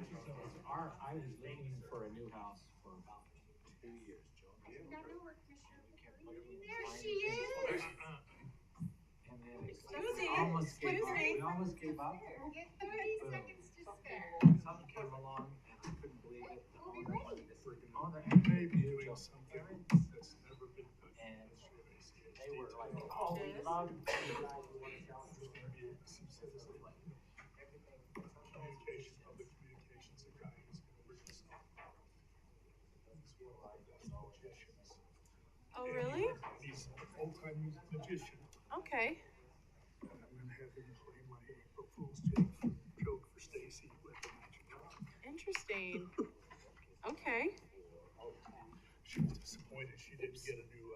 I was looking for a new house for about 2 years, Joe. I did not know where Commissioner We There couldn't she is. And then Susie, we almost gave up. Susie. We almost gave up. Get 30 seconds to spare. Something came along and I couldn't believe it. The We'll be owner ready. wanted to, owner Maybe knew doing Joe's something parents, that's never been done. and They they were like, oh, we love you guys. We want to sell you. Everything. Communication, public communications, a guy who's gonna bring us up. He's one of our best magicians. Oh, really? He's a full-time magician. Okay. And I'm gonna have him play my April Fool's joke for Stacy with the magic wand. Interesting. Okay. She was disappointed she didn't get a new,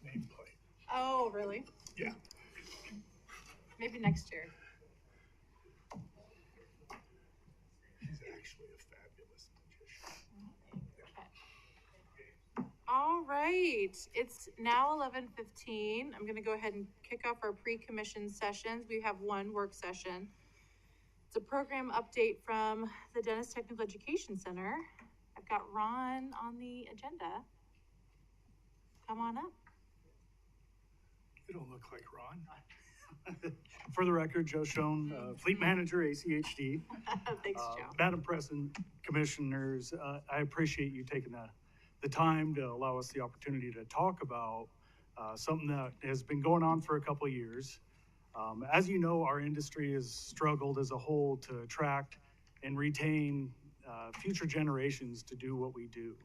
nameplate. Oh, really? Yeah. Maybe next year. He's actually a fabulous magician. All right. It's now 11:15. I'm going to go ahead and kick off our pre-commission sessions. We have one work session. It's a program update from the Dennis Technical Education Center. I've got Ron on the agenda. Come on up. You don't look like Ron. For the record, Joe Schoen, Fleet Manager, ACHD. Thanks, Joe. Madam President, Commissioners, I appreciate you taking the time to allow us the opportunity to talk about something that has been going on for a couple of years. As you know, our industry has struggled as a whole to attract and retain future generations to do what we do.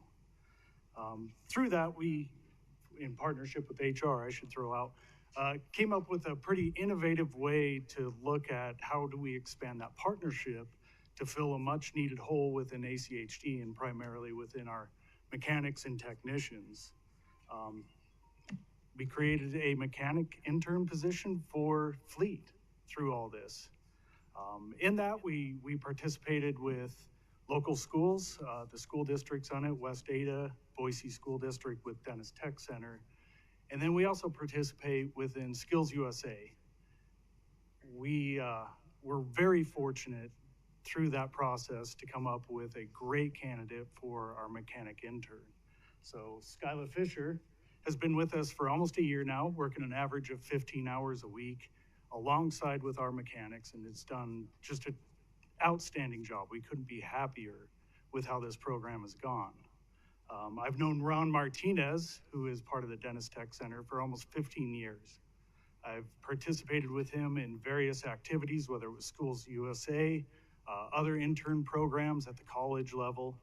Through that, we, in partnership with HR, I should throw out, came up with a pretty innovative way to look at how do we expand that partnership to fill a much needed hole within ACHD and primarily within our mechanics and technicians. We created a mechanic intern position for Fleet through all this. In that, we participated with local schools, the school districts on it, West Ada, Boise School District with Dennis Tech Center. And then we also participate within Skills USA. We were very fortunate through that process to come up with a great candidate for our mechanic intern. So Skyla Fisher has been with us for almost a year now, working an average of 15 hours a week alongside with our mechanics, and it's done just an outstanding job. We couldn't be happier with how this program has gone. I've known Ron Martinez, who is part of the Dennis Tech Center, for almost 15 years. I've participated with him in various activities, whether it was Schools USA, other intern programs at the college level.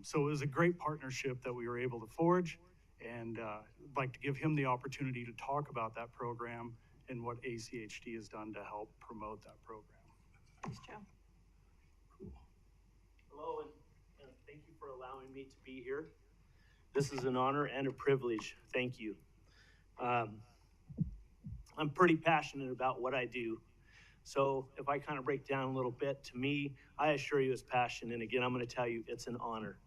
So it was a great partnership that we were able to forge, and I'd like to give him the opportunity to talk about that program and what ACHD has done to help promote that program. Thanks, Joe. Cool. Hello, and thank you for allowing me to be here. This is an honor and a privilege. Thank you. I'm pretty passionate about what I do. So if I kind of break down a little bit, to me, I assure you it's passion. And again, I'm going to tell you it's an honor.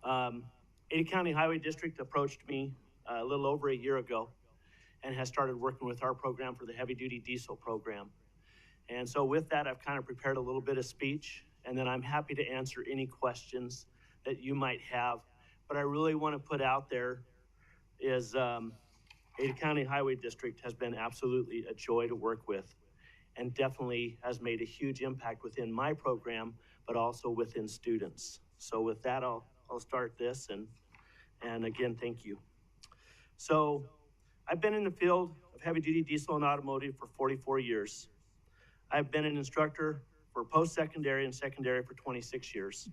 Ada County Highway District approached me a little over a year ago and has started working with our program for the heavy duty diesel program. And so with that, I've kind of prepared a little bit of speech, and then I'm happy to answer any questions that you might have. But I really want to put out there is Ada County Highway District has been absolutely a joy to work with, and definitely has made a huge impact within my program, but also within students. So with that, I'll start this, and again, thank you. So I've been in the field of heavy duty diesel and automotive for 44 years. I've been an instructor for post-secondary and secondary for 26 years.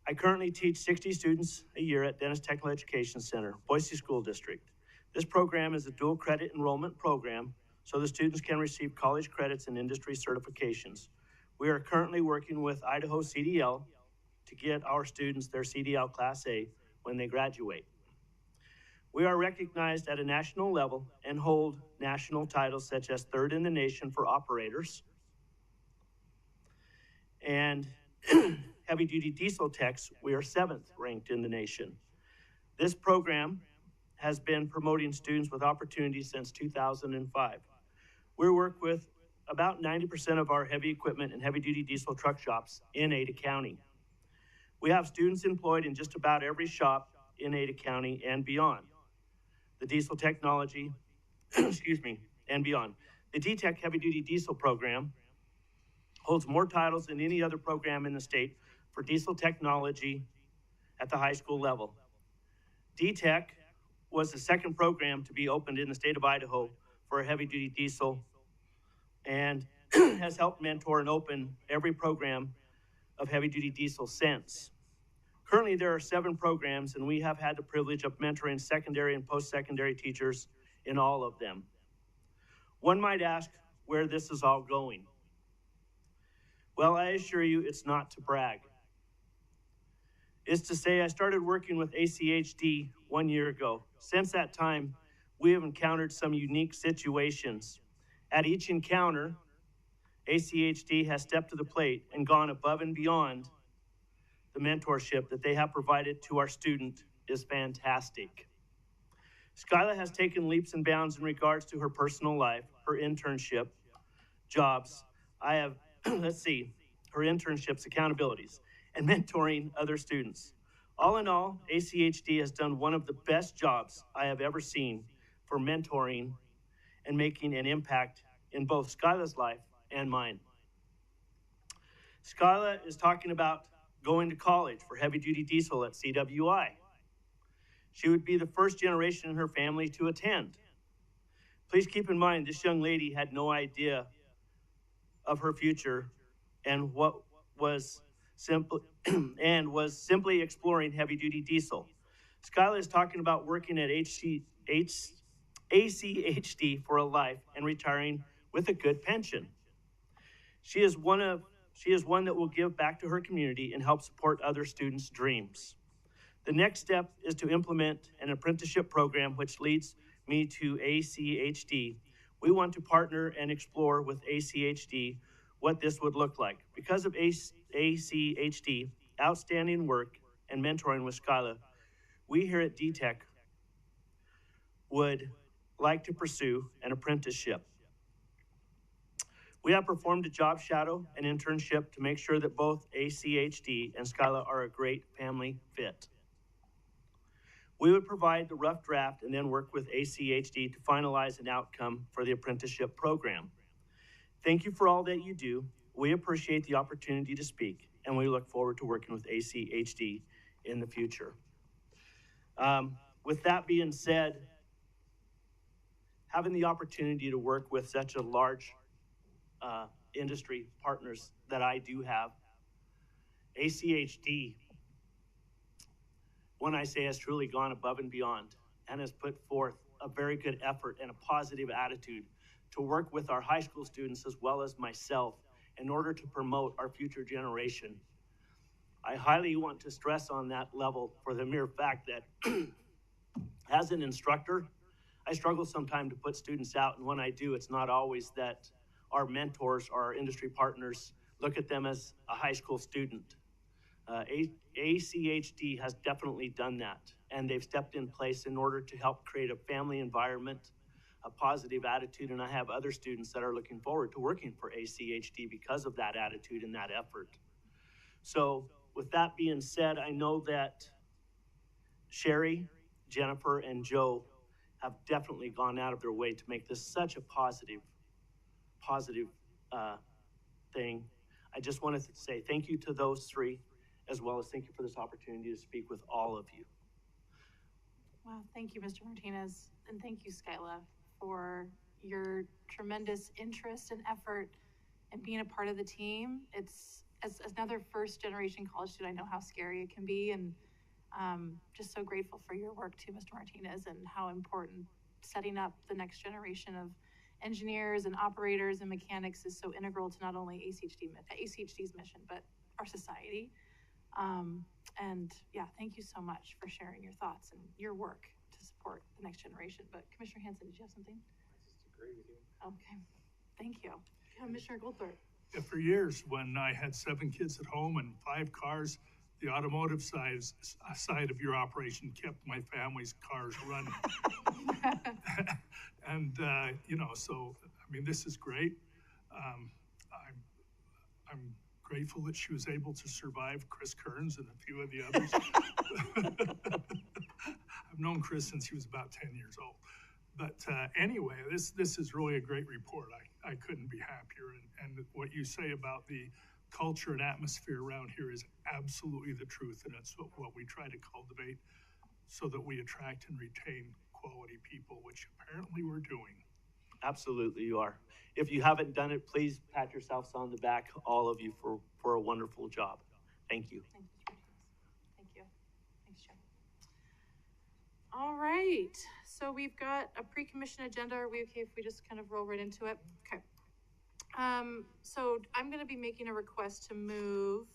I currently teach 60 students a year at Dennis Technical Education Center, Boise School District. This program is a dual credit enrollment program, so the students can receive college credits and industry certifications. We are currently working with Idaho CDL to get our students their CDL Class A when they graduate. We are recognized at a national level and hold national titles such as third in the nation for operators and heavy duty diesel techs, we are 7th ranked in the nation. This program has been promoting students with opportunities since 2005. We work with about 90% of our heavy equipment and heavy-duty diesel truck shops in Ada County. We have students employed in just about every shop in Ada County and beyond. The diesel technology, excuse me, and beyond. The DTEC heavy-duty diesel program holds more titles than any other program in the state for diesel technology at the high school level. DTEC was the second program to be opened in the state of Idaho for a heavy-duty diesel and has helped mentor and open every program of heavy-duty diesel since. Currently, there are 7 programs, and we have had the privilege of mentoring secondary and post-secondary teachers in all of them. One might ask where this is all going. Well, I assure you it's not to brag. It's to say I started working with ACHD 1 year ago. Since that time, we have encountered some unique situations. At each encounter, ACHD has stepped to the plate and gone above and beyond. The mentorship that they have provided to our student is fantastic. Skyla has taken leaps and bounds in regards to her personal life, her internship, jobs. I have, her internships, accountabilities, and mentoring other students. All in all, ACHD has done one of the best jobs I have ever seen for mentoring and making an impact in both Skyla's life and mine. Skyla is talking about going to college for heavy-duty diesel at CWI. She would be the first generation in her family to attend. Please keep in mind, this young lady had no idea of her future and was simply exploring heavy-duty diesel. Skyla is talking about working at ACHD for a life and retiring with a good pension. She is one that will give back to her community and help support other students' dreams. The next step is to implement an apprenticeship program which leads me to ACHD. We want to partner and explore with ACHD what this would look like. Because of ACHD, outstanding work and mentoring with Skyla, we here at DTEC would like to pursue an apprenticeship. We have performed a job shadow and internship to make sure that both ACHD and Skyla are a great family fit. We would provide the rough draft and then work with ACHD to finalize an outcome for the apprenticeship program. Thank you for all that you do. We appreciate the opportunity to speak, and we look forward to working with ACHD in the future. With that being said, having the opportunity to work with such a large industry partners that I do have, ACHD, when I say has truly gone above and beyond and has put forth a very good effort and a positive attitude to work with our high school students as well as myself in order to promote our future generation. I highly want to stress on that level for the mere fact that as an instructor, I struggle sometimes to put students out, and when I do, it's not always that our mentors or our industry partners look at them as a high school student. ACHD has definitely done that, and they've stepped in place in order to help create a family environment, a positive attitude, and I have other students that are looking forward to working for ACHD because of that attitude and that effort. So with that being said, I know that Sherry, Jennifer, and Joe have definitely gone out of their way to make this such a positive thing. I just wanted to say thank you to those three, as well as thank you for this opportunity to speak with all of you. Wow, thank you, Mr. Martinez, and thank you, Skyla, for your tremendous interest and effort and being a part of the team. It's, as another first-generation college student, I know how scary it can be, and just so grateful for your work too, Mr. Martinez, and how important setting up the next generation of engineers and operators and mechanics is so integral to not only ACHD's mission, but our society. And yeah, thank you so much for sharing your thoughts and your work to support the next generation. But Commissioner Hanson, did you have something? I just agree with you. Okay, thank you. Commissioner Goldthorpe. Yeah, for years, when I had 7 kids at home and 5 cars, the automotive side of your operation kept my family's cars running. And, you know, so, I mean, this is great. I'm grateful that she was able to survive Chris Kearns and a few of the others. I've known Chris since he was about 10 years old. But anyway, this is really a great report. I couldn't be happier. And what you say about the culture and atmosphere around here is absolutely the truth. And it's what we try to cultivate so that we attract and retain quality people, which apparently we're doing. Absolutely, you are. If you haven't done it, please pat yourselves on the back, all of you, for a wonderful job. Thank you. Thank you. Thank you. Thanks, Joe. All right, so we've got a pre-commission agenda. Are we okay if we just kind of roll right into it? Okay. So I'm gonna be making a request to move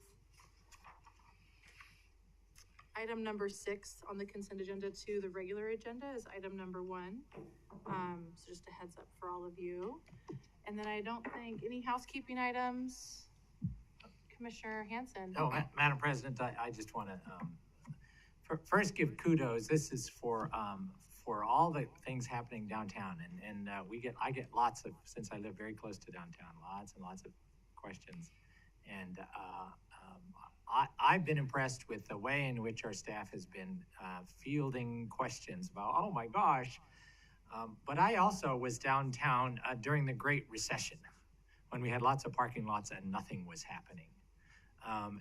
item number 6 on the consent agenda to the regular agenda as item number 1. So just a heads up for all of you. And then I don't think any housekeeping items. Commissioner Hanson. Oh, Madam President, I just want to first give kudos. This is for all the things happening downtown, and I get lots of, since I live very close to downtown, lots and lots of questions, and I've been impressed with the way in which our staff has been fielding questions about, oh my gosh. But I also was downtown during the Great Recession when we had lots of parking lots and nothing was happening.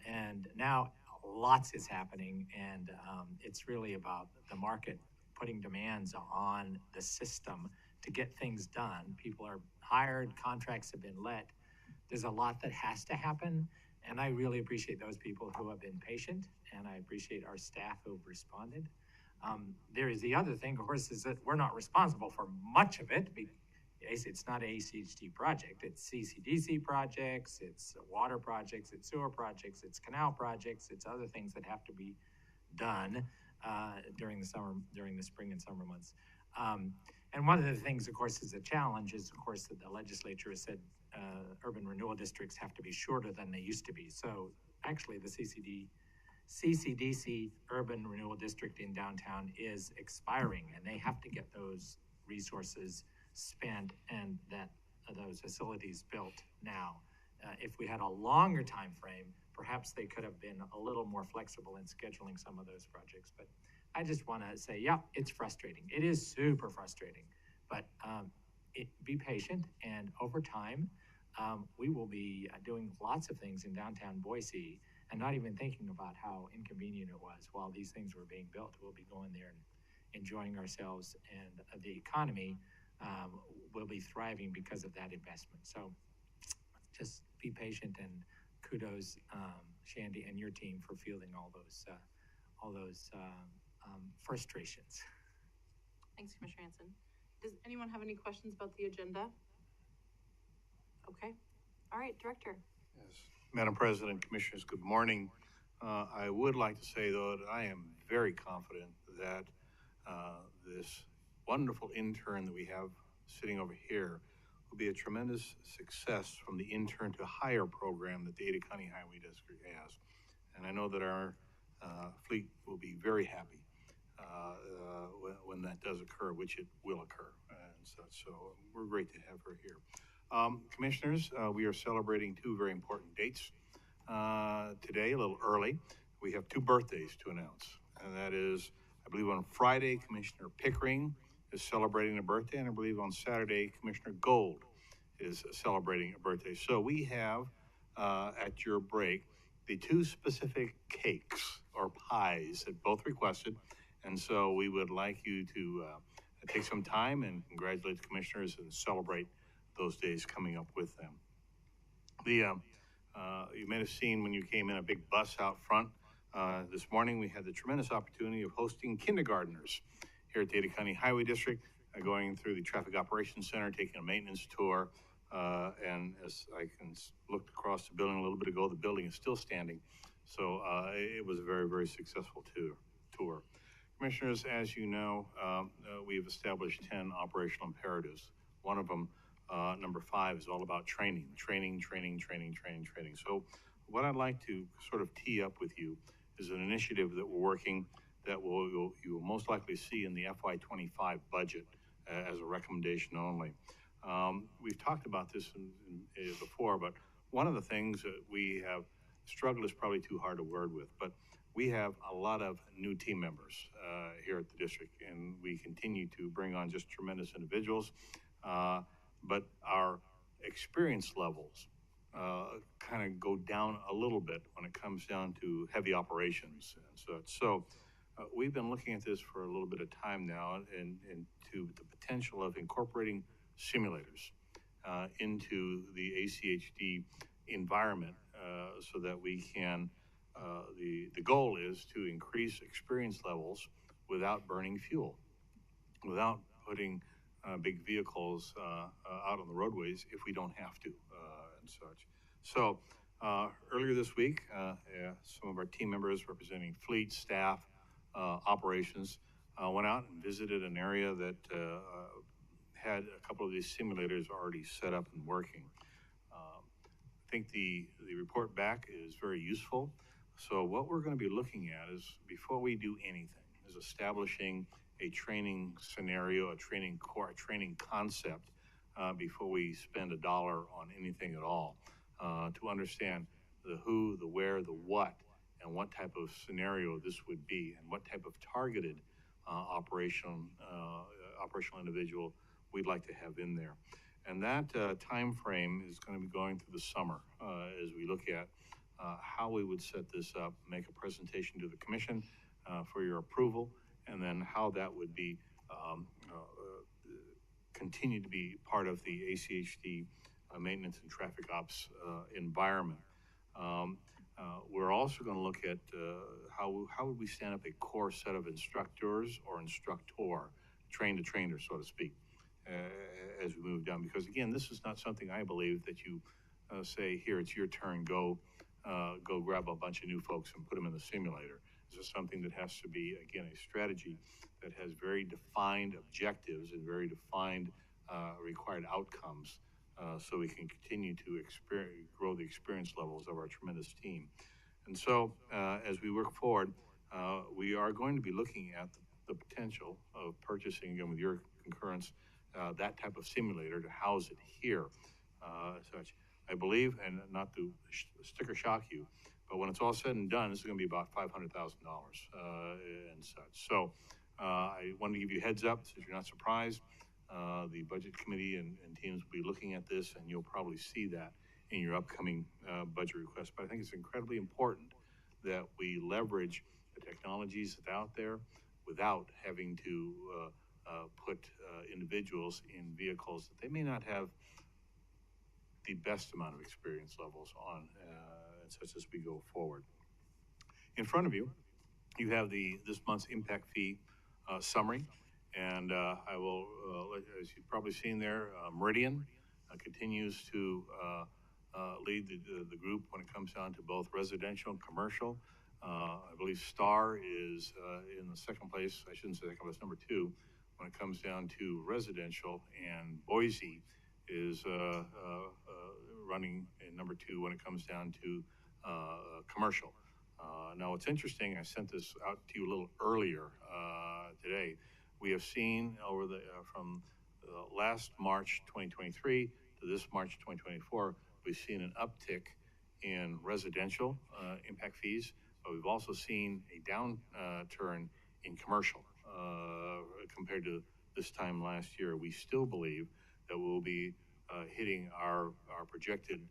And now lots is happening, and it's really about the market putting demands on the system to get things done. People are hired, contracts have been let. There's a lot that has to happen, and I really appreciate those people who have been patient, and I appreciate our staff who have responded. There is the other thing, of course, is that we're not responsible for much of it. It's not an ACHD project. It's CCDC projects, it's water projects, it's sewer projects, it's canal projects, it's other things that have to be done during the spring and summer months. And one of the things, of course, is a challenge is, of course, that the legislature has said urban renewal districts have to be shorter than they used to be. So actually the CCDC urban renewal district in downtown is expiring, and they have to get those resources spent and those facilities built now. If we had a longer time frame, perhaps they could have been a little more flexible in scheduling some of those projects. But I just want to say, yeah, it's frustrating. It is super frustrating, but be patient, and over time, we will be doing lots of things in downtown Boise and not even thinking about how inconvenient it was while these things were being built. We'll be going there and enjoying ourselves, and the economy will be thriving because of that investment. So just be patient, and kudos, Shandy and your team, for fielding all those frustrations. Thanks, Commissioner Hanson. Does anyone have any questions about the agenda? Okay. All right, Director. Yes. Madam President, Commissioners, good morning. I would like to say, though, that I am very confident that this wonderful intern that we have sitting over here will be a tremendous success from the intern to hire program that the Ada County Highway District has. And I know that our fleet will be very happy when that does occur, which it will occur. And so we're great to have her here. Commissioners, we are celebrating 2 very important dates today, a little early. We have 2 birthdays to announce, and that is, I believe on Friday, Commissioner Pickering is celebrating a birthday, and I believe on Saturday, Commissioner Gold is celebrating a birthday. So we have, at your break, the 2 specific cakes or pies that both requested, and so we would like you to take some time and congratulate the commissioners and celebrate those days coming up with them. You may have seen when you came in a big bus out front. This morning we had the tremendous opportunity of hosting kindergartners here at the Ada County Highway District, going through the Traffic Operations Center, taking a maintenance tour, and as I looked across the building a little bit ago, the building is still standing. So it was a very, very successful tour. Commissioners, as you know, we've established 10 operational imperatives. One of them, number 5, is all about training. So what I'd like to sort of tee up with you is an initiative that we're working that you will most likely see in the FY25 budget as a recommendation only. We've talked about this before, but one of the things that we have struggled is probably too hard a word with, but we have a lot of new team members here at the district, and we continue to bring on just tremendous individuals. But our experience levels kind of go down a little bit when it comes down to heavy operations and such. So we've been looking at this for a little bit of time now, and to the potential of incorporating simulators into the ACHD environment so that we can, the goal is to increase experience levels without burning fuel, without putting big vehicles out on the roadways if we don't have to and such. So earlier this week, some of our team members representing fleet, staff, operations went out and visited an area that had a couple of these simulators already set up and working. I think the report back is very useful. So what we're going to be looking at is, before we do anything, is establishing a training scenario, a training core, a training concept before we spend a dollar on anything at all, to understand the who, the where, the what, and what type of scenario this would be, and what type of targeted operational individual we'd like to have in there. And that time frame is going to be going through the summer as we look at how we would set this up, make a presentation to the commission for your approval, and then how that would be continue to be part of the ACHD maintenance and traffic ops environment. We're also going to look at how would we stand up a core set of instructors or instructor, train to trainer, so to speak, as we move down. Because again, this is not something I believe that you say, here, it's your turn, go grab a bunch of new folks and put them in the simulator. This is something that has to be, again, a strategy that has very defined objectives and very defined required outcomes, so we can continue to grow the experience levels of our tremendous team. And so as we work forward, we are going to be looking at the potential of purchasing, again, with your concurrence, that type of simulator to house it here. Such, I believe, and not to sticker shock you, but when it's all said and done, this is going to be about $500,000 and such. So I want to give you a heads up so you're not surprised. The budget committee and teams will be looking at this, and you'll probably see that in your upcoming budget request. But I think it's incredibly important that we leverage the technologies that are out there without having to put individuals in vehicles that they may not have the best amount of experience levels on, such as we go forward. In front of you, you have this month's impact fee summary, and I will, as you've probably seen there, Meridian continues to lead the group when it comes down to both residential and commercial. I believe Star is in the second place. I shouldn't say second place, number 2 when it comes down to residential, and Boise is running in number 2 when it comes down to commercial. Now, what's interesting, I sent this out to you a little earlier today. We have seen over from last March 2023 to this March 2024, we've seen an uptick in residential impact fees, but we've also seen a downturn in commercial compared to this time last year. We still believe that we'll be hitting our projected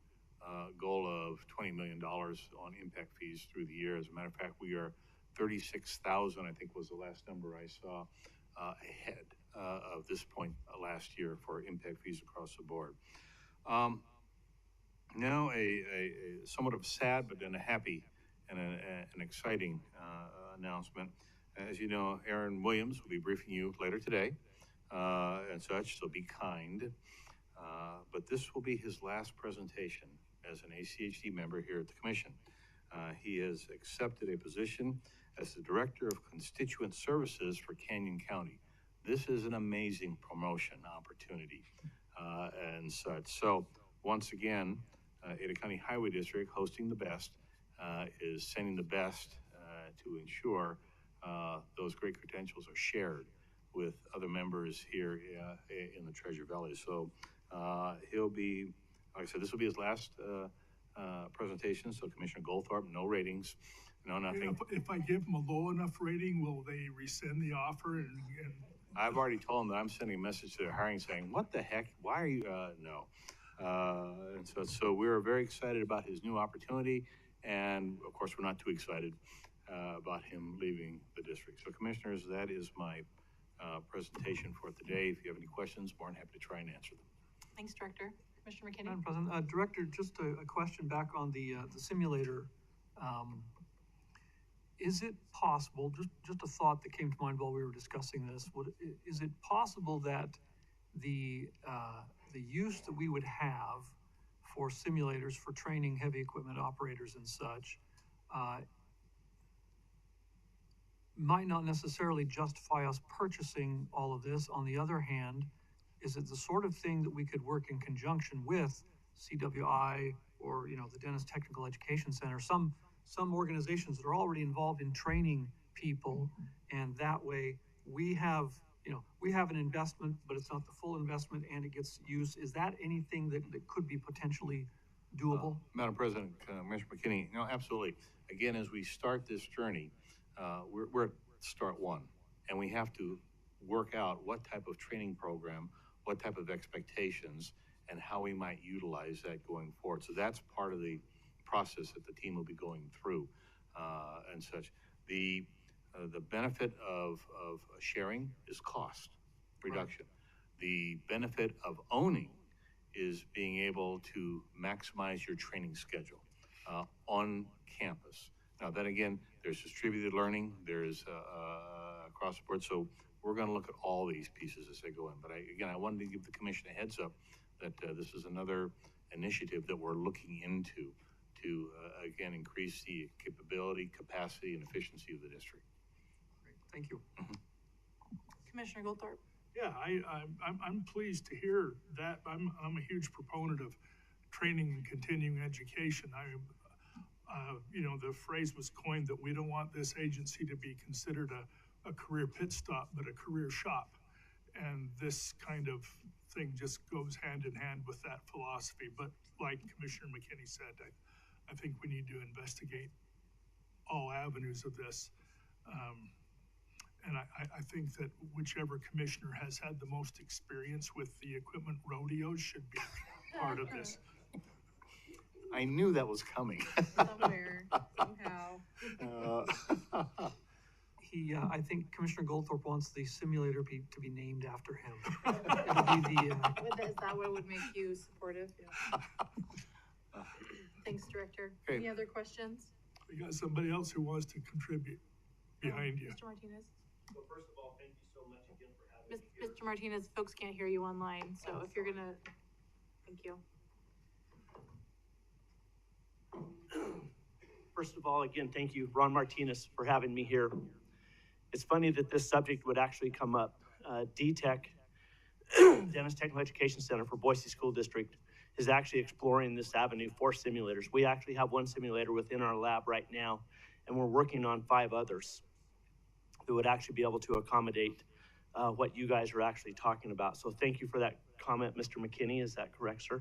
goal of $20 million on impact fees through the year. As a matter of fact, we are 36,000, I think was the last number I saw, ahead of this point last year for impact fees across the board. Now a somewhat of a sad but then a happy and an exciting announcement. As you know, Aaron Williams will be briefing you later today and such, so be kind. But this will be his last presentation as an ACHD member here at the Commission. He has accepted a position as the Director of Constituent Services for Canyon County. This is an amazing promotion opportunity and such. So once again, Ada County Highway District, hosting the best, is sending the best to ensure those great credentials are shared with other members here in the Treasure Valley. So He'll be, like I said, this will be his last presentation, so Commissioner Goldthorpe, no ratings, no nothing. If I give them a low enough rating, will they rescind the offer and I've already told them that I'm sending a message to their hiring saying, what the heck, why are you, no. And so we're very excited about his new opportunity, and of course, we're not too excited about him leaving the district. So commissioners, that is my presentation for today. If you have any questions, more than happy to try and answer them. Thanks, Director. Commissioner McKinney? Madam President, Director, just a question back on the simulator. Is it possible, just a thought that came to mind while we were discussing this, is it possible that the use that we would have for simulators for training heavy equipment operators and such might not necessarily justify us purchasing all of this? On the other hand, is it the sort of thing that we could work in conjunction with CWI or, the Dennis Technical Education Center, some organizations that are already involved in training people, and that way we have an investment, but it's not the full investment and it gets used. Is that anything that could be potentially doable? Madam President, Commissioner McKinney, no, absolutely. Again, as we start this journey, we're at start one, and we have to work out what type of training program, what type of expectations, and how we might utilize that going forward. So that's part of the process that the team will be going through and such. The benefit of sharing is cost reduction. Right. The benefit of owning is being able to maximize your training schedule on campus. Now, then again, there's distributed learning, there's across the board. So we're going to look at all these pieces as they go in. But I wanted to give the commission a heads up that this is another initiative that we're looking into to, again, increase the capability, capacity, and efficiency of the district. Great. Thank you. Commissioner Goldthorpe? Yeah, I'm pleased to hear that. I'm a huge proponent of training and continuing education. The phrase was coined that we don't want this agency to be considered a career pit stop, but a career shop. And this kind of thing just goes hand in hand with that philosophy. But like Commissioner McKinney said, I think we need to investigate all avenues of this. And I think that whichever commissioner has had the most experience with the equipment rodeos should be part of this. I knew that was coming. Somewhere, somehow. I think Commissioner Goldthorpe wants the simulator to be named after him. It'll be Is that what would make you supportive? Yeah. Thanks, Director. Okay. Any other questions? We got somebody else who wants to contribute behind you. Mr. Martinez? Well, first of all, thank you so much again for having me here. Mr. Martinez, folks can't hear you online, so if you're gonna, thank you. First of all, again, thank you, Ron Martinez, for having me here. It's funny that this subject would actually come up. DTech, Dennis Technical Education Center for Boise School District, is actually exploring this avenue for simulators. We actually have one simulator within our lab right now, and we're working on 5 others that would actually be able to accommodate what you guys are actually talking about. So thank you for that comment, Mr. McKinney. Is that correct, sir?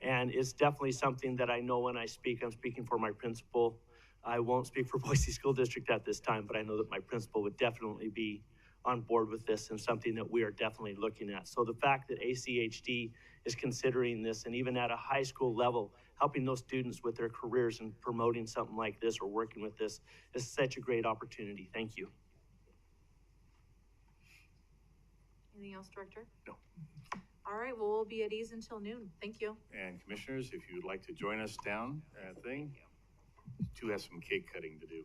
And it's definitely something that I know when I speak, I'm speaking for my principal. I won't speak for Boise School District at this time, but I know that my principal would definitely be on board with this and something that we are definitely looking at. So the fact that ACHD is considering this, and even at a high school level, helping those students with their careers and promoting something like this or working with this is such a great opportunity. Thank you. Anything else, Director? No. All right, well, we'll be at ease until noon. Thank you. And commissioners, if you would like to join us down at the thing, do have some cake cutting to do.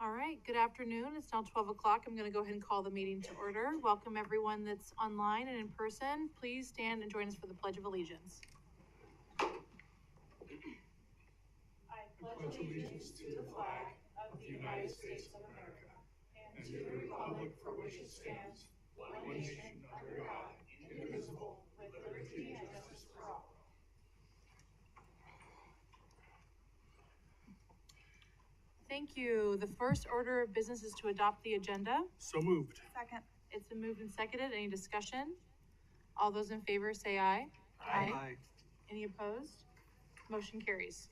All right, good afternoon. It's now 12 o'clock. I'm going to go ahead and call the meeting to order. Welcome everyone that's online and in person. Please stand and join us for the Pledge of Allegiance. I pledge allegiance to the flag of the United States of America and to the republic for which it stands, one nation under God, indivisible, with liberty and justice for all. Thank you. The first order of business is to adopt the agenda. So moved. Second. It's been moved and seconded. Any discussion? All those in favor say aye. Aye. Any opposed? Motion carries.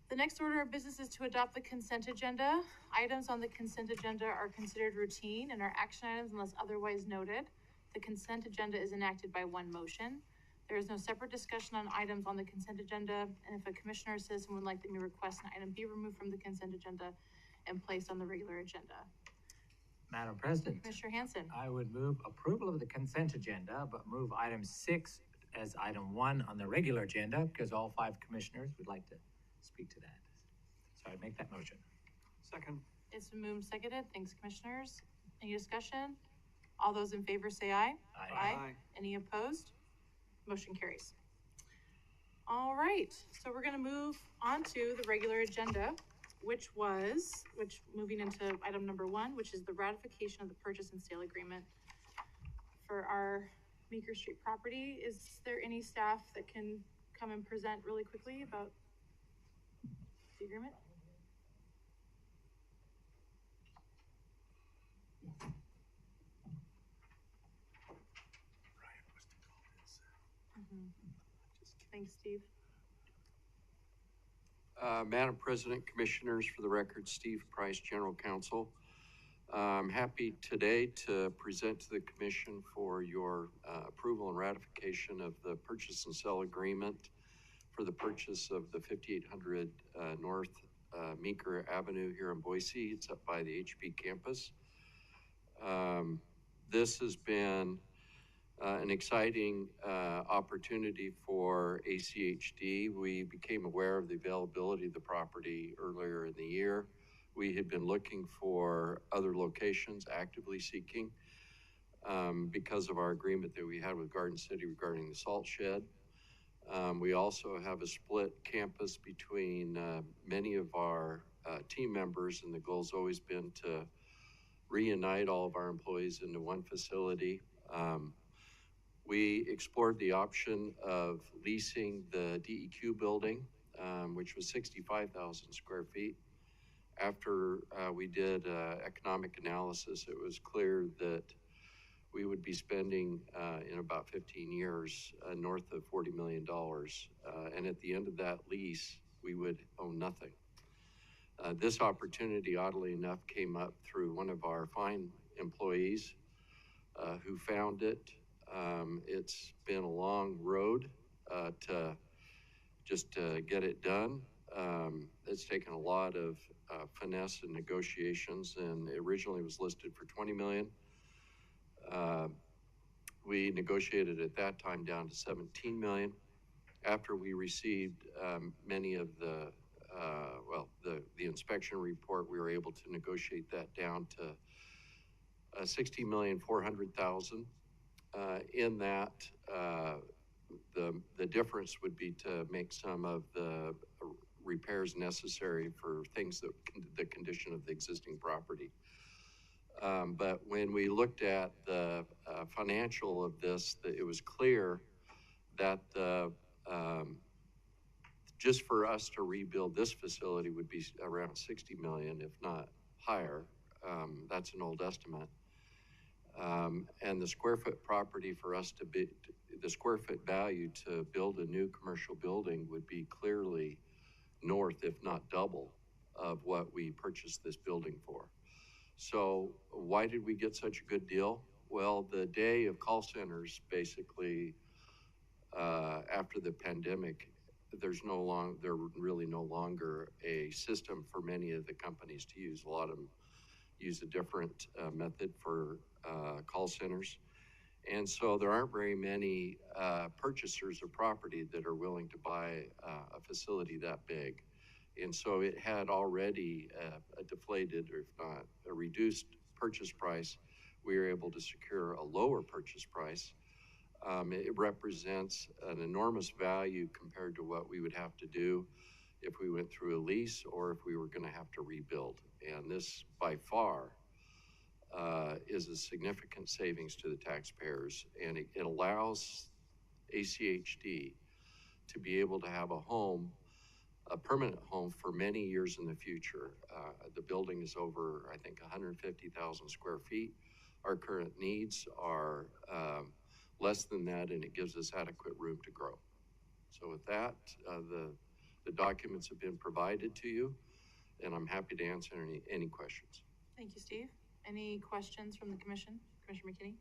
The next order of business is to adopt the consent agenda. Items on the consent agenda are considered routine and are action items unless otherwise noted. The consent agenda is enacted by one motion. There is no separate discussion on items on the consent agenda, and if a commissioner or citizen would like them to request an item be removed from the consent agenda and placed on the regular agenda. Madam President, Commissioner Hanson. I would move approval of the consent agenda, but move item 6 as item 1 on the regular agenda because all 5 commissioners would like to speak to that. So I'd make that motion. Second. It's been moved and seconded. Thanks, commissioners. Any discussion? All those in favor say aye. Aye. Any opposed? Motion carries. All right, so we're gonna move on to the regular agenda, which moving into item number 1, which is the ratification of the purchase and sale agreement for our Meeker Street property. Is there any staff that can come and present really quickly about the agreement? Thanks, Steve. Madam President, Commissioners, for the record, Steve Price, General Counsel. I'm happy today to present to the Commission for your approval and ratification of the purchase and sale agreement for the purchase of the 5800 North Meeker Avenue here in Boise. It's up by the HB campus. This has been an exciting opportunity for ACHD. We became aware of the availability of the property earlier in the year. We had been looking for other locations, actively seeking, because of our agreement that we had with Garden City regarding the salt shed. We also have a split campus between many of our team members, and the goal's always been to reunite all of our employees into one facility. We explored the option of leasing the DEQ building, which was 65,000 square feet. After we did economic analysis, it was clear that we would be spending in about 15 years north of $40 million. And at the end of that lease, we would own nothing. This opportunity, oddly enough, came up through one of our fine employees who found it. It's been a long road to get it done. It's taken a lot of finesse and negotiations, and it originally was listed for $20 million. We negotiated at that time down to $17 million. After we received many of the inspection report, we were able to negotiate that down to $60,400,000. In that, the difference would be to make some of the repairs necessary for things that the condition of the existing property. But when we looked at the financial of this, it was clear that just for us to rebuild this facility would be around $60 million, if not higher. That's an old estimate. And the square foot property for us to be, the square foot value to build a new commercial building would be clearly north, if not double, of what we purchased this building for. So why did we get such a good deal? Well, the day of call centers, basically, after the pandemic, there really no longer a system for many of the companies to use. A lot of them use a different method for call centers. And so there aren't very many purchasers of property that are willing to buy a facility that big. And so it had already a deflated, or if not a reduced purchase price. We were able to secure a lower purchase price. It represents an enormous value compared to what we would have to do if we went through a lease or if we were going to have to rebuild. And this, by far, is a significant savings to the taxpayers, and it allows ACHD to be able to have a home, a permanent home for many years in the future. The building is over, I think, 150,000 square feet. Our current needs are less than that, and it gives us adequate room to grow. So with that, the documents have been provided to you, and I'm happy to answer any questions. Thank you, Steve. Any questions from the commission? Commissioner McKinney?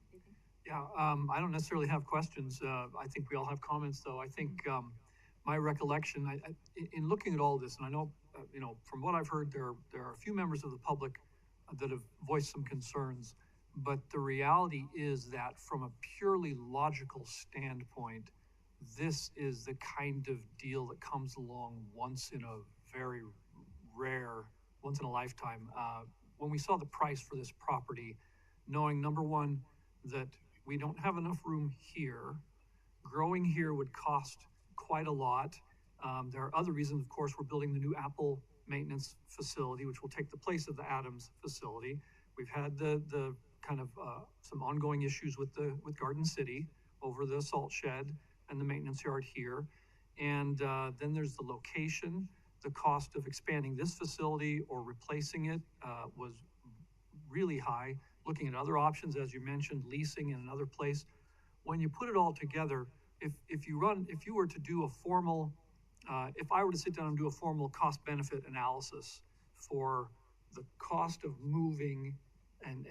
Yeah, I don't necessarily have questions. I think we all have comments, though. I think my recollection, in looking at all this, and I know, from what I've heard, there are a few members of the public that have voiced some concerns, but the reality is that from a purely logical standpoint, this is the kind of deal that comes along once in a very rare, once in a lifetime. When we saw the price for this property, knowing, number one, that we don't have enough room here, growing here would cost quite a lot. There are other reasons, of course. We're building the new Apple maintenance facility, which will take the place of the Adams facility. We've had the kind of some ongoing issues with Garden City over the salt shed and the maintenance yard here. And then there's the location. The cost of expanding this facility or replacing it was really high. Looking at other options, as you mentioned, leasing in another place. When you put it all together, if you were to do a formal, if I were to sit down and do a formal cost-benefit analysis for the cost of moving and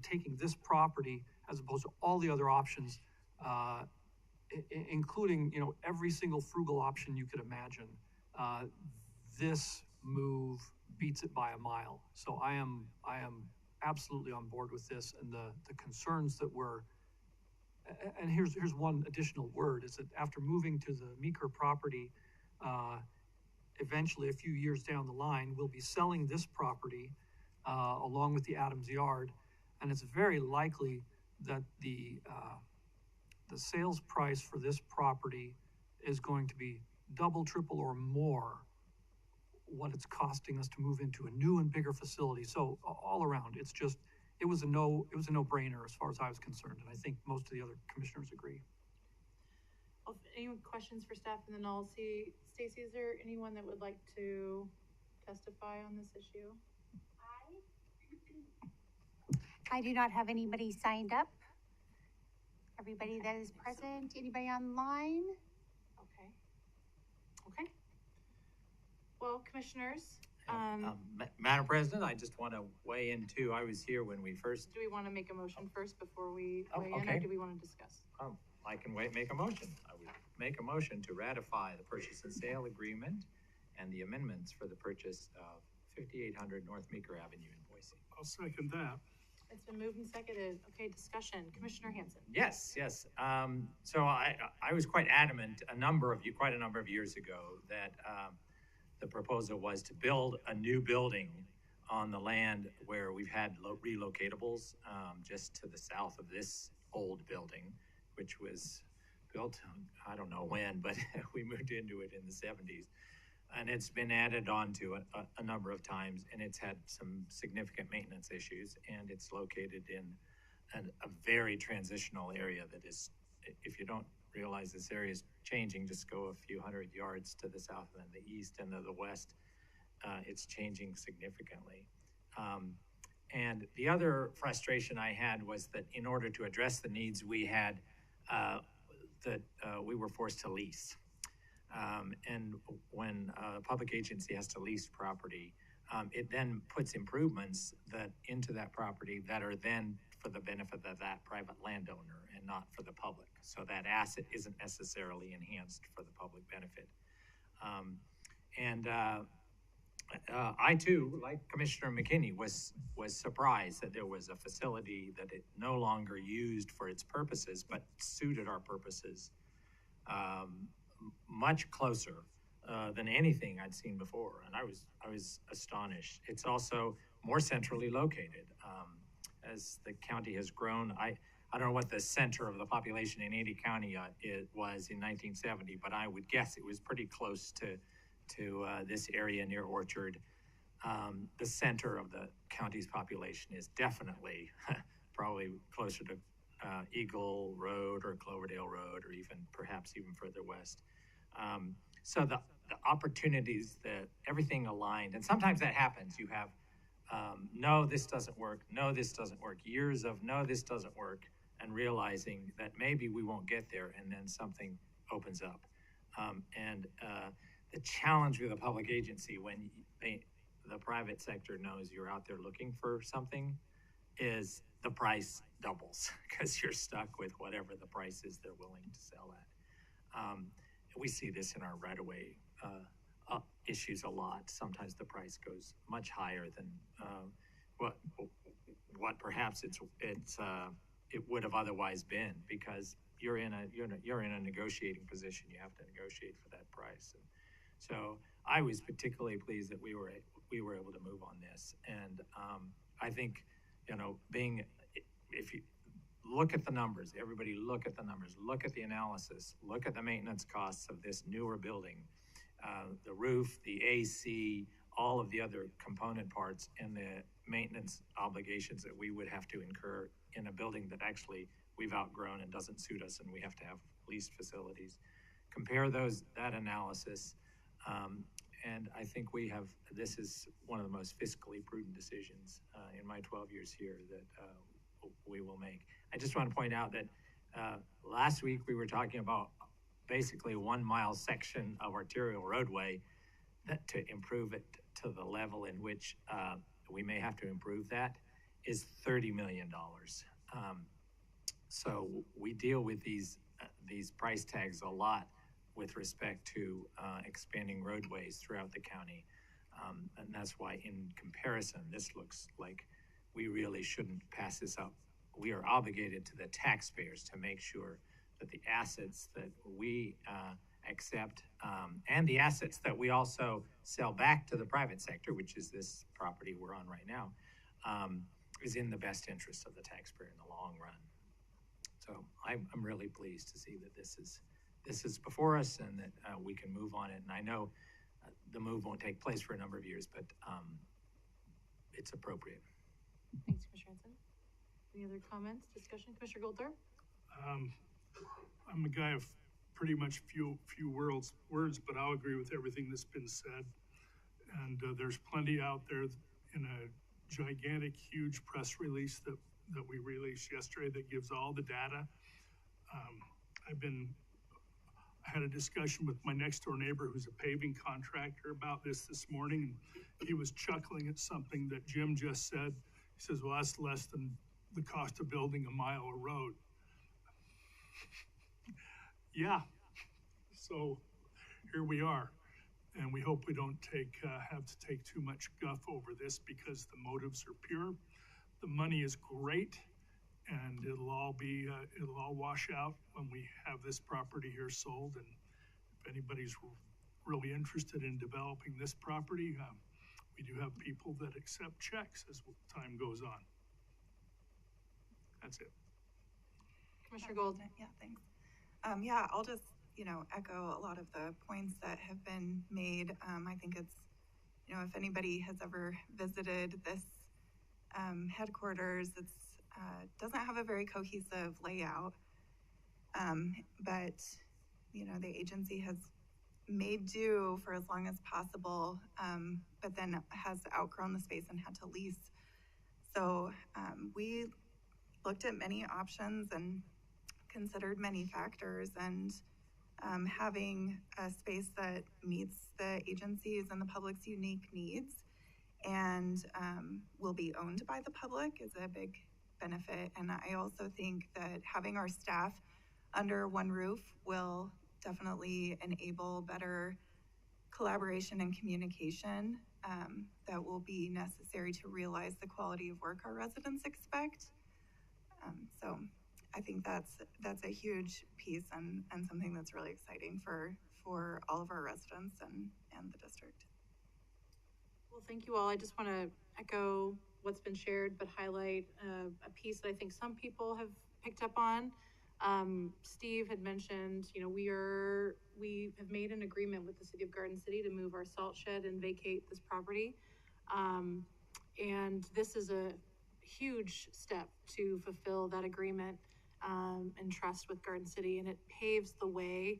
taking this property as opposed to all the other options, including every single frugal option you could imagine, this move beats it by a mile. So I am absolutely on board with this, and the concerns that were, and here's one additional word, is that after moving to the Meeker property, eventually a few years down the line, we'll be selling this property along with the Adams yard, and it's very likely that the sales price for this property is going to be double, triple, or more what it's costing us to move into a new and bigger facility. So all around, it was a no-brainer as far as I was concerned, and I think most of the other commissioners agree. Well, any questions for staff? And then I'll see, Stacy, is there anyone that would like to testify on this issue? I do not have anybody signed up. Everybody that is present, anybody online? Okay. Well, commissioners, Madam President, I just want to weigh in too. I was here when we first. do we want to make a motion first before we weigh in, okay. or do we want to discuss? I can make a motion. I would make a motion to ratify the purchase and sale agreement and the amendments for the purchase of 5800 North Meeker Avenue in Boise. I'll second that. It's been moved and seconded. Okay, discussion. Commissioner Hanson. Yes. So I was quite adamant quite a number of years ago that the proposal was to build a new building on the land where we've had relocatables just to the south of this old building, which was built, I don't know when, but we moved into it in the 70s. And it's been added on to a number of times, and it's had some significant maintenance issues, and it's located in a very transitional area that is, if you don't realize this area is changing, just go a few hundred yards to the south and the east and to the west, it's changing significantly. And the other frustration I had was that in order to address the needs we had, we were forced to lease. And when a public agency has to lease property, it then puts improvements into that property that are then for the benefit of that private landowner and not for the public. So that asset isn't necessarily enhanced for the public benefit. I too, like Commissioner McKinney, was surprised that there was a facility that it no longer used for its purposes, but suited our purposes much closer than anything I'd seen before, and I was astonished. It's also more centrally located. As the county has grown, I don't know what the center of the population in Ada County it was in 1970, but I would guess it was pretty close to this area near Orchard. The center of the county's population is definitely probably closer to Eagle Road or Cloverdale Road, or perhaps even further west. So the opportunities, everything aligned, and sometimes that happens. You have no, this doesn't work. No, this doesn't work. Years of no, this doesn't work, and realizing that maybe we won't get there, and then something opens up. The challenge with a public agency when the private sector knows you're out there looking for something is the price doubles because you're stuck with whatever the price is they're willing to sell at. We see this in our right-of-way issues a lot. Sometimes the price goes much higher than what perhaps it would have otherwise been, because you're in a negotiating position. You have to negotiate for that price. And so I was particularly pleased that we were able to move on this. And I think, if you look at the numbers, everybody look at the numbers, look at the analysis, look at the maintenance costs of this newer building, the roof, the AC, all of the other component parts, and the maintenance obligations that we would have to incur in a building that actually we've outgrown and doesn't suit us, and we have to have leased facilities. Compare that analysis, and I think this is one of the most fiscally prudent decisions in my 12 years here that we will make. I just want to point out that last week we were talking about basically a 1 mile section of arterial roadway that to improve it to the level in which we may have to improve that is $30 million. So we deal with these price tags a lot with respect to expanding roadways throughout the county. And that's why in comparison, this looks like we really shouldn't pass this up. We are obligated to the taxpayers to make sure that the assets that we accept and the assets that we also sell back to the private sector, which is this property we're on right now, is in the best interest of the taxpayer in the long run. So I'm really pleased to see that this is before us and that we can move on it. And I know the move won't take place for a number of years, but it's appropriate. Thanks, Commissioner Henson. Any other comments, discussion? Commissioner Goldthorpe? I'm a guy of pretty much few words, but I'll agree with everything that's been said. And there's plenty out there in a gigantic, huge press release that we released yesterday that gives all the data. I had a discussion with my next door neighbor who's a paving contractor about this morning, and he was chuckling at something that Jim just said. He says, well, that's less than the cost of building a mile of road. Yeah, so here we are, and we hope we don't have to take too much guff over this because the motives are pure. The money is great, and it'll all wash out when we have this property here sold. And if anybody's really interested in developing this property, we do have people that accept checks as time goes on. That's it. Commissioner Gold? Yeah, thanks. I'll just, echo a lot of the points that have been made. I think it's, if anybody has ever visited this headquarters, it's doesn't have a very cohesive layout. But, the agency has made do for as long as possible, but then has outgrown the space and had to lease So we looked at many options and considered many factors, and having a space that meets the agencies and the public's unique needs and will be owned by the public is a big benefit. And I also think that having our staff under one roof will definitely enable better collaboration and communication that will be necessary to realize the quality of work our residents expect. So I think that's a huge piece and something that's really exciting for all of our residents and the district. Well, thank you all. I just want to echo what's been shared, but highlight a piece that I think some people have picked up on. Steve had mentioned, we have made an agreement with the city of Garden City to move our salt shed and vacate this property. And this is a huge step to fulfill that agreement and trust with Garden City, and it paves the way,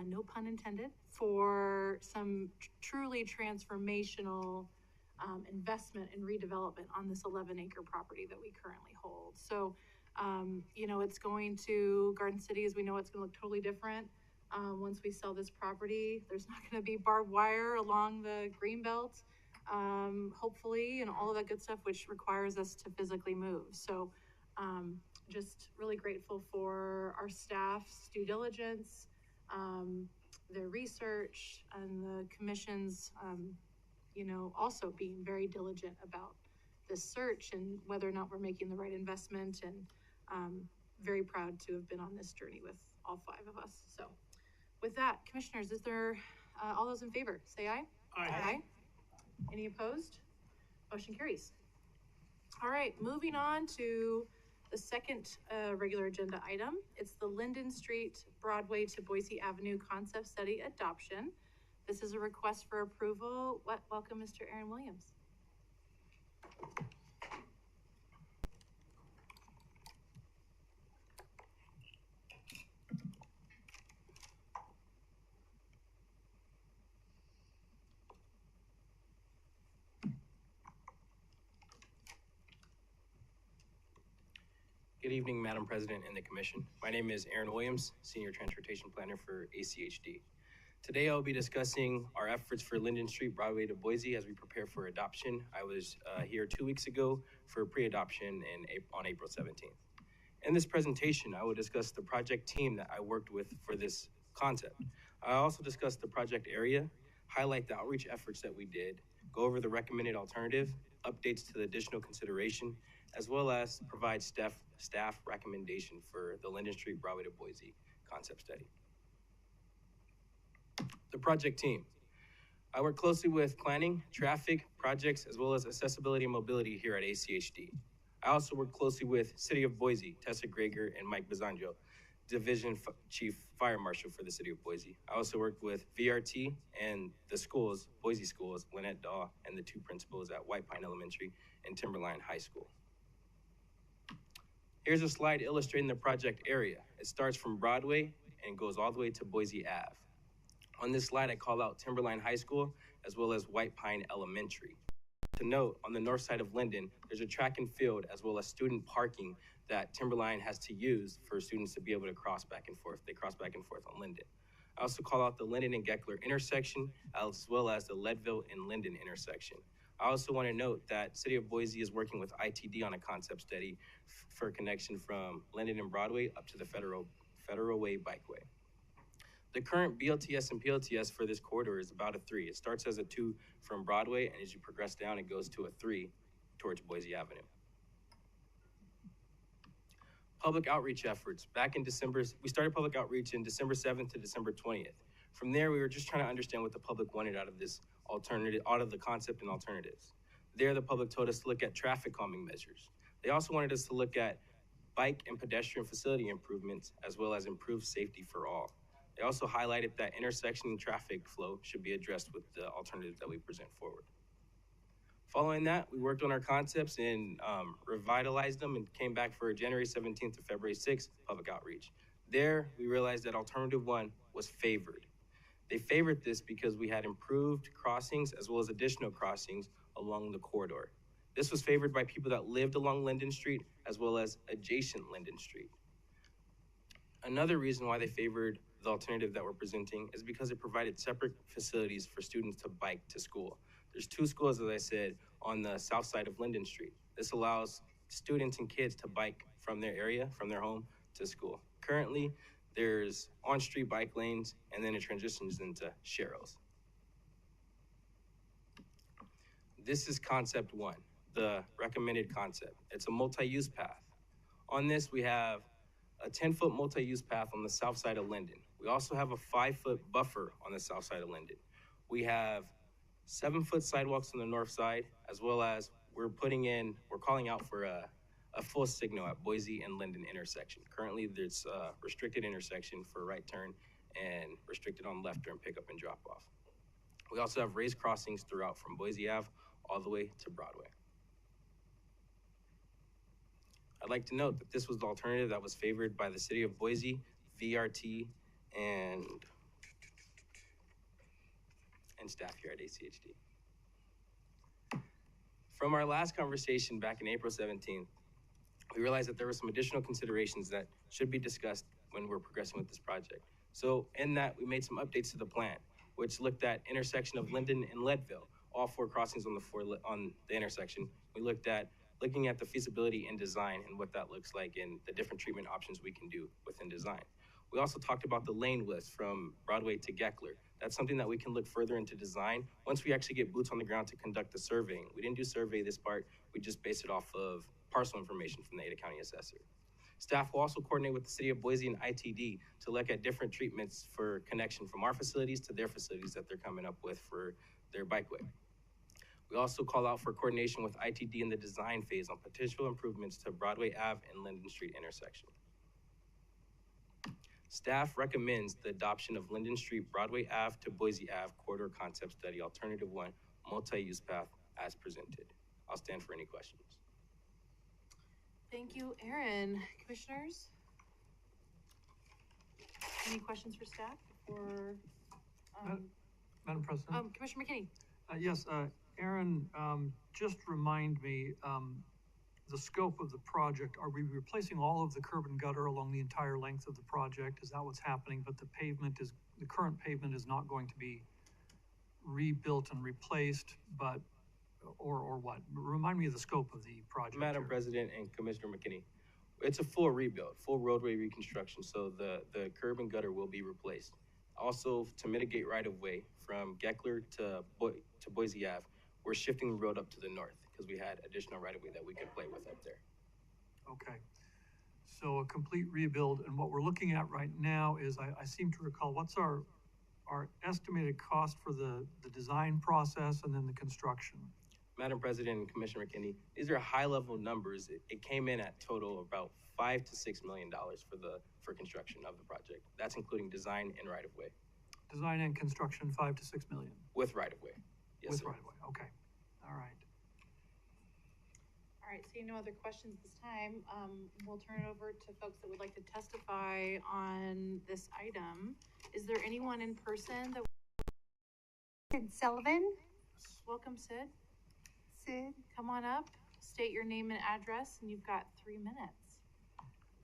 no pun intended, for some truly transformational investment and redevelopment on this 11-acre property that we currently hold. So, it's going to, Garden City, as we know, it's going to look totally different once we sell this property. There's not going to be barbed wire along the green belt, hopefully, and all of that good stuff, which requires us to physically move. So, just really grateful for our staff's due diligence, their research, and the commission's, also being very diligent about this search and whether or not we're making the right investment. And very proud to have been on this journey with all 5 of us. So with that, commissioners, is there all those in favor, say aye. Aye. Any opposed? Motion carries. All right, moving on to the second regular agenda item. It's the Linden Street Broadway to Boise Avenue concept study adoption. This is a request for approval. Welcome, Mr. Aaron Williams. Good evening, Madam President and the Commission. My name is Aaron Williams, Senior Transportation Planner for ACHD. Today I'll be discussing our efforts for Linden Street Broadway to Boise as we prepare for adoption. I was here 2 weeks ago for pre-adoption on April 17th. In this presentation, I will discuss the project team that I worked with for this concept. I also discuss the project area, highlight the outreach efforts that we did, go over the recommended alternative, updates to the additional consideration, as well as provide staff recommendation for the Linden Street Broadway to Boise concept study. The project team. I work closely with planning, traffic, projects, as well as accessibility and mobility here at ACHD. I also work closely with City of Boise, Tessa Greger and Mike Bizanjo, Division Chief Fire Marshal for the City of Boise. I also work with VRT and the schools, Boise schools, Lynette Daw, and the 2 principals at White Pine Elementary and Timberline High School. Here's a slide illustrating the project area. It starts from Broadway and goes all the way to Boise Ave. On this slide, I call out Timberline High School as well as White Pine Elementary. To note, on the north side of Linden, there's a track and field as well as student parking that Timberline has to use for students to be able to cross back and forth. They cross back and forth on Linden. I also call out the Linden and Geckler intersection as well as the Leadville and Linden intersection. I also want to note that City of Boise is working with ITD on a concept study for connection from Linden and Broadway up to the Federal Way Bikeway. The current BLTS and PLTS for this corridor is about a 3. It starts as a 2 from Broadway, and as you progress down, it goes to a 3 towards Boise Avenue. Public outreach efforts. Back in December, we started public outreach in December 7th to December 20th. From there, we were just trying to understand what the public wanted out of this alternative, out of the concept and alternatives. There, the public told us to look at traffic calming measures. They also wanted us to look at bike and pedestrian facility improvements, as well as improved safety for all. They also highlighted that intersection and traffic flow should be addressed with the alternatives that we present forward. Following that, we worked on our concepts and revitalized them and came back for January 17th to February 6th public outreach. There, we realized that alternative 1 was favored. They favored this because we had improved crossings as well as additional crossings along the corridor. This was favored by people that lived along Linden Street as well as adjacent Linden Street. Another reason why they favored the alternative that we're presenting is because it provided separate facilities for students to bike to school. There's 2 schools, as I said, on the south side of Linden Street. This allows students and kids to bike from their area, from their home to school. Currently, there's on-street bike lanes, and then it transitions into sharrows. This is concept 1, the recommended concept. It's a multi-use path. On this, we have a 10-foot multi-use path on the south side of Linden. We also have a 5-foot buffer on the south side of Linden. We have 7-foot sidewalks on the north side, as well as we're calling out for a full signal at Boise and Linden intersection. Currently, there's a restricted intersection for right turn and restricted on left turn pickup and drop off. We also have raised crossings throughout from Boise Ave all the way to Broadway. I'd like to note that this was the alternative that was favored by the city of Boise, VRT, and staff here at ACHD. From our last conversation back in April 17th, we realized that there were some additional considerations that should be discussed when we're progressing with this project. So in that, we made some updates to the plan, which looked at intersection of Linden and Leadville, all 4 crossings on the intersection. We looking at the feasibility and design and what that looks like and the different treatment options we can do within design. We also talked about the lane width from Broadway to Geckler. That's something that we can look further into design once we actually get boots on the ground to conduct the surveying. We didn't do survey this part, we just based it off of parcel information from the Ada County Assessor. Staff will also coordinate with the city of Boise and ITD to look at different treatments for connection from our facilities to their facilities that they're coming up with for their bikeway. We also call out for coordination with ITD in the design phase on potential improvements to Broadway Ave and Linden Street intersection. Staff recommends the adoption of Linden Street, Broadway Ave to Boise Ave corridor concept study, alternative 1, multi-use path as presented. I'll stand for any questions. Thank you, Aaron. Commissioners? Any questions for staff or Madam President? Commissioner McKinney? Yes, Aaron, just remind me, the scope of the project. Are we replacing all of the curb and gutter along the entire length of the project? Is that what's happening? But the current pavement is not going to be rebuilt and replaced, but, or what? Remind me of the scope of the project. Madam President and Commissioner McKinney, it's a full rebuild, full roadway reconstruction. So the curb and gutter will be replaced. Also, to mitigate right-of-way from Geckler to Boise Ave, we're shifting the road up to the north because we had additional right-of-way that we could play with up there. Okay. So a complete rebuild, and what we're looking at right now is, I seem to recall, what's our estimated cost for the design process and then the construction? Madam President and Commissioner McKinney, these are high-level numbers. It came in at total about $5 to $6 million for construction of the project. That's including design and right-of-way. Design and construction, 5 to 6 million. With right-of-way. Yes, With sir. right-of-way. Okay. All right. All right, seeing no other questions this time, we'll turn it over to folks that would like to testify on this item. Is there anyone in person that? Sid Sullivan. Welcome, Sid. Sid. Come on up, state your name and address, and you've got 3 minutes.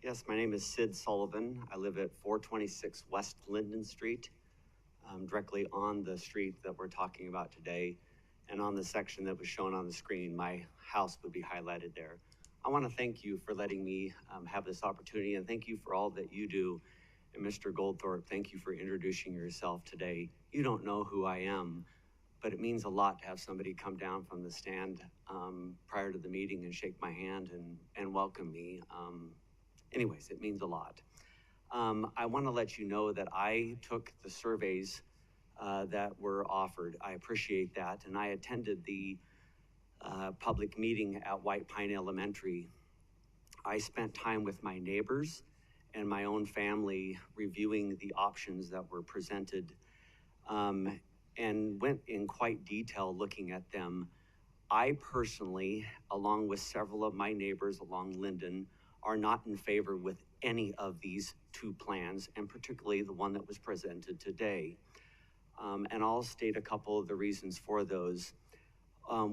Yes, my name is Sid Sullivan. I live at 426 West Linden Street, directly on the street that we're talking about today. And on the section that was shown on the screen, my house would be highlighted there. I want to thank you for letting me have this opportunity, and thank you for all that you do. And Mr. Goldthorpe, thank you for introducing yourself today. You don't know who I am, but it means a lot to have somebody come down from the stand prior to the meeting and shake my hand and welcome me. Anyways, it means a lot. I want to let you know that I took the surveys that were offered. I appreciate that. And I attended the public meeting at White Pine Elementary. I spent time with my neighbors and my own family reviewing the options that were presented and went in quite detail looking at them. I personally, along with several of my neighbors along Linden, are not in favor with any of these 2 plans, and particularly the one that was presented today. And I'll state a couple of the reasons for those.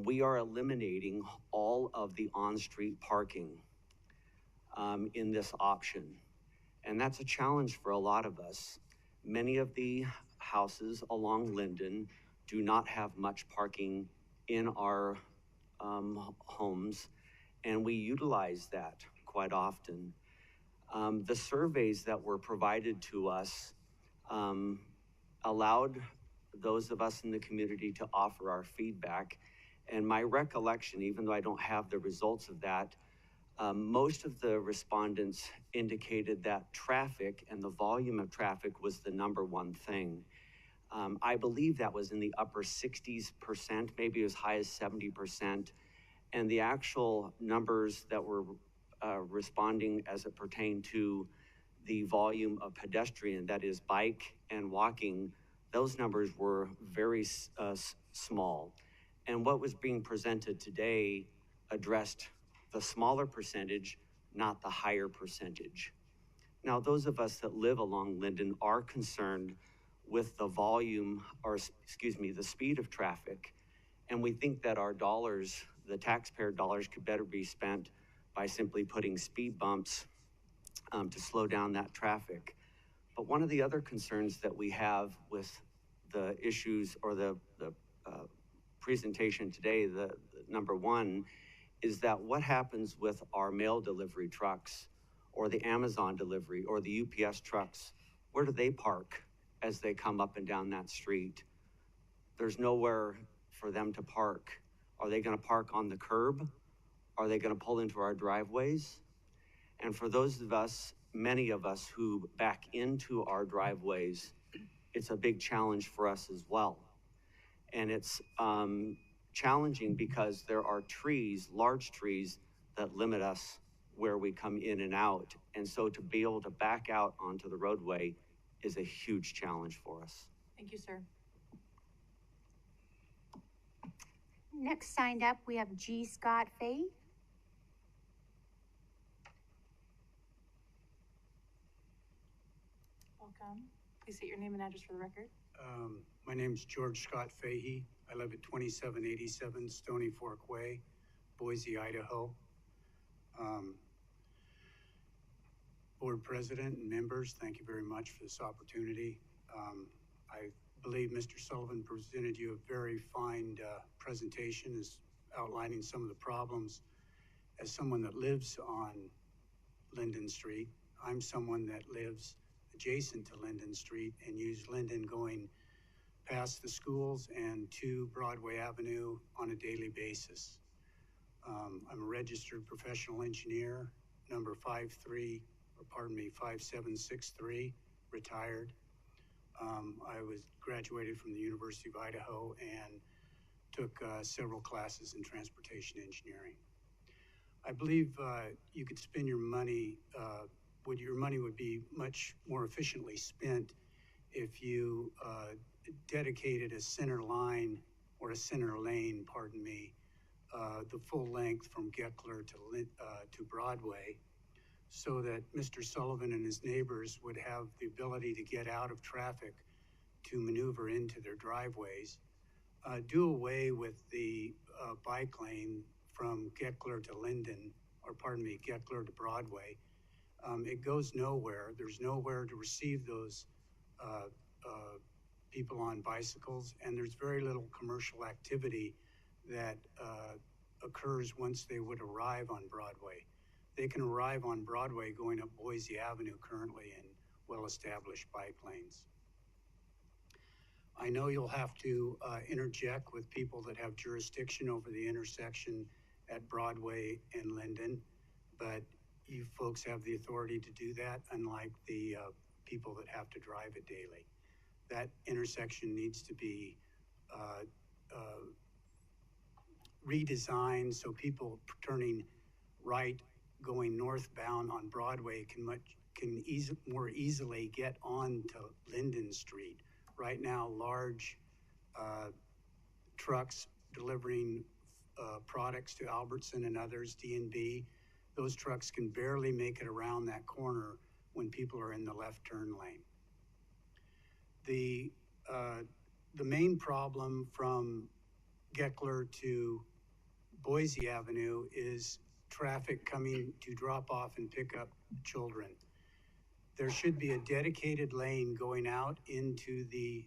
we are eliminating all of the on-street parking in this option. And that's a challenge for a lot of us. Many of the houses along Linden do not have much parking in our homes, and we utilize that quite often. The surveys that were provided to us allowed those of us in the community to offer our feedback. And my recollection, even though I don't have the results of that, most of the respondents indicated that traffic and the volume of traffic was the number one thing. I believe that was in the upper 60%, maybe as high as 70%. And the actual numbers that were responding as it pertained to the volume of pedestrian, that is bike and walking, those numbers were very small. And what was being presented today addressed the smaller percentage, not the higher percentage. Now, those of us that live along Linden are concerned with the volume, or excuse me, the speed of traffic. And we think that our dollars, the taxpayer dollars, could better be spent by simply putting speed bumps to slow down that traffic. But one of the other concerns that we have with the issues or the presentation today, the number one, is that what happens with our mail delivery trucks or the Amazon delivery or the UPS trucks? Where do they park as they come up and down that street? There's nowhere for them to park. Are they going to park on the curb? Are they going to pull into our driveways? And for those of us, many of us who back into our driveways, it's a big challenge for us as well. And it's challenging because there are trees, large trees, that limit us where we come in and out. And so to be able to back out onto the roadway is a huge challenge for us. Thank you, sir. Next signed up, we have G. Scott Fay. Welcome. Please state your name and address for the record. My name's George Scott Fahey. I live at 2787 Stony Fork Way, Boise, Idaho. Board President and members, thank you very much for this opportunity. I believe Mr. Sullivan presented you a very fine presentation as outlining some of the problems. As someone that lives on Linden Street, I'm someone that lives adjacent to Linden Street and use Linden going past the schools and to Broadway Avenue on a daily basis. I'm a registered professional engineer, number 5763, retired. I was graduated from the University of Idaho and took several classes in transportation engineering. I believe you could spend your money, your money would be much more efficiently spent if you dedicated a center line or a center lane, pardon me, the full length from Geckler to Broadway, so that Mr. Sullivan and his neighbors would have the ability to get out of traffic to maneuver into their driveways. Do away with the bike lane from Geckler to Linden, or pardon me, Geckler to Broadway. It goes nowhere. There's nowhere to receive those people on bicycles, and there's very little commercial activity that occurs once they would arrive on Broadway. They can arrive on Broadway going up Boise Avenue currently in well-established bike lanes. I know you'll have to interject with people that have jurisdiction over the intersection at Broadway and Linden, but you folks have the authority to do that, unlike the people that have to drive it daily. That intersection needs to be redesigned so people turning right going northbound on Broadway can more easily get onto Linden Street. Right now, large trucks delivering products to Albertson and others, D&B, those trucks can barely make it around that corner when people are in the left turn lane. The main problem from Geckler to Boise Avenue is traffic coming to drop off and pick up children. There should be a dedicated lane going out into the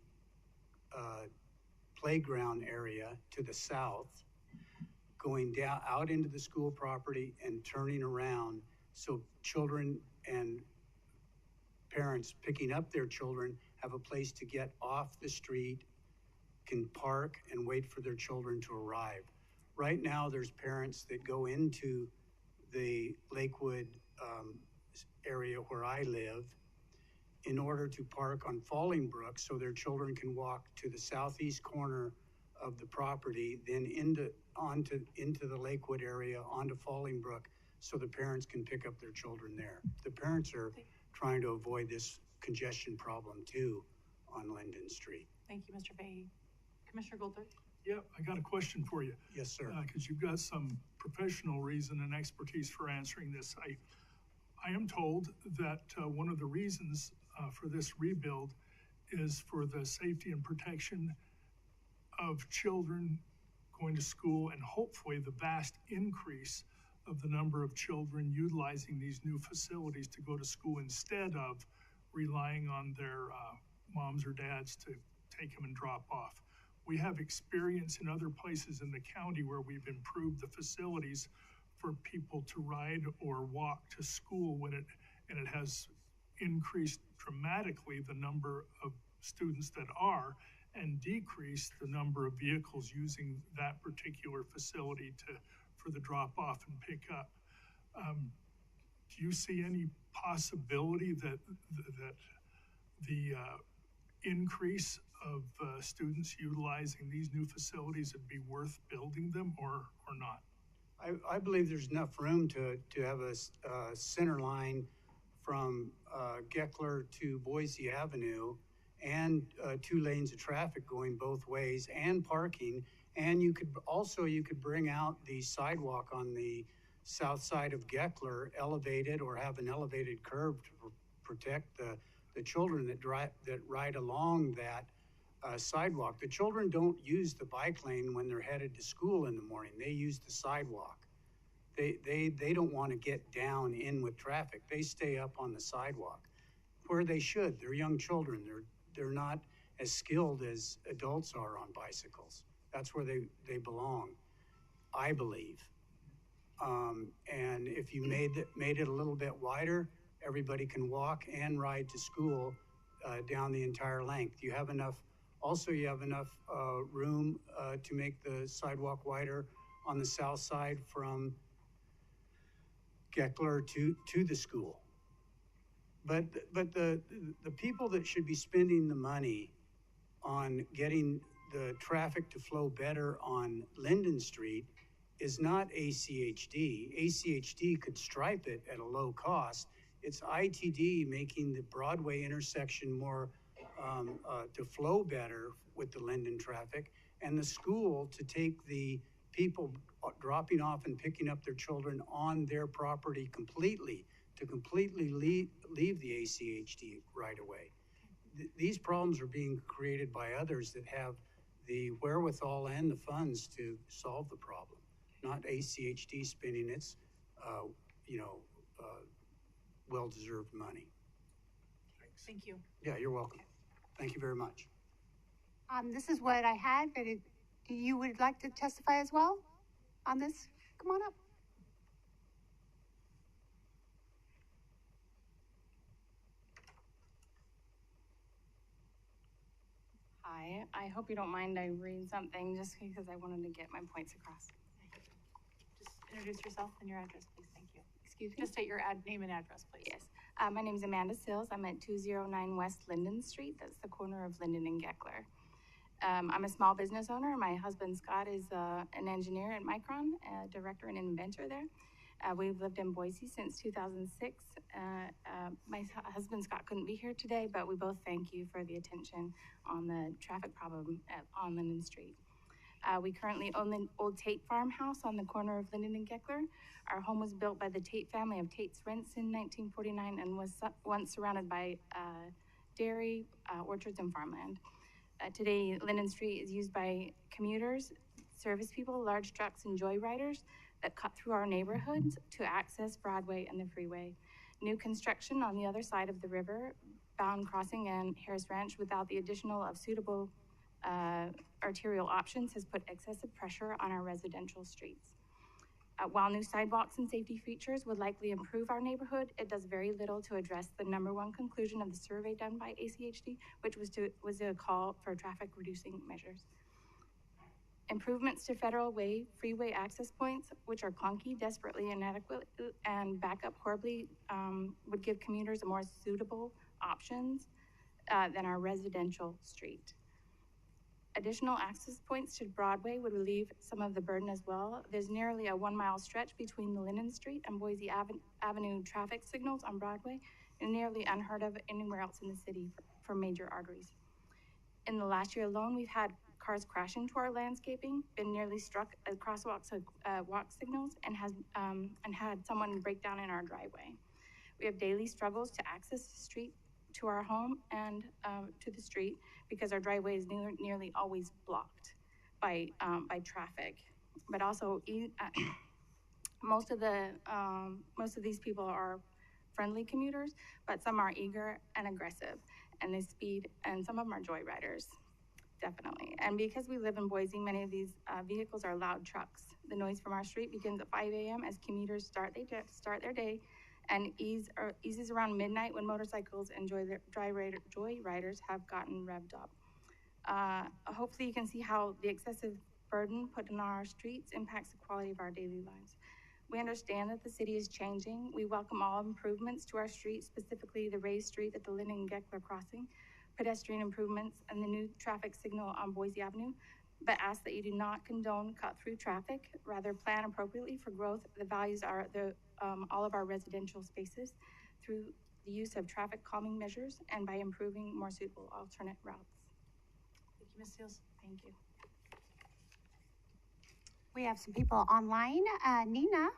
playground area to the south, going down out into the school property and turning around so children and parents picking up their children have a place to get off the street, can park and wait for their children to arrive. Right now, there's parents that go into the Lakewood area where I live in order to park on Fallingbrook so their children can walk to the southeast corner of the property, then into the Lakewood area, onto Fallingbrook, so the parents can pick up their children there. The parents are trying to avoid this congestion problem too on Linden Street. Thank you, Mr. Fahey. Commissioner Goldberg? Yeah, I got a question for you. Yes, sir. Because you've got some professional reason and expertise for answering this. I am told that one of the reasons for this rebuild is for the safety and protection of children going to school, and hopefully the vast increase of the number of children utilizing these new facilities to go to school instead of relying on their moms or dads to take them and drop off. We have experience in other places in the county where we've improved the facilities for people to ride or walk to school and it has increased dramatically the number of students that are, and decreased the number of vehicles using that particular facility for the drop off and pick up. Do you see any possibility that the increase of students utilizing these new facilities would be worth building them or not? I believe there's enough room to have a center line from Geckler to Boise Avenue, and 2 lanes of traffic going both ways, and parking. And you could bring out the sidewalk on the south side of Geckler, elevated, or have an elevated curb to protect the children that ride along that sidewalk. The children don't use the bike lane when they're headed to school in the morning. They use the sidewalk. They don't want to get down in with traffic. They stay up on the sidewalk, where they should. They're young children. They're not as skilled as adults are on bicycles. That's where they belong, I believe. And if you made it a little bit wider, everybody can walk and ride to school down the entire length. You have enough room to make the sidewalk wider on the south side from Geckler to the school. But the people that should be spending the money on getting the traffic to flow better on Linden Street is not ACHD. ACHD could stripe it at a low cost. It's ITD making the Broadway intersection more to flow better with the Linden traffic, and the school to take the people dropping off and picking up their children on their property completely, to completely leave the ACHD right away. These problems are being created by others that have the wherewithal and the funds to solve the problem, not ACHD spending its, well-deserved money. Thank you. Yeah, you're welcome. Thank you very much. This is what I had, but you would like to testify as well on this? Come on up. Hi, I hope you don't mind I read something just because I wanted to get my points across. Just introduce yourself and your address, please. Thank you. Excuse me? Just state your name and address, please. Yes. My name is Amanda Sills. I'm at 209 West Linden Street. That's the corner of Linden and Geckler. I'm a small business owner. My husband, Scott, is an engineer at Micron, a director and inventor there. We've lived in Boise since 2006. My husband, Scott, couldn't be here today, but we both thank you for the attention on the traffic problem on Linden Street. We currently own the old Tate farmhouse on the corner of Linden and Geckler. Our home was built by the Tate family of Tate's Rents in 1949 and was once surrounded by dairy, orchards, and farmland. Today, Linden Street is used by commuters service people, large trucks, and joyriders that cut through our neighborhoods to access Broadway and the freeway. New construction on the other side of the river, Bound Crossing and Harris Ranch, without the additional of suitable arterial options, has put excessive pressure on our residential streets. While new sidewalks and safety features would likely improve our neighborhood, it does very little to address the #1 conclusion of the survey done by ACHD, which was a call for traffic reducing measures. Improvements to federal freeway access points, which are clunky, desperately inadequate, and back up horribly, would give commuters a more suitable options than our residential street. Additional access points to Broadway would relieve some of the burden as well. There's nearly a 1-mile stretch between the Linden Street and Boise Avenue traffic signals on Broadway, and nearly unheard of anywhere else in the city for major arteries. In the last year alone, we've had cars crashing to our landscaping, been nearly struck at crosswalks, walk signals, and had someone break down in our driveway. We have daily struggles to access the street to our home and to the street because our driveway is nearly always blocked by traffic. But also, most of these people are friendly commuters, but some are eager and aggressive, and they speed, and some of them are joyriders, definitely. And because we live in Boise, many of these vehicles are loud trucks. The noise from our street begins at 5 a.m. as commuters start their day, and eases around midnight when motorcycles and joyriders have gotten revved up. Hopefully you can see how the excessive burden put on our streets impacts the quality of our daily lives. We understand that the city is changing. We welcome all improvements to our streets, specifically the raised street at the Linden and Geckler crossing, pedestrian improvements, and the new traffic signal on Boise Avenue, but ask that you do not condone cut-through traffic, rather plan appropriately for growth. The values are all of our residential spaces through the use of traffic calming measures and by improving more suitable alternate routes. Thank you, Ms. Seals. Thank you. We have some people online. Nina.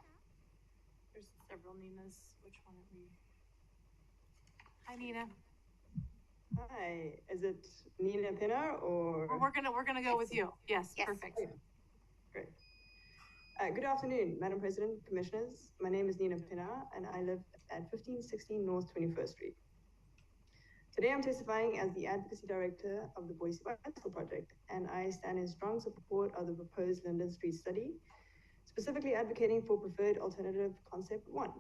There's several Ninas. Which one are we? Hi, Nina. Hi, is it Nina Pinner or? We're gonna go with you. Yes, perfect. Okay. Great. Good afternoon, Madam President, Commissioners. My name is Nina Pinner, and I live at 1516 North 21st Street. Today, I'm testifying as the Advocacy Director of the Boise Bicycle Project, and I stand in strong support of the proposed Linden Street study, specifically advocating for preferred alternative concept 1.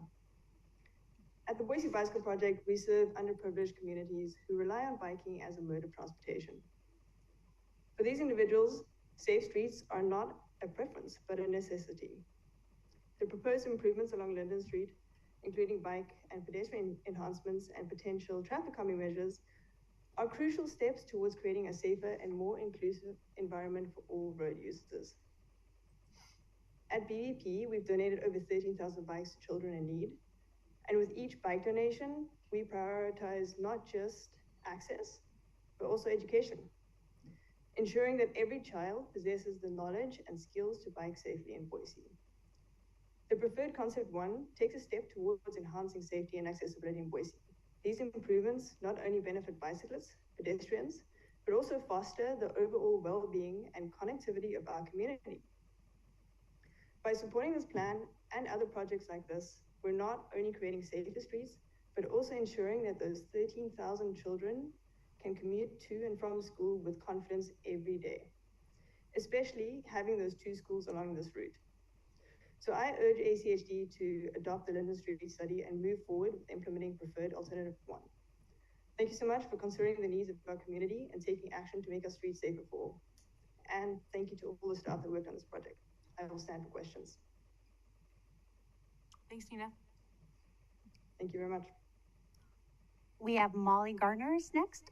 At the Boise Bicycle Project, we serve underprivileged communities who rely on biking as a mode of transportation. For these individuals, safe streets are not a preference, but a necessity. The proposed improvements along Linden Street, including bike and pedestrian enhancements and potential traffic calming measures, are crucial steps towards creating a safer and more inclusive environment for all road users. At BVP, we've donated over 13,000 bikes to children in need. And with each bike donation, we prioritize not just access, but also education, ensuring that every child possesses the knowledge and skills to bike safely in Boise. The preferred concept 1 takes a step towards enhancing safety and accessibility in Boise. These improvements not only benefit bicyclists, pedestrians, but also foster the overall well-being and connectivity of our community. By supporting this plan and other projects like this, we're not only creating safer streets, but also ensuring that those 13,000 children can commute to and from school with confidence every day, especially having those 2 schools along this route. So I urge ACHD to adopt the Linden Street study and move forward with implementing preferred alternative 1. Thank you so much for considering the needs of our community and taking action to make our streets safer for all. And thank you to all the staff that worked on this project. I will stand for questions. Thanks, Nina. Thank you very much. We have Molly Garner's next.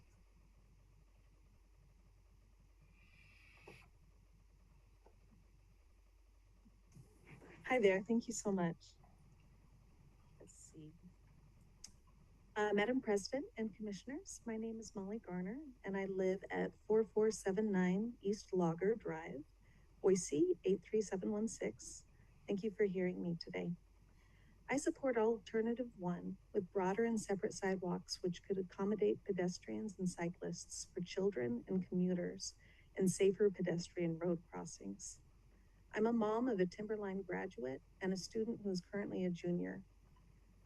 Hi there, thank you so much. Let's see. Madam President and Commissioners, my name is Molly Garner, and I live at 4479 East Logger Drive, Boise 83716. Thank you for hearing me today. I support alternative 1 with broader and separate sidewalks which could accommodate pedestrians and cyclists for children and commuters and safer pedestrian road crossings. I'm a mom of a Timberline graduate and a student who is currently a junior.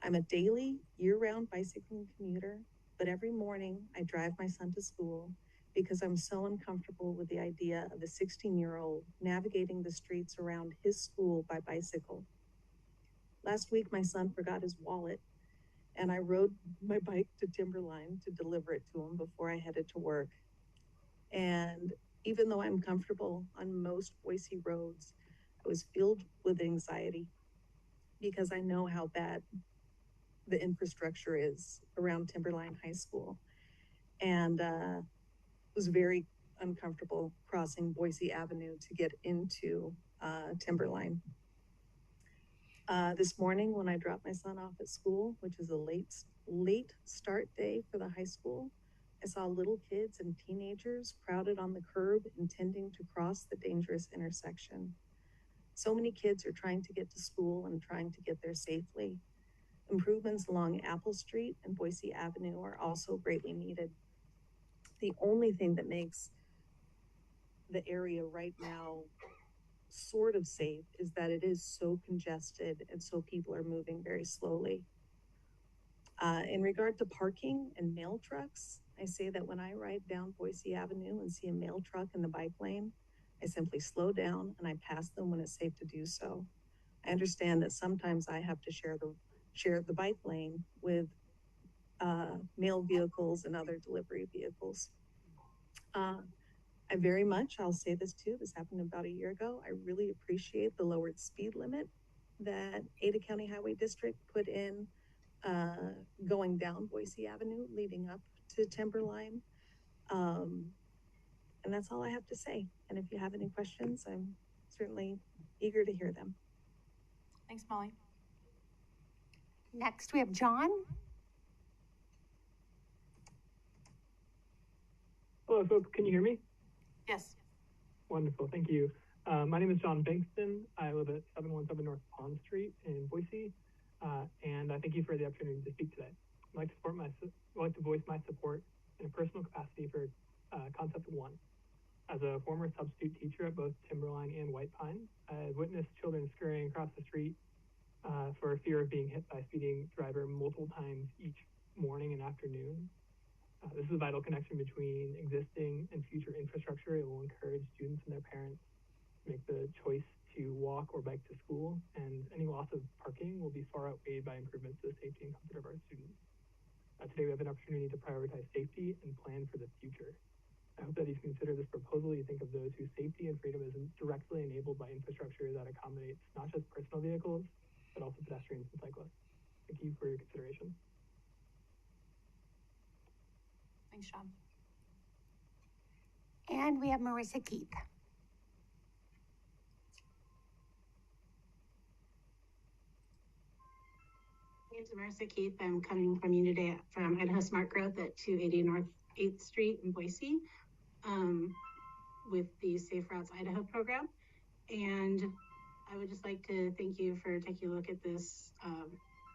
I'm a daily, year-round bicycling commuter, but every morning I drive my son to school because I'm so uncomfortable with the idea of a 16-year-old navigating the streets around his school by bicycle. Last week, my son forgot his wallet, and I rode my bike to Timberline to deliver it to him before I headed to work. And even though I'm comfortable on most Boise roads, I was filled with anxiety because I know how bad the infrastructure is around Timberline High School. And was very uncomfortable crossing Boise Avenue to get into Timberline. This morning when I dropped my son off at school, which is a late start day for the high school, I saw little kids and teenagers crowded on the curb intending to cross the dangerous intersection. So many kids are trying to get to school and trying to get there safely. Improvements along Apple Street and Boise Avenue are also greatly needed. The only thing that makes the area right now sort of safe is that it is so congested and so people are moving very slowly. In regard to parking and mail trucks, I say that when I ride down Boise Avenue and see a mail truck in the bike lane, I simply slow down and I pass them when it's safe to do so. I understand that sometimes I have to share the bike lane with mail vehicles and other delivery vehicles. I'll say this too, this happened about a year ago. I really appreciate the lowered speed limit that Ada County Highway District put in going down Boise Avenue, leading up to Timberline. And that's all I have to say. And if you have any questions, I'm certainly eager to hear them. Thanks, Molly. Next, we have John. Hello, folks. Can you hear me? Yes. Wonderful. Thank you. My name is John Bankston. I live at 717 North Pond Street in Boise, and I thank you for the opportunity to speak today. I'd like to voice my support in a personal capacity for Concept 1. As a former substitute teacher at both Timberline and White Pine, I've witnessed children scurrying across the street for fear of being hit by a speeding driver multiple times each morning and afternoon. This is a vital connection between existing and future infrastructure. It will encourage students and their parents to make the choice to walk or bike to school, and any loss of parking will be far outweighed by improvements to the safety and comfort of our students. Today we have an opportunity to prioritize safety and plan for the future. I hope that you consider this proposal. You think of those whose safety and freedom is directly enabled by infrastructure that accommodates not just personal vehicles, but also pedestrians and cyclists. Thank you for your consideration. Thanks, Sean. And we have Marissa Keith. My name is Marissa Keith. I'm coming from you today from Idaho Smart Growth at 280 North 8th Street in Boise with the Safe Routes Idaho program. And I would just like to thank you for taking a look at this,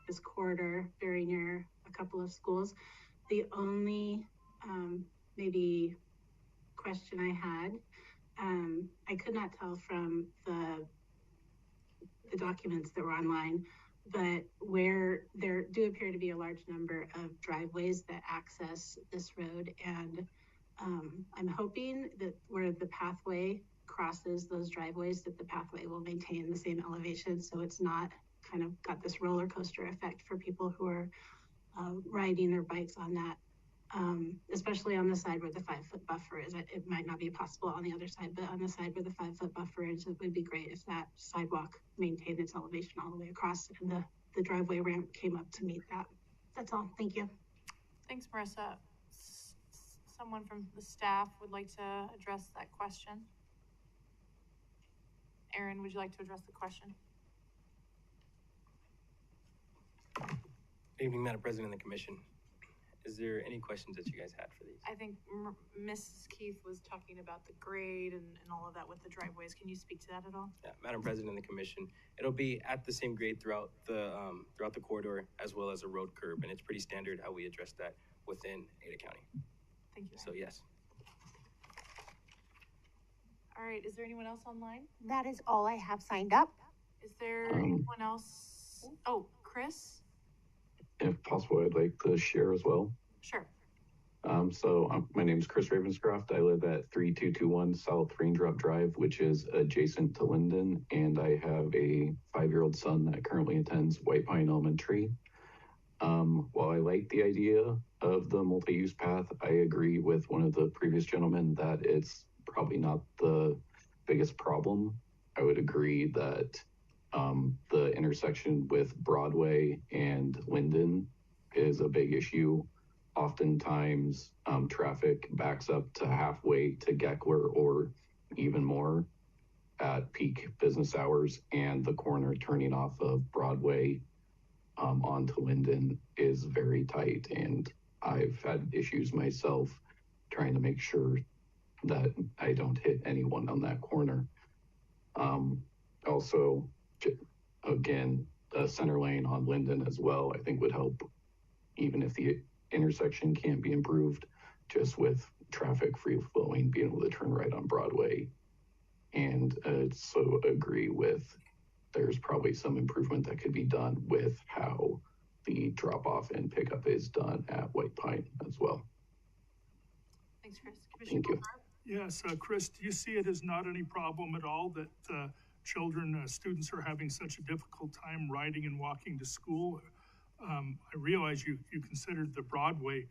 this corridor very near a couple of schools. The only maybe question I had, I could not tell from the documents that were online, but where there do appear to be a large number of driveways that access this road, and I'm hoping that where the pathway crosses those driveways, that the pathway will maintain the same elevation, so it's not kind of got this roller coaster effect for people who are riding their bikes on that, especially on the side where the 5-foot buffer is. It might not be possible on the other side, but on the side where the 5-foot buffer is, it would be great if that sidewalk maintained its elevation all the way across and the driveway ramp came up to meet that. That's all. Thank you. Thanks, Marissa. Someone from the staff would like to address that question. Aaron, would you like to address the question? Good evening, Madam President and the Commission. Is there any questions that you guys had for these? I think Mrs. Keith was talking about the grade and all of that with the driveways. Can you speak to that at all? Yeah, Madam President and the Commission, it'll be at the same grade throughout the corridor as well as a road curb, and it's pretty standard how we address that within Ada County. Thank you. So yes. All right, is there anyone else online? That is all I have signed up. Is there anyone else? Oh, Chris? If possible, I'd like to share as well. Sure. My name is Chris Ravenscroft. I live at 3221 South Raindrop Drive, which is adjacent to Linden, and I have a 5-year-old son that currently attends White Pine Elementary. While I like the idea of the multi-use path, I agree with one of the previous gentlemen that it's probably not the biggest problem. I would agree that the intersection with Broadway and Linden is a big issue. Oftentimes, traffic backs up to halfway to Geckler or even more at peak business hours, and the corner turning off of Broadway onto Linden is very tight. And I've had issues myself trying to make sure that I don't hit anyone on that corner. Also, again, the center lane on Linden as well, I think would help, even if the intersection can't be improved, just with traffic free flowing, being able to turn right on Broadway. And so agree with, there's probably some improvement that could be done with how the drop off and pickup is done at White Pine as well. Thanks, Chris. Commissioner Thank you. Yes, Chris, do you see it as not any problem at all that students are having such a difficult time riding and walking to school? I realize you considered the Broadway,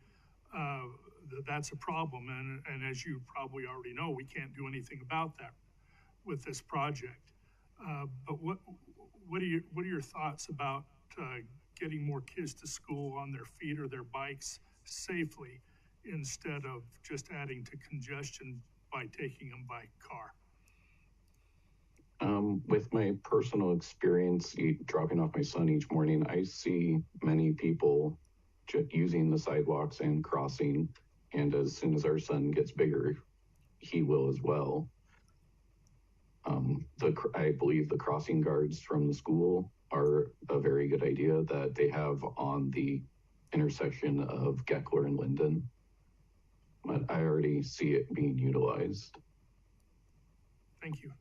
that's a problem, and as you probably already know, we can't do anything about that with this project. But what are your thoughts about getting more kids to school on their feet or their bikes safely, instead of just adding to congestion by taking them by car? With my personal experience dropping off my son each morning, I see many people using the sidewalks and crossing, and as soon as our son gets bigger, he will as well. I believe the crossing guards from the school are a very good idea that they have on the intersection of Geckler and Linden, but I already see it being utilized. Thank you.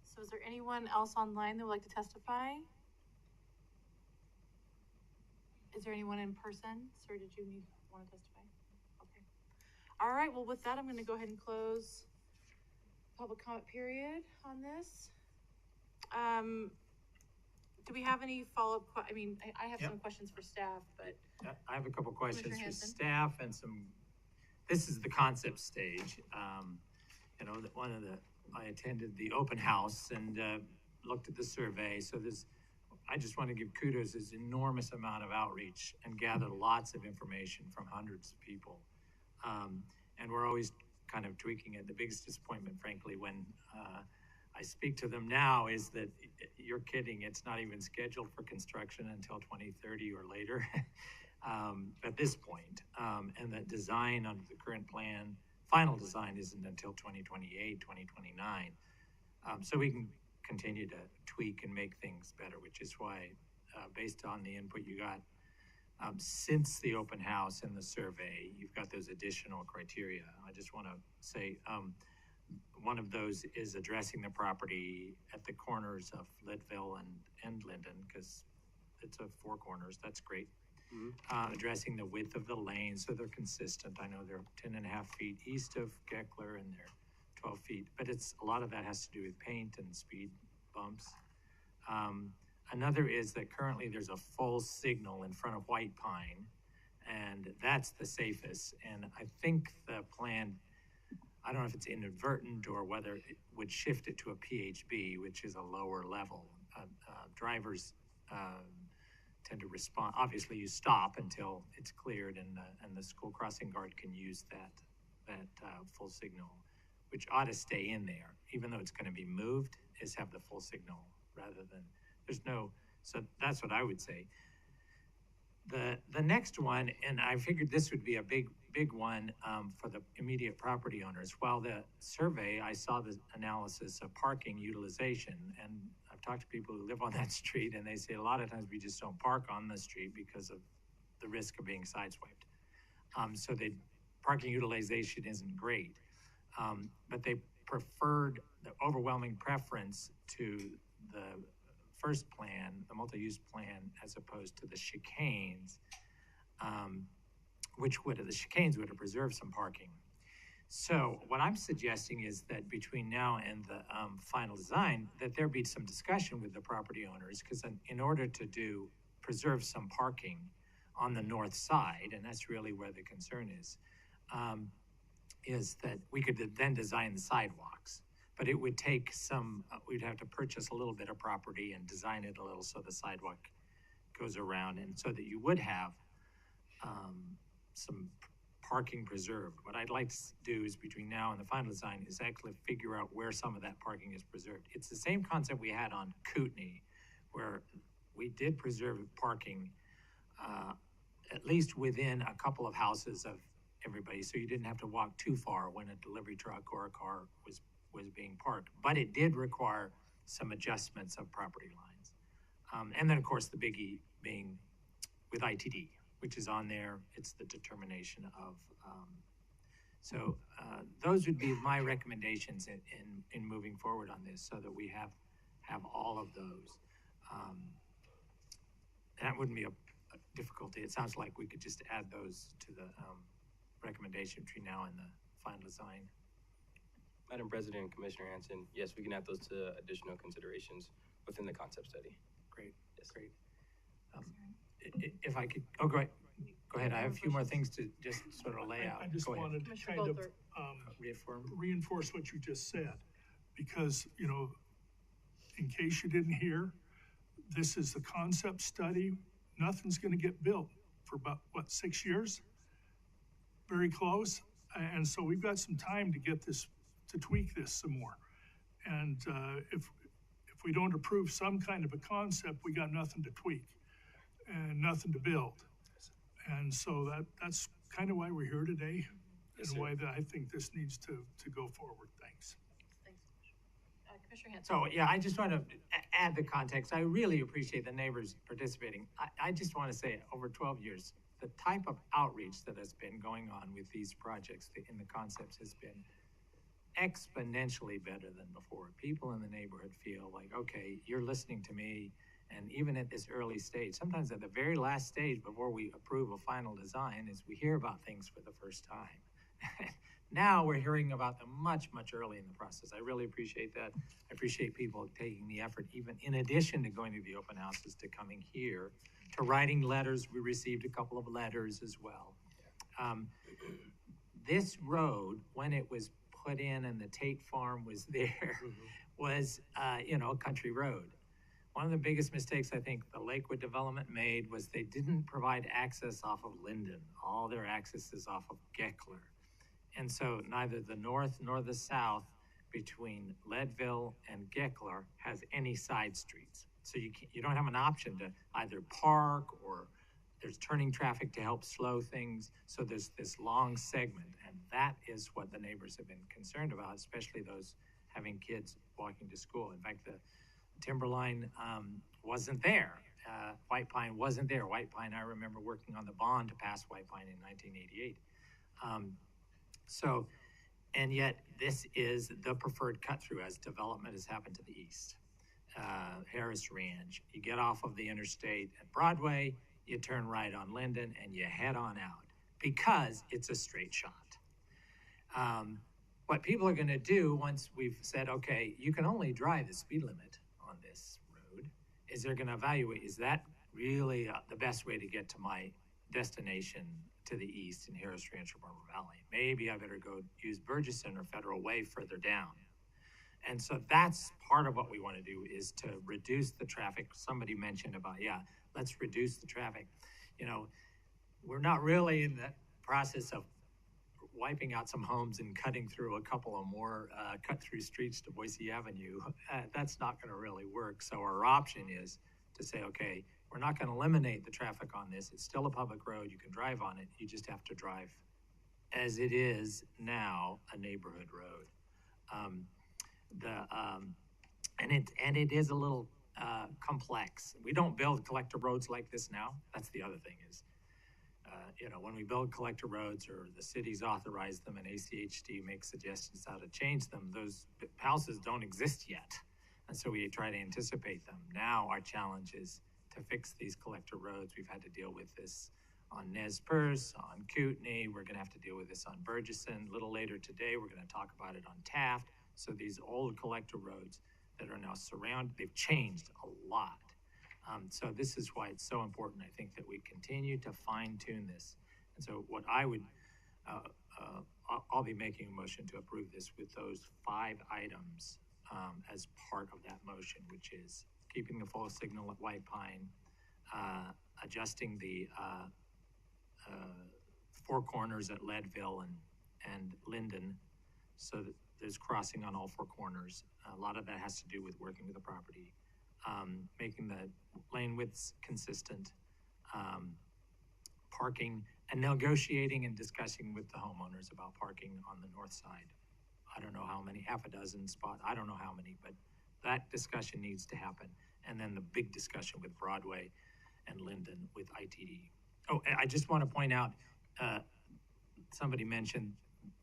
So is there anyone else online that would like to testify? Is there anyone in person? Sir, did you want to testify? Okay. All right, well, with that, I'm going to go ahead and close public comment period on this. Do we have any follow-up? I have some questions for staff, but I have a couple questions Commissioner for Hanson? staff and this is the concept stage. I attended the open house and looked at the survey. So I just want to give kudos. There's enormous amount of outreach and gathered lots of information from hundreds of people. And we're always kind of tweaking it. The biggest disappointment, frankly, when I speak to them now is that you're kidding. It's not even scheduled for construction until 2030 or later at this point. And that design under the current plan, final design isn't until 2028, 2029. So we can continue to tweak and make things better, which is why, based on the input you got, since the open house and the survey, you've got those additional criteria. I just want to say, one of those is addressing the property at the corners of Leadville and Linden, because it's a 4 corners. That's great. Addressing the width of the lane so they're consistent. I know they're 10.5 feet east of Geckler and they're 12 feet, but a lot of that has to do with paint and speed bumps. Another is that currently there's a full signal in front of White Pine, and that's the safest. And I think the plan, I don't know if it's inadvertent or whether it would shift it to a PHB, which is a lower level. Drivers tend to respond. Obviously, you stop until it's cleared, and the school crossing guard can use that full signal, which ought to stay in there, even though it's going to be moved. Is have the full signal rather than so that's what I would say. The next one, and I figured this would be a big one for the immediate property owners. While the survey, I saw the analysis of parking utilization, and I've talked to people who live on that street, and they say a lot of times we just don't park on the street because of the risk of being sideswiped. So the parking utilization isn't great. But they preferred the overwhelming preference to the first plan, the multi-use plan, as opposed to the chicanes, the chicanes would have preserved some parking. So what I'm suggesting is that between now and the final design, that there be some discussion with the property owners, because in order to preserve some parking on the north side, and that's really where the concern is that we could then design the sidewalks. But it would take we'd have to purchase a little bit of property and design it a little so the sidewalk goes around, and so that you would have some parking preserved. What I'd like to do is between now and the final design is actually figure out where some of that parking is preserved. It's the same concept we had on Kootenai, where we did preserve parking at least within a couple of houses of everybody, so you didn't have to walk too far when a delivery truck or a car was being parked. But it did require some adjustments of property lines. And then, of course, the biggie being with ITD, which is on there. It's the determination of, those would be my recommendations in moving forward on this, so that we have all of those. That wouldn't be a difficulty. It sounds like we could just add those to the recommendation between now and the final design. Madam President and Commissioner Hanson, yes, we can add those to additional considerations within the concept study. Great, great. If I could, go ahead. I have a few more things to just sort of lay out. I just wanted to kind of reinforce what you just said, because, in case you didn't hear, this is the concept study. Nothing's going to get built for about, 6 years? Very close. And so we've got some time to get this, to tweak this some more. And if we don't approve some kind of a concept, we got nothing to tweak and nothing to build. And so that's kind of why we're here today, and why that I think this needs to go forward. Thanks. Commissioner Hanson. So, yeah, I just want to add the context. I really appreciate the neighbors participating. I just want to say, over 12 years, the type of outreach that has been going on with these projects in the concepts has been exponentially better than before. People in the neighborhood feel like, okay, you're listening to me. And even at this early stage, sometimes at the very last stage before we approve a final design, is we hear about things for the first time. Now we're hearing about them much, much early in the process. I really appreciate that. I appreciate people taking the effort, even in addition to going to the open houses, to coming here, to writing letters. We received a couple of letters as well. This road, when it was put in and the Tate Farm was there, was, a country road. One of the biggest mistakes I think the Lakewood development made was they didn't provide access off of Linden. All their access is off of Geckler. And so neither the north nor the south between Leadville and Geckler has any side streets. So you don't have an option to either park, or there's turning traffic to help slow things. So there's this long segment, and that is what the neighbors have been concerned about, especially those having kids walking to school. In fact, the Timberline wasn't there. White Pine wasn't there. White Pine, I remember working on the bond to pass White Pine in 1988. And yet this is the preferred cut through as development has happened to the east. Harris Ranch, you get off of the interstate at Broadway, you turn right on Linden, and you head on out because it's a straight shot. What people are going to do once we've said, okay, you can only drive the speed limit on this road, is they're going to evaluate, is that really the best way to get to my destination to the east in Harris Ranch or Barber Valley? Maybe I better go use Burgesson or Federal Way further down. And so that's part of what we want to do, is to reduce the traffic. Somebody mentioned about, let's reduce the traffic. We're not really in the process of wiping out some homes and cutting through a couple of more cut-through streets to Boise Avenue. That's not going to really work. So our option is to say, okay, we're not going to eliminate the traffic on this. It's still a public road. You can drive on it. You just have to drive, as it is now, a neighborhood road. And it is a little complex. We don't build collector roads like this now. That's the other thing is, when we build collector roads or the cities authorize them and ACHD makes suggestions how to change them, those houses don't exist yet. And so we try to anticipate them. Now our challenge is to fix these collector roads. We've had to deal with this on Nez Perce, on Kootenai. We're going to have to deal with this on Burgesson. A little later today, we're going to talk about it on Taft. So these old collector roads that are now surrounded, they've changed a lot. So this is why it's so important, I think, that we continue to fine tune this. And so what I would, I'll be making a motion to approve this with those 5 items as part of that motion, which is keeping the full signal at White Pine, adjusting the 4 corners at Leadville and Linden, so that there's crossing on all 4 corners. A lot of that has to do with working with the property, making the lane widths consistent, parking, and negotiating and discussing with the homeowners about parking on the north side. I don't know how many, half a dozen spots, I don't know how many, but that discussion needs to happen. And then the big discussion with Broadway and Linden with ITD. Oh, I just want to point out, somebody mentioned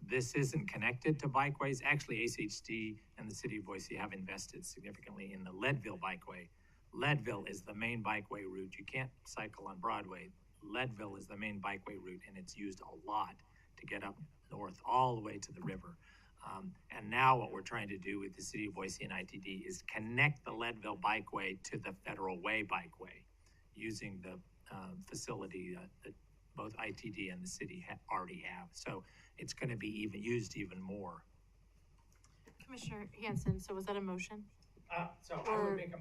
this isn't connected to bikeways. Actually, ACHD and the city of Boise have invested significantly in the Leadville bikeway. Leadville is the main bikeway route. You can't cycle on Broadway. Leadville is the main bikeway route, and it's used a lot to get up north all the way to the river. And now what we're trying to do with the city of Boise and ITD is connect the Leadville bikeway to the Federal Way bikeway using the facility that both ITD and the city already have. So it's going to be used even more. Commissioner Hanson, so was that a motion? So Or- I would make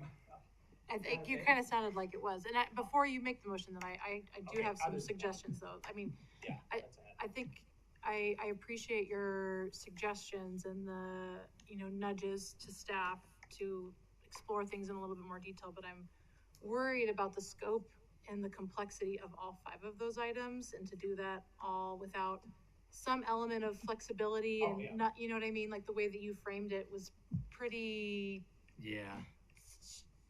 I think you kind of sounded like it was. And before you make the motion, then I do have some suggestions though. I mean, I think I appreciate your suggestions and the, nudges to staff to explore things in a little bit more detail, but I'm worried about the scope and the complexity of all 5 of those items, and to do that all without some element of flexibility and not, you know what I mean? Like the way that you framed it was pretty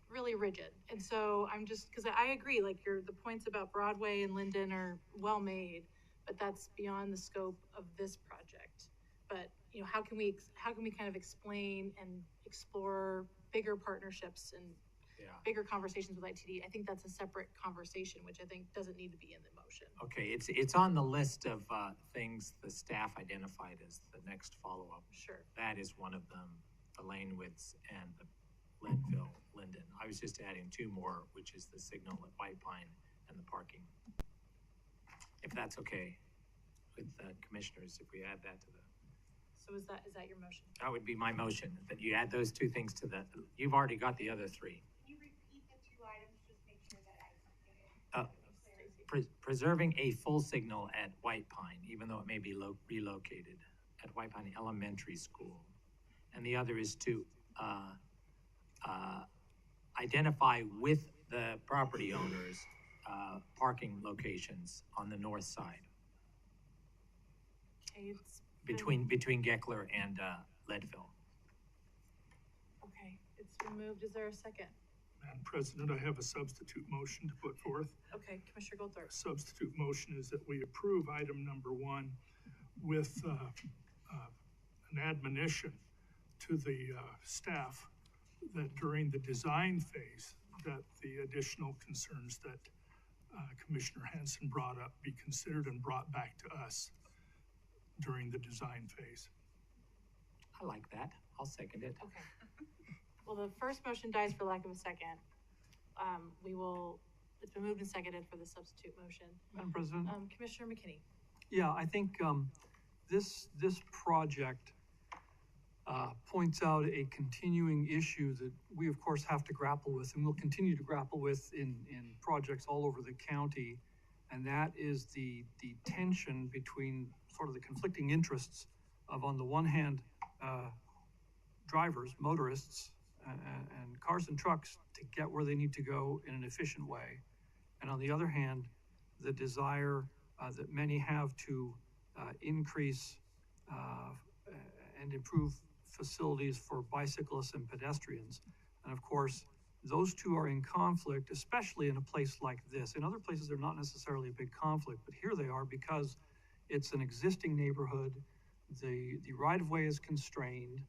really rigid. And so I'm just, because I agree, like the points about Broadway and Linden are well made, but that's beyond the scope of this project. But, how can we kind of explain and explore bigger partnerships and bigger conversations with ITD? I think that's a separate conversation, which I think doesn't need to be in the motion. Okay, it's on the list of things the staff identified as the next follow-up. Sure. That is one of them, the lane widths and the Leadville, Linden. I was just adding 2 more, which is the signal at White Pine and the parking. If that's okay with commissioners, if we add that to the. So is that your motion? That would be my motion, that you add those 2 things to you've already got the other 3. Can you repeat the 2 items, just make sure that I get it? Preserving a full signal at White Pine, even though it may be relocated at White Pine Elementary School. And the other is to identify with the property owners parking locations on the north side. Okay, it's Between Geckler and Leadville. Okay, it's been moved. Is there a second? Madam President, I have a substitute motion to put forth. Okay, Commissioner Goldthorpe. Substitute motion is that we approve item number 1 with an admonition to the staff that during the design phase, that the additional concerns that Commissioner Hanson brought up be considered and brought back to us during the design phase. I like that. I'll second it. Okay. Well, the first motion dies for lack of a second. It's been moved and seconded for the substitute motion. Madam President? Commissioner McKinney. Yeah, I think this project points out a continuing issue that we, of course, have to grapple with, and will continue to grapple with in projects all over the county, and that is the tension between sort of the conflicting interests of, on the one hand, drivers, motorists, and cars and trucks to get where they need to go in an efficient way, and on the other hand, the desire that many have to increase and improve facilities for bicyclists and pedestrians. And of course, those two are in conflict, especially in a place like this. In other places, they're not necessarily a big conflict, but here they are because it's an existing neighborhood. The right-of-way is constrained,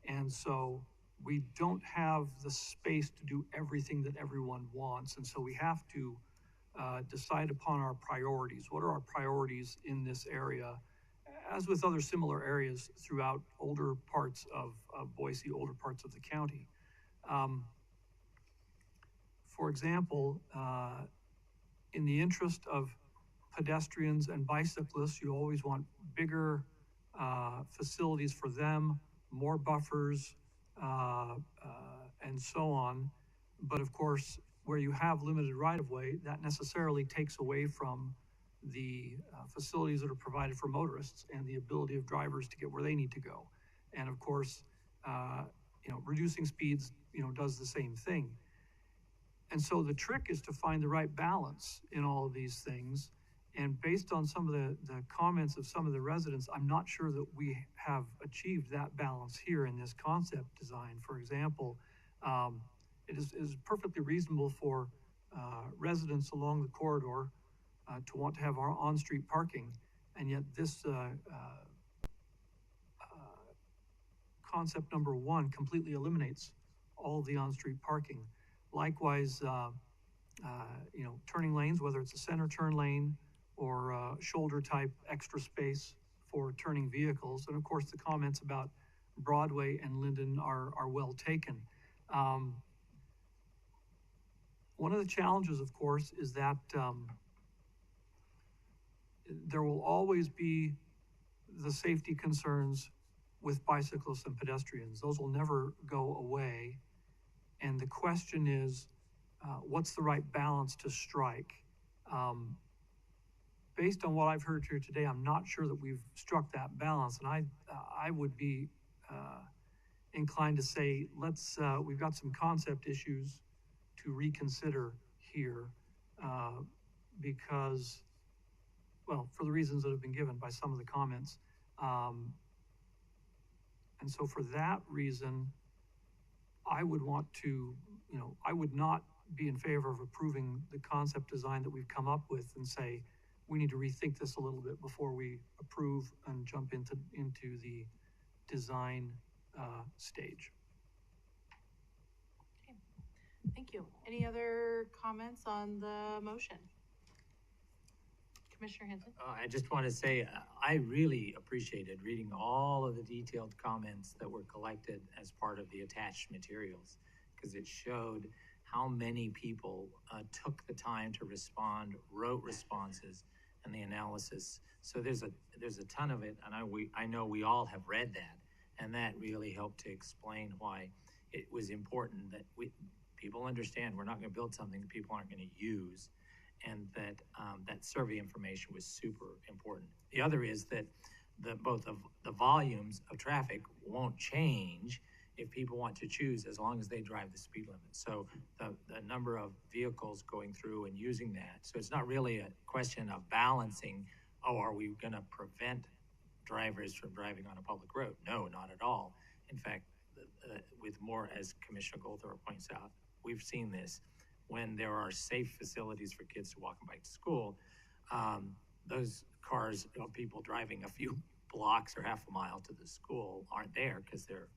and so we don't have the space to do everything that everyone wants. And so we have to decide upon our priorities. What are our priorities in this area? As with other similar areas throughout older parts of Boise, older parts of the county. For example, in the interest of pedestrians and bicyclists, you always want bigger facilities for them, more buffers, and so on. But of course, where you have limited right-of-way, that necessarily takes away from the facilities that are provided for motorists and the ability of drivers to get where they need to go. And of course, reducing speeds, does the same thing. And so the trick is to find the right balance in all of these things. And based on some of the comments of some of the residents, I'm not sure that we have achieved that balance here in this concept design. For example, it is perfectly reasonable for residents along the corridor to want to have our on-street parking, and yet this concept number one completely eliminates all the on-street parking. Likewise, turning lanes, whether it's a center turn lane or shoulder type extra space for turning vehicles. And of course, the comments about Broadway and Linden are well taken. One of the challenges, of course, is that there will always be the safety concerns with bicyclists and pedestrians. Those will never go away. And the question is, what's the right balance to strike? Based on what I've heard here today, I'm not sure that we've struck that balance. And I would be inclined to say, we've got some concept issues to reconsider here because, well, for the reasons that have been given by some of the comments. And so for that reason, I would want to, I would not be in favor of approving the concept design that we've come up with and say, we need to rethink this a little bit before we approve and jump into the design stage. Okay, thank you. Any other comments on the motion? Commissioner Hinton? I just want to say, I really appreciated reading all of the detailed comments that were collected as part of the attached materials, because it showed how many people took the time to respond, wrote responses, and the analysis. So there's a ton of it, and I know we all have read that, and that really helped to explain why it was important that people understand we're not going to build something that people aren't going to use, and that that survey information was super important. The other is that both of the volumes of traffic won't change if people want to choose, as long as they drive the speed limit. So the number of vehicles going through and using that. So it's not really a question of balancing, are we going to prevent drivers from driving on a public road? No, not at all. In fact, with more, as Commissioner Goldthorpe points out, we've seen this. When there are safe facilities for kids to walk and bike to school, those cars, people driving a few blocks or half a mile to the school aren't there because they're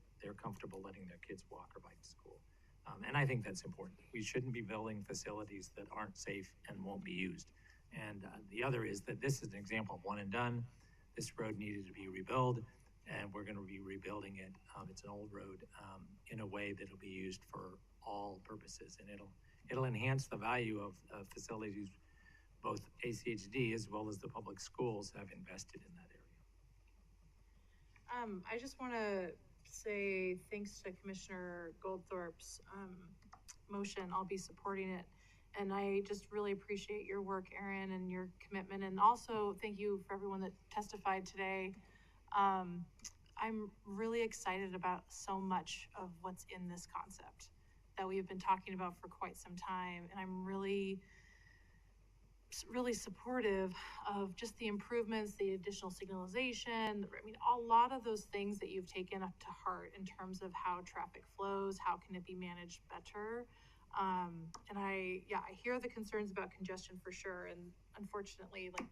comfortable letting their kids walk or bike to school. And I think that's important. We shouldn't be building facilities that aren't safe and won't be used. And the other is that this is an example of one and done. This road needed to be rebuilt, and we're going to be rebuilding it. It's an old road in a way that'll be used for all purposes, and it'll enhance the value of facilities both ACHD as well as the public schools have invested in that area. I just want to say thanks to Commissioner Goldthorpe's motion. I'll be supporting it. And I just really appreciate your work, Erin, and your commitment. And also thank you for everyone that testified today. I'm really excited about so much of what's in this concept that we've been talking about for quite some time. And I'm really supportive of just the improvements, the additional signalization. I mean, a lot of those things that you've taken up to heart in terms of how traffic flows, how can it be managed better. And I hear the concerns about congestion for sure. And unfortunately, like,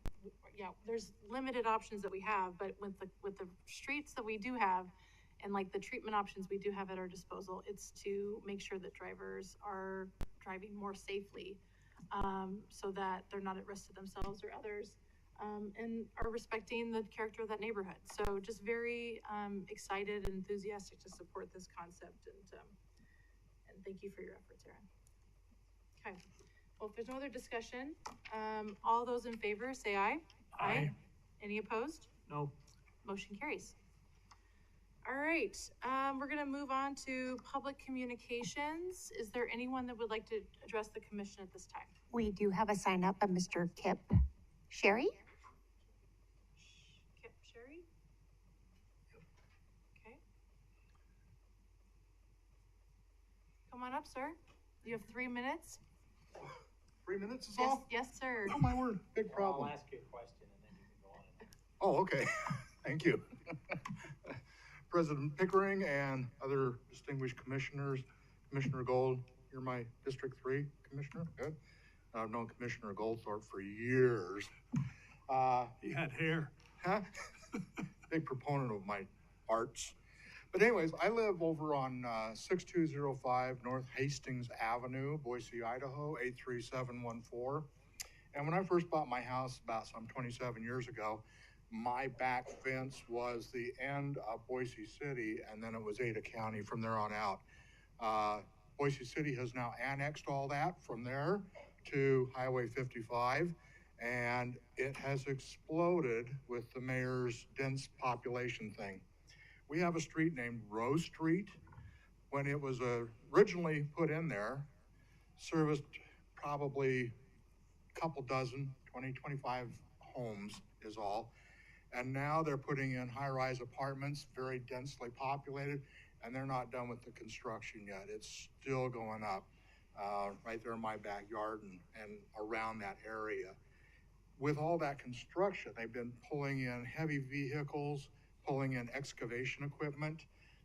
there's limited options that we have, but with the streets that we do have and like the treatment options we do have at our disposal, it's to make sure that drivers are driving more safely, so that they're not at risk to themselves or others, and are respecting the character of that neighborhood. So just very excited and enthusiastic to support this concept, and thank you for your efforts, Erin. Okay, well, if there's no other discussion, all those in favor say aye. Aye. Any opposed? No. Motion carries. All right, we're gonna move on to public communications. Is there anyone that would like to address the commission at this time? We do have a sign up of Mr. Kip Sherry. Kip Sherry? Okay. Come on up, sir. You have 3 minutes. 3 minutes is Yes, all? yes, sir. Oh, my word, big problem. I'll ask you a question and then you can go on. Oh, okay. Thank you. President Pickering and other distinguished commissioners, Commissioner Gold, you're my District 3 commissioner, good. I've known Commissioner Goldthorpe for years. He had hair. Huh? Big proponent of my arts. But anyways, I live over on 6205 North Hastings Avenue, Boise, Idaho, 83714. And when I first bought my house about some 27 years ago, my back fence was the end of Boise City, and then it was Ada County from there on out. Boise City has now annexed all that from there to Highway 55, and it has exploded with the mayor's dense population thing. We have a street named Rose Street. When it was originally put in there, serviced probably a couple dozen, 20, 25 homes is all. And now they're putting in high-rise apartments, very densely populated, and they're not done with the construction yet. It's still going up right there in my backyard and around that area. With all that construction, they've been pulling in heavy vehicles, pulling in excavation equipment.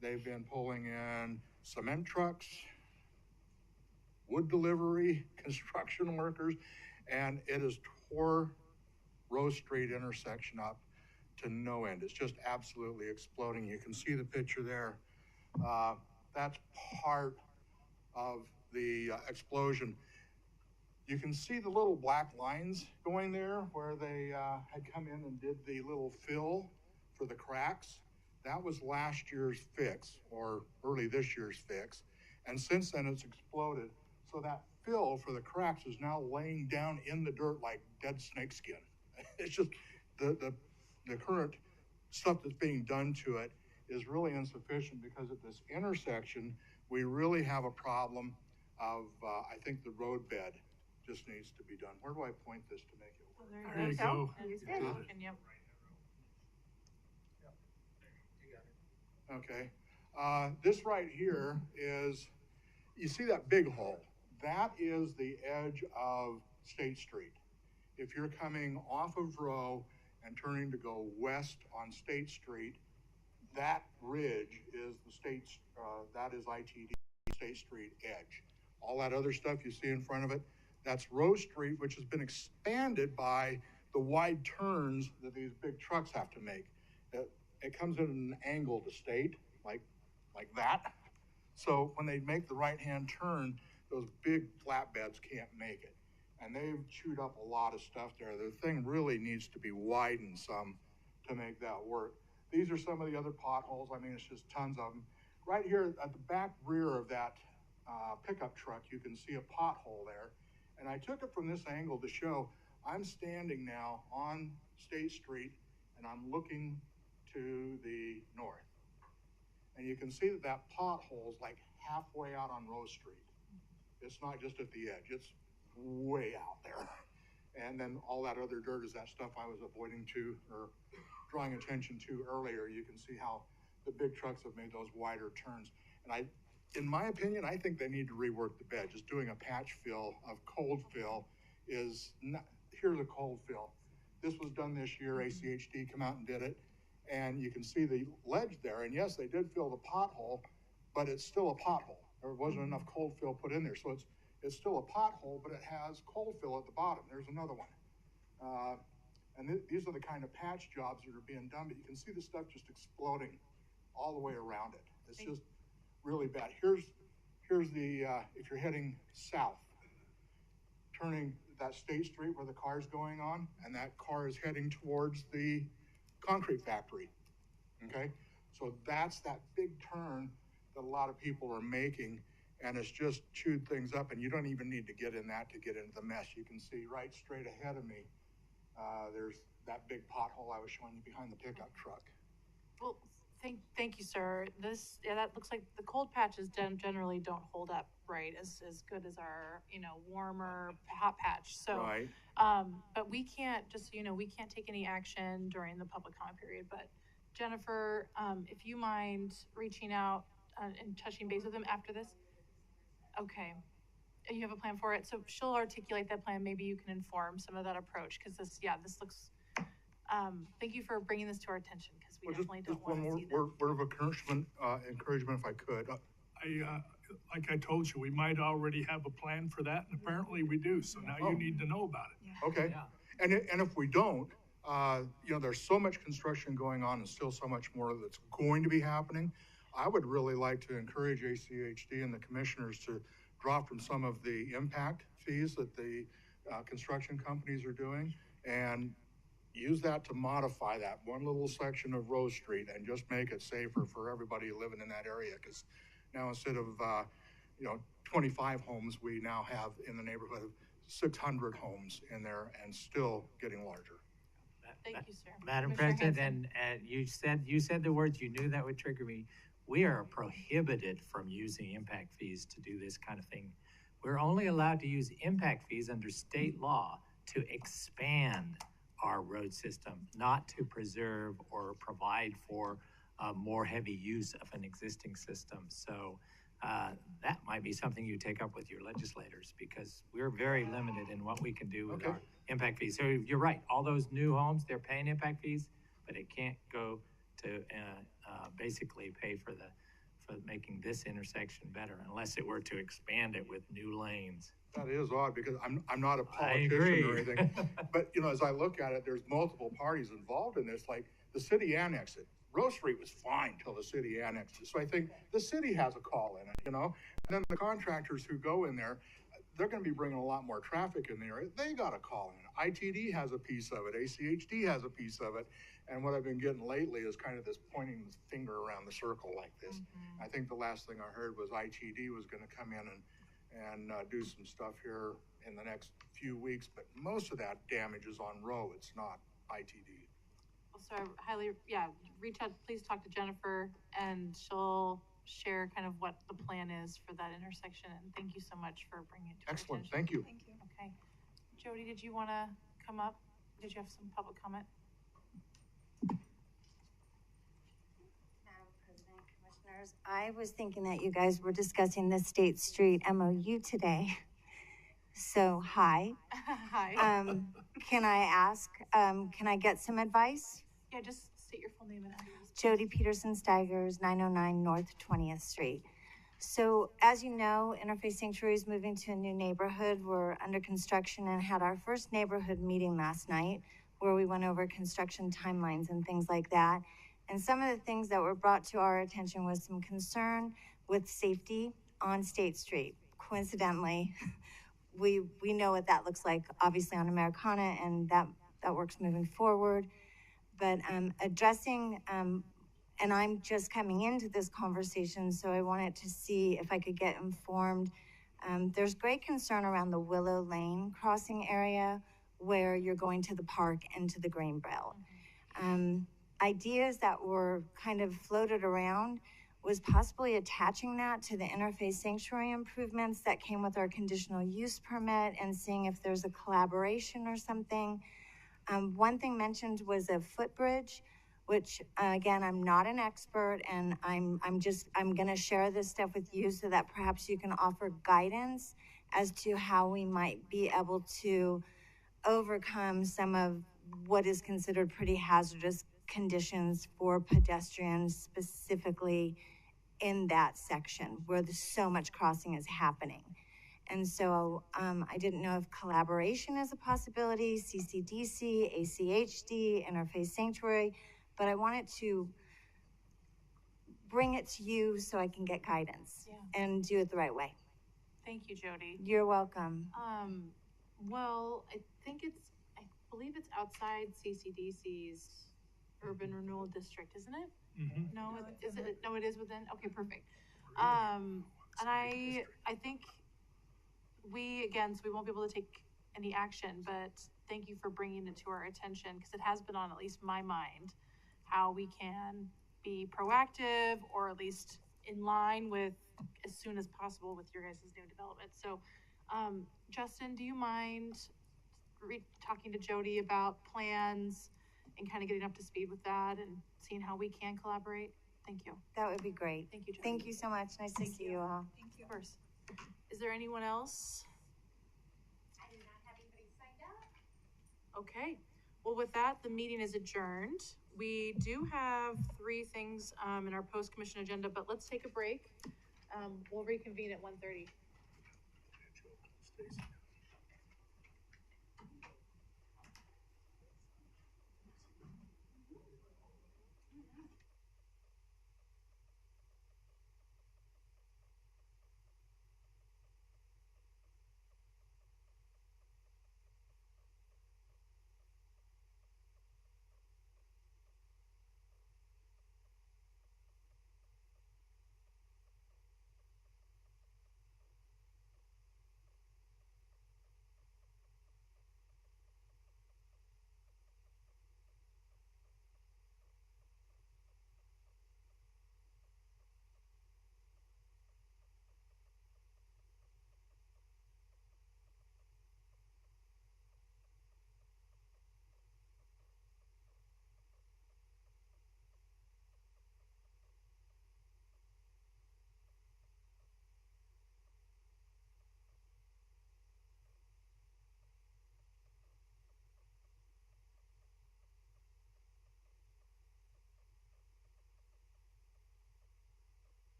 They've been pulling in cement trucks, wood delivery, construction workers, and it has tore Rose Street intersection up to no end. It's just absolutely exploding. You can see the picture there. That's part of the explosion. You can see the little black lines going there where they had come in and did the little fill for the cracks. That was last year's fix, or early this year's fix. And since then it's exploded. So that fill for the cracks is now laying down in the dirt like dead snakeskin. It's just the current stuff that's being done to it is really insufficient, because at this intersection, we really have a problem of, I think the road bed just needs to be done. Where do I point this to make it work? There you go. You did it. And yep. Okay. This right here is, you see that big hole? That is the edge of State Street. If you're coming off of Row and turning to go west on State Street, that ridge is the state, that is ITD State Street edge. All that other stuff you see in front of it, that's Rose Street, which has been expanded by the wide turns that these big trucks have to make. It comes in an angle to State, like that. So when they make the right-hand turn, those big flatbeds can't make it. And they've chewed up a lot of stuff there. The thing really needs to be widened some to make that work. These are some of the other potholes. I mean, it's just tons of them. Right here at the back rear of that pickup truck, you can see a pothole there. And I took it from this angle to show I'm standing now on State Street and I'm looking to the north. And you can see that that pothole is like halfway out on Rose Street. It's not just at the edge, it's way out there. And then all that other dirt is that stuff I was avoiding to, or drawing attention to earlier. You can see how the big trucks have made those wider turns. And in my opinion, I think they need to rework the bed. Just doing a patch fill of cold fill is not, here's a cold fill. This was done this year, ACHD come out and did it. And you can see the ledge there. And yes, they did fill the pothole, but it's still a pothole. There wasn't enough cold fill put in there. So It's still a pothole, but it has coal fill at the bottom. There's another one. These are the kind of patch jobs that are being done, but you can see the stuff just exploding all the way around it. It's just really bad. Here's the, if you're heading south, turning that State Street where the car's going on, and that car is heading towards the concrete factory, okay? So that's that big turn that a lot of people are making, and it's just chewed things up, and you don't even need to get in that to get into the mess. You can see right straight ahead of me, there's that big pothole I was showing you behind the pickup truck. Well, thank you, sir. That looks like the cold patches generally don't hold up right as good as our, warmer hot patch. So, right. But we can't, just so you know, we can't take any action during the public comment period. But Jennifer, if you mind reaching out and touching base with them after this. Okay. You have a plan for it. So she'll articulate that plan. Maybe you can inform some of that approach, because this looks, thank you for bringing this to our attention, because we definitely don't want to see that. Word of encouragement, if I could. Like I told you, we might already have a plan for that, and apparently we do, so now you need to know about it. Okay, and if we don't, there's so much construction going on and still so much more that's going to be happening. I would really like to encourage ACHD and the commissioners to drop from some of the impact fees that the construction companies are doing, and use that to modify that one little section of Rose Street and just make it safer for everybody living in that area. Because now instead of 25 homes, we now have in the neighborhood of 600 homes in there, and still getting larger. Thank you, sir. Madam Commissioner President, and you said the words, you knew that would trigger me. We are prohibited from using impact fees to do this kind of thing. We're only allowed to use impact fees under state law to expand our road system, not to preserve or provide for more heavy use of an existing system. So that might be something you take up with your legislators, because we're very limited in what we can do with our impact fees. So you're right, all those new homes, they're paying impact fees, but it can't go to basically pay for making this intersection better, unless it were to expand it with new lanes. That is odd, because I'm not a politician or anything, but as I look at it, there's multiple parties involved in this. Like the city annexed it. Rose Street was fine till the city annexed it. So I think the city has a call in it, and then the contractors who go in there, they're going to be bringing a lot more traffic in there. They got a call in it. ITD has a piece of it. ACHD has a piece of it. And what I've been getting lately is kind of this pointing the finger around the circle like this. Mm-hmm. I think the last thing I heard was ITD was going to come in and do some stuff here in the next few weeks, but most of that damage is on Roe. It's not ITD. So reach out, please talk to Jennifer, and she'll share kind of what the plan is for that intersection. And thank you so much for bringing it to Excellent. our attention. Thank you. Okay. Jody, did you want to come up? Did you have some public comment? Madam President, Commissioners, I was thinking that you guys were discussing the State Street MOU today. So, hi. Hi. Can I ask, can I get some advice? Yeah, just state your full name and address. Jody Peterson Steigers, 909 North 20th Street. So, as you know, Interfaith Sanctuary is moving to a new neighborhood. We're under construction and had our first neighborhood meeting last night, where we went over construction timelines and things like that. And some of the things that were brought to our attention was some concern with safety on State Street. Coincidentally, we know what that looks like, obviously, on Americana, and that works moving forward. But addressing, and I'm just coming into this conversation, so I wanted to see if I could get informed. There's great concern around the Willow Lane crossing area, where you're going to the park and to the grain belt. Ideas that were kind of floated around was possibly attaching that to the Interfaith Sanctuary improvements that came with our conditional use permit, and seeing if there's a collaboration or something. One thing mentioned was a footbridge, which again, I'm not an expert, and I'm gonna share this stuff with you so that perhaps you can offer guidance as to how we might be able to overcome some of what is considered pretty hazardous conditions for pedestrians, specifically in that section where there's so much crossing is happening. And so I didn't know if collaboration is a possibility, CCDC, ACHD, Interfaith Sanctuary, but I wanted to bring it to you so I can get guidance and do it the right way. Thank you, Jody. You're welcome. Well, I believe it's outside CCDC's urban renewal district, isn't it? Mhm. No, is it? No, it is within. Okay, perfect. And I think so we won't be able to take any action, but thank you for bringing it to our attention because it has been on at least my mind how we can be proactive or at least in line with as soon as possible with your guys' new development. So, Justin, do you mind talking to Jody about plans and kind of getting up to speed with that and seeing how we can collaborate? Thank you. That would be great. Thank you, Jody. Thank you so much. Nice to see you all. Thank you. Of course. Is there anyone else? I do not have anybody signed up. Okay. Well, with that, the meeting is adjourned. We do have 3 things in our post-commission agenda, but let's take a break. We'll reconvene at 1:30. Stacy.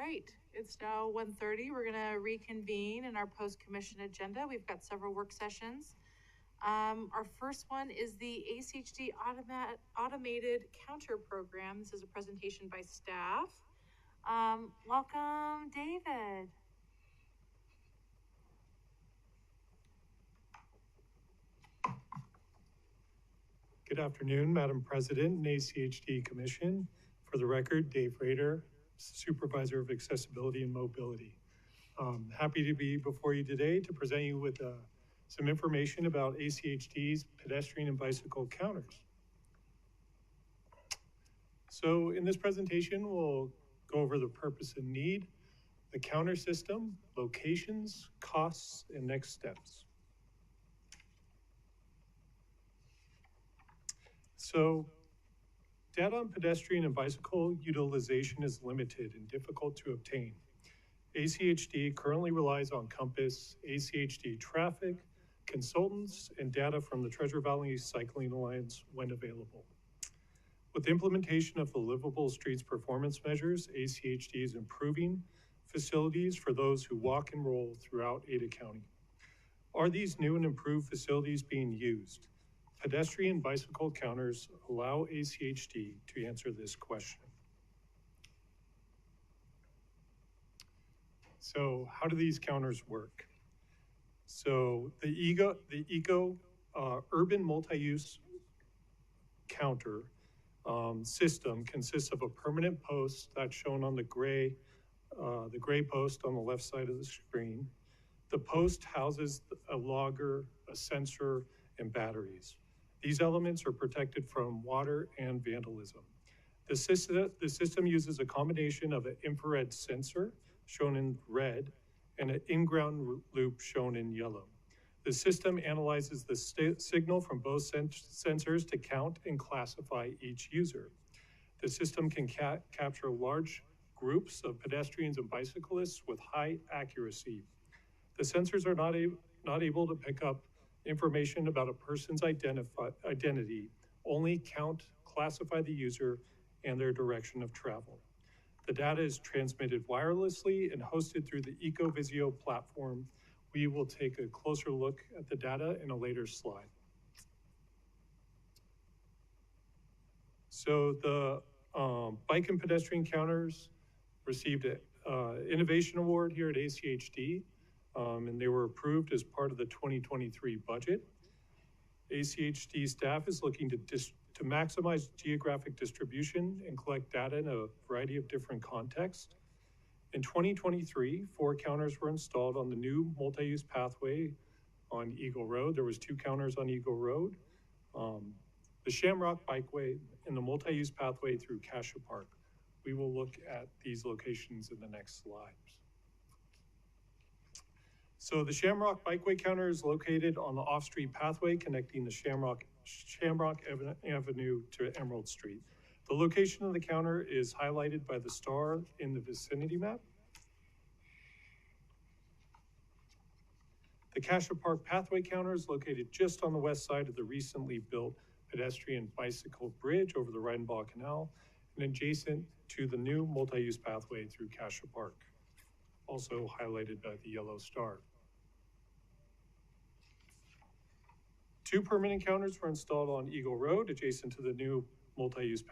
right, it's now 1:30. We're gonna reconvene in our post-commission agenda. We've got several work sessions. Our first one is the ACHD Automated Counter Program. This is a presentation by staff. Welcome, David. Good afternoon, Madam President and ACHD Commission. For the record, Dave Rader, Supervisor of Accessibility and Mobility. Happy to be before you today to present you with some information about ACHD's pedestrian and bicycle counters. So in this presentation, we'll go over the purpose and need, the counter system, locations, costs, and next steps. So data on pedestrian and bicycle utilization is limited and difficult to obtain. ACHD currently relies on Compass, ACHD traffic, consultants, and data from the Treasure Valley Cycling Alliance when available. With the implementation of the Livable Streets performance measures, ACHD is improving facilities for those who walk and roll throughout Ada County. Are these new and improved facilities being used? Pedestrian bicycle counters allow ACHD to answer this question. So how do these counters work? So the ECO urban multi-use counter system consists of a permanent post that's shown on the gray post on the left side of the screen. The post houses a logger, a sensor, and batteries. These elements are protected from water and vandalism. The system uses a combination of an infrared sensor, shown in red, and an in-ground loop, shown in yellow. The system analyzes the signal from both sensors to count and classify each user. The system can capture large groups of pedestrians and bicyclists with high accuracy. The sensors are not able to pick up information about a person's identity, only count, classify the user, and their direction of travel. The data is transmitted wirelessly and hosted through the EcoVisio platform. We will take a closer look at the data in a later slide. So the bike and pedestrian counters received an innovation award here at ACHD. And they were approved as part of the 2023 budget. ACHD staff is looking to maximize geographic distribution and collect data in a variety of different contexts. In 2023, 4 counters were installed on the new multi-use pathway on Eagle Road. There was 2 counters on Eagle Road, the Shamrock Bikeway, and the multi-use pathway through Cassia Park. We will look at these locations in the next slides. So the Shamrock Bikeway counter is located on the off-street pathway connecting the Shamrock Avenue to Emerald Street. The location of the counter is highlighted by the star in the vicinity map. The Cassia Park pathway counter is located just on the west side of the recently built pedestrian bicycle bridge over the Reidenbach Canal and adjacent to the new multi-use pathway through Cassia Park, also highlighted by the yellow star. 2 permanent counters were installed on Eagle Road, adjacent to the new multi-use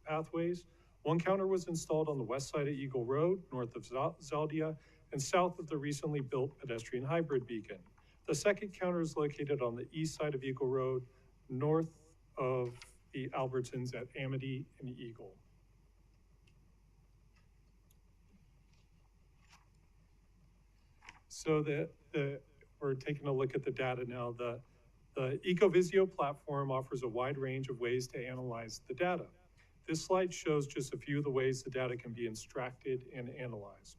pathways. 1 counter was installed on the west side of Eagle Road, north of Zaldia, and south of the recently built pedestrian hybrid beacon. The 2nd counter is located on the east side of Eagle Road, north of the Albertsons at Amity and Eagle. So we're taking a look at the data now. The EcoVisio platform offers a wide range of ways to analyze the data. This slide shows just a few of the ways the data can be extracted and analyzed.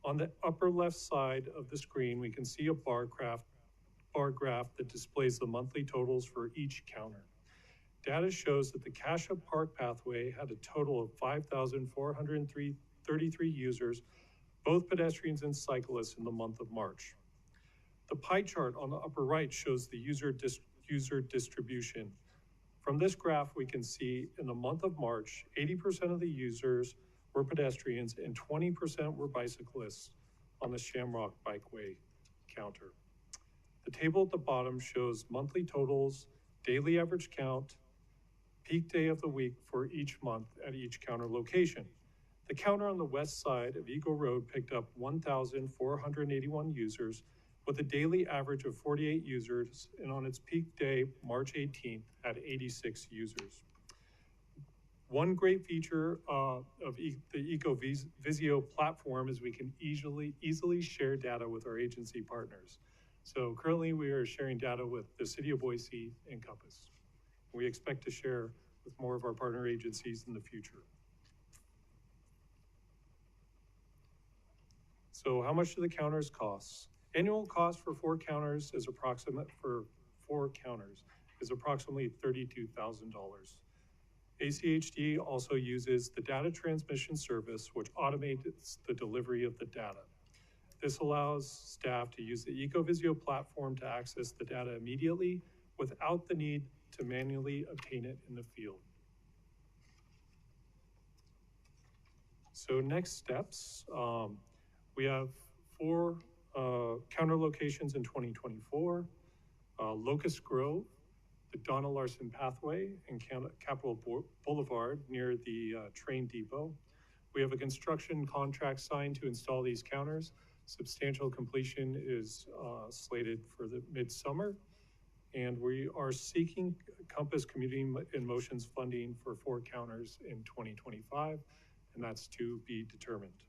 On the upper left side of the screen, we can see a bar graph that displays the monthly totals for each counter. Data shows that the Cassia Park pathway had a total of 5,433 users, both pedestrians and cyclists, in the month of March. The pie chart on the upper right shows the user distribution. From this graph, we can see in the month of March, 80% of the users were pedestrians and 20% were bicyclists on the Shamrock Bikeway counter. The table at the bottom shows monthly totals, daily average count, peak day of the week for each month at each counter location. The counter on the west side of Eagle Road picked up 1,481 users with a daily average of 48 users, and on its peak day, March 18th, had 86 users. One great feature of the EcoVisio platform is we can easily share data with our agency partners. So currently we are sharing data with the City of Boise and Compass. We expect to share with more of our partner agencies in the future. So how much do the counters cost? Annual cost for 4 counters is approximately $32,000. ACHD also uses the data transmission service, which automates the delivery of the data. This allows staff to use the EcoVisio platform to access the data immediately without the need to manually obtain it in the field. So next steps, we have 4 counter locations in 2024, Locust Grove, the Donna Larson Pathway, and Capitol Boulevard near the train depot. We have a construction contract signed to install these counters. Substantial completion is slated for the midsummer, and we are seeking Compass Community in Motion's funding for 4 counters in 2025, and that's to be determined.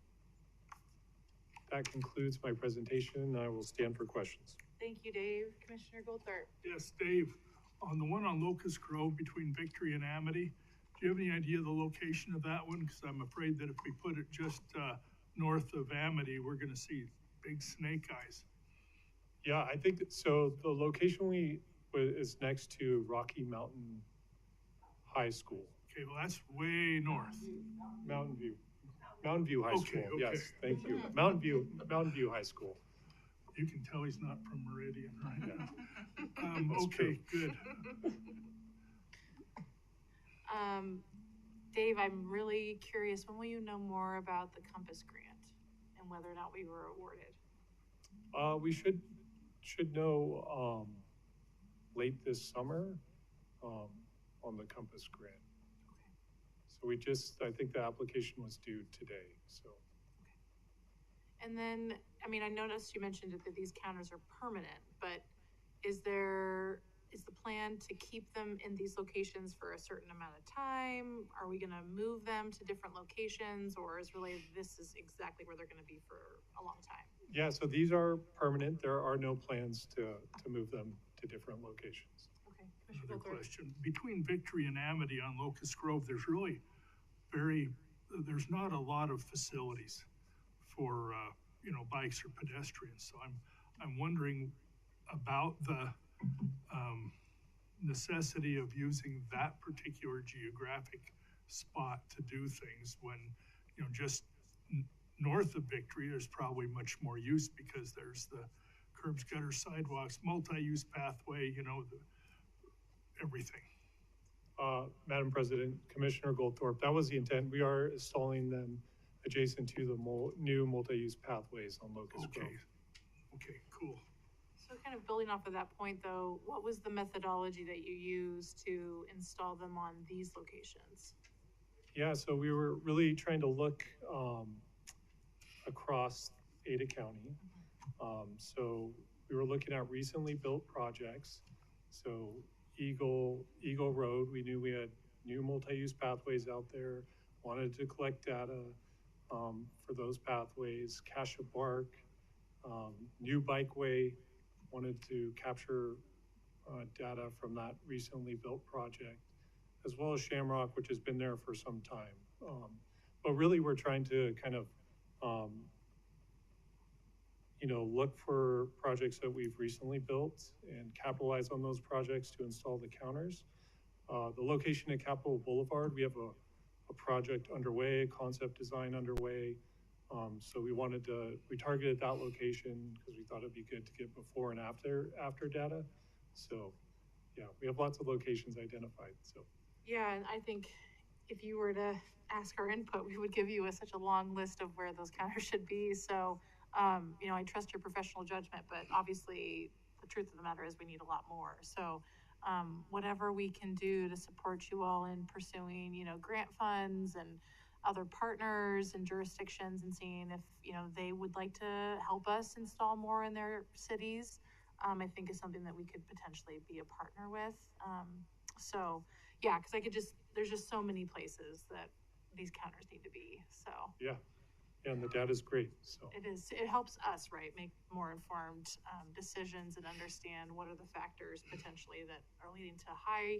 That concludes my presentation, and I will stand for questions. Thank you, Dave. Commissioner Goldthorpe. Yes, Dave, on the one on Locust Grove between Victory and Amity, do you have any idea of the location of that one? Because I'm afraid that if we put it just north of Amity, we're going to see big snake eyes. Yeah, I think that, so the location is next to Rocky Mountain High School. Okay, well, that's way north. Mountain View High School. Okay. Yes, thank you. Mountain View High School. You can tell he's not from Meridian right now. Okay, good. Dave, I'm really curious, when will you know more about the Compass grant and whether or not we were awarded? We should know late this summer on the Compass grant. Okay. So I think the application was due today, so. Okay. And then, I mean, I noticed you mentioned that these counters are permanent, but is the plan to keep them in these locations for a certain amount of time? Are we gonna move them to different locations, or is really this is exactly where they're gonna be for a long time? Yeah, so these are permanent. There are no plans to move them to different locations. Okay. Another question. Between Victory and Amity on Locust Grove, there's really there's not a lot of facilities for, bikes or pedestrians. So I'm wondering about the necessity of using that particular geographic spot to do things when, just north of Victory, there's probably much more use because there's the curbs, gutters, sidewalks, multi-use pathway, everything. Madam President, Commissioner Goldthorpe, that was the intent. We are installing them adjacent to the new multi-use pathways on Locust Grove. Okay, cool. So kind of building off of that point though, what was the methodology that you used to install them on these locations? Yeah, so we were really trying to look across Ada County. So we were looking at recently built projects. So Eagle Road, we knew we had new multi-use pathways out there, wanted to collect data for those pathways. Cassia Bark, new bikeway, wanted to capture data from that recently built project, as well as Shamrock, which has been there for some time. But really we're trying to kind of, look for projects that we've recently built and capitalize on those projects to install the counters. The location at Capitol Boulevard, we have a project underway, concept design underway. So we targeted that location because we thought it'd be good to get before and after data. So yeah, we have lots of locations identified, so. Yeah, and I think if you were to ask our input, we would give you such a long list of where those counters should be. So, you know, I trust your professional judgment, but obviously the truth of the matter is we need a lot more. So, whatever we can do to support you all in pursuing, you know, grant funds and other partners and jurisdictions and seeing if, you know, they would like to help us install more in their cities, I think is something that we could potentially be a partner with. So yeah, because there's just so many places that these counters need to be, so. Yeah, and the data's great, so. It helps us, right, make more informed decisions and understand what are the factors potentially that are leading to high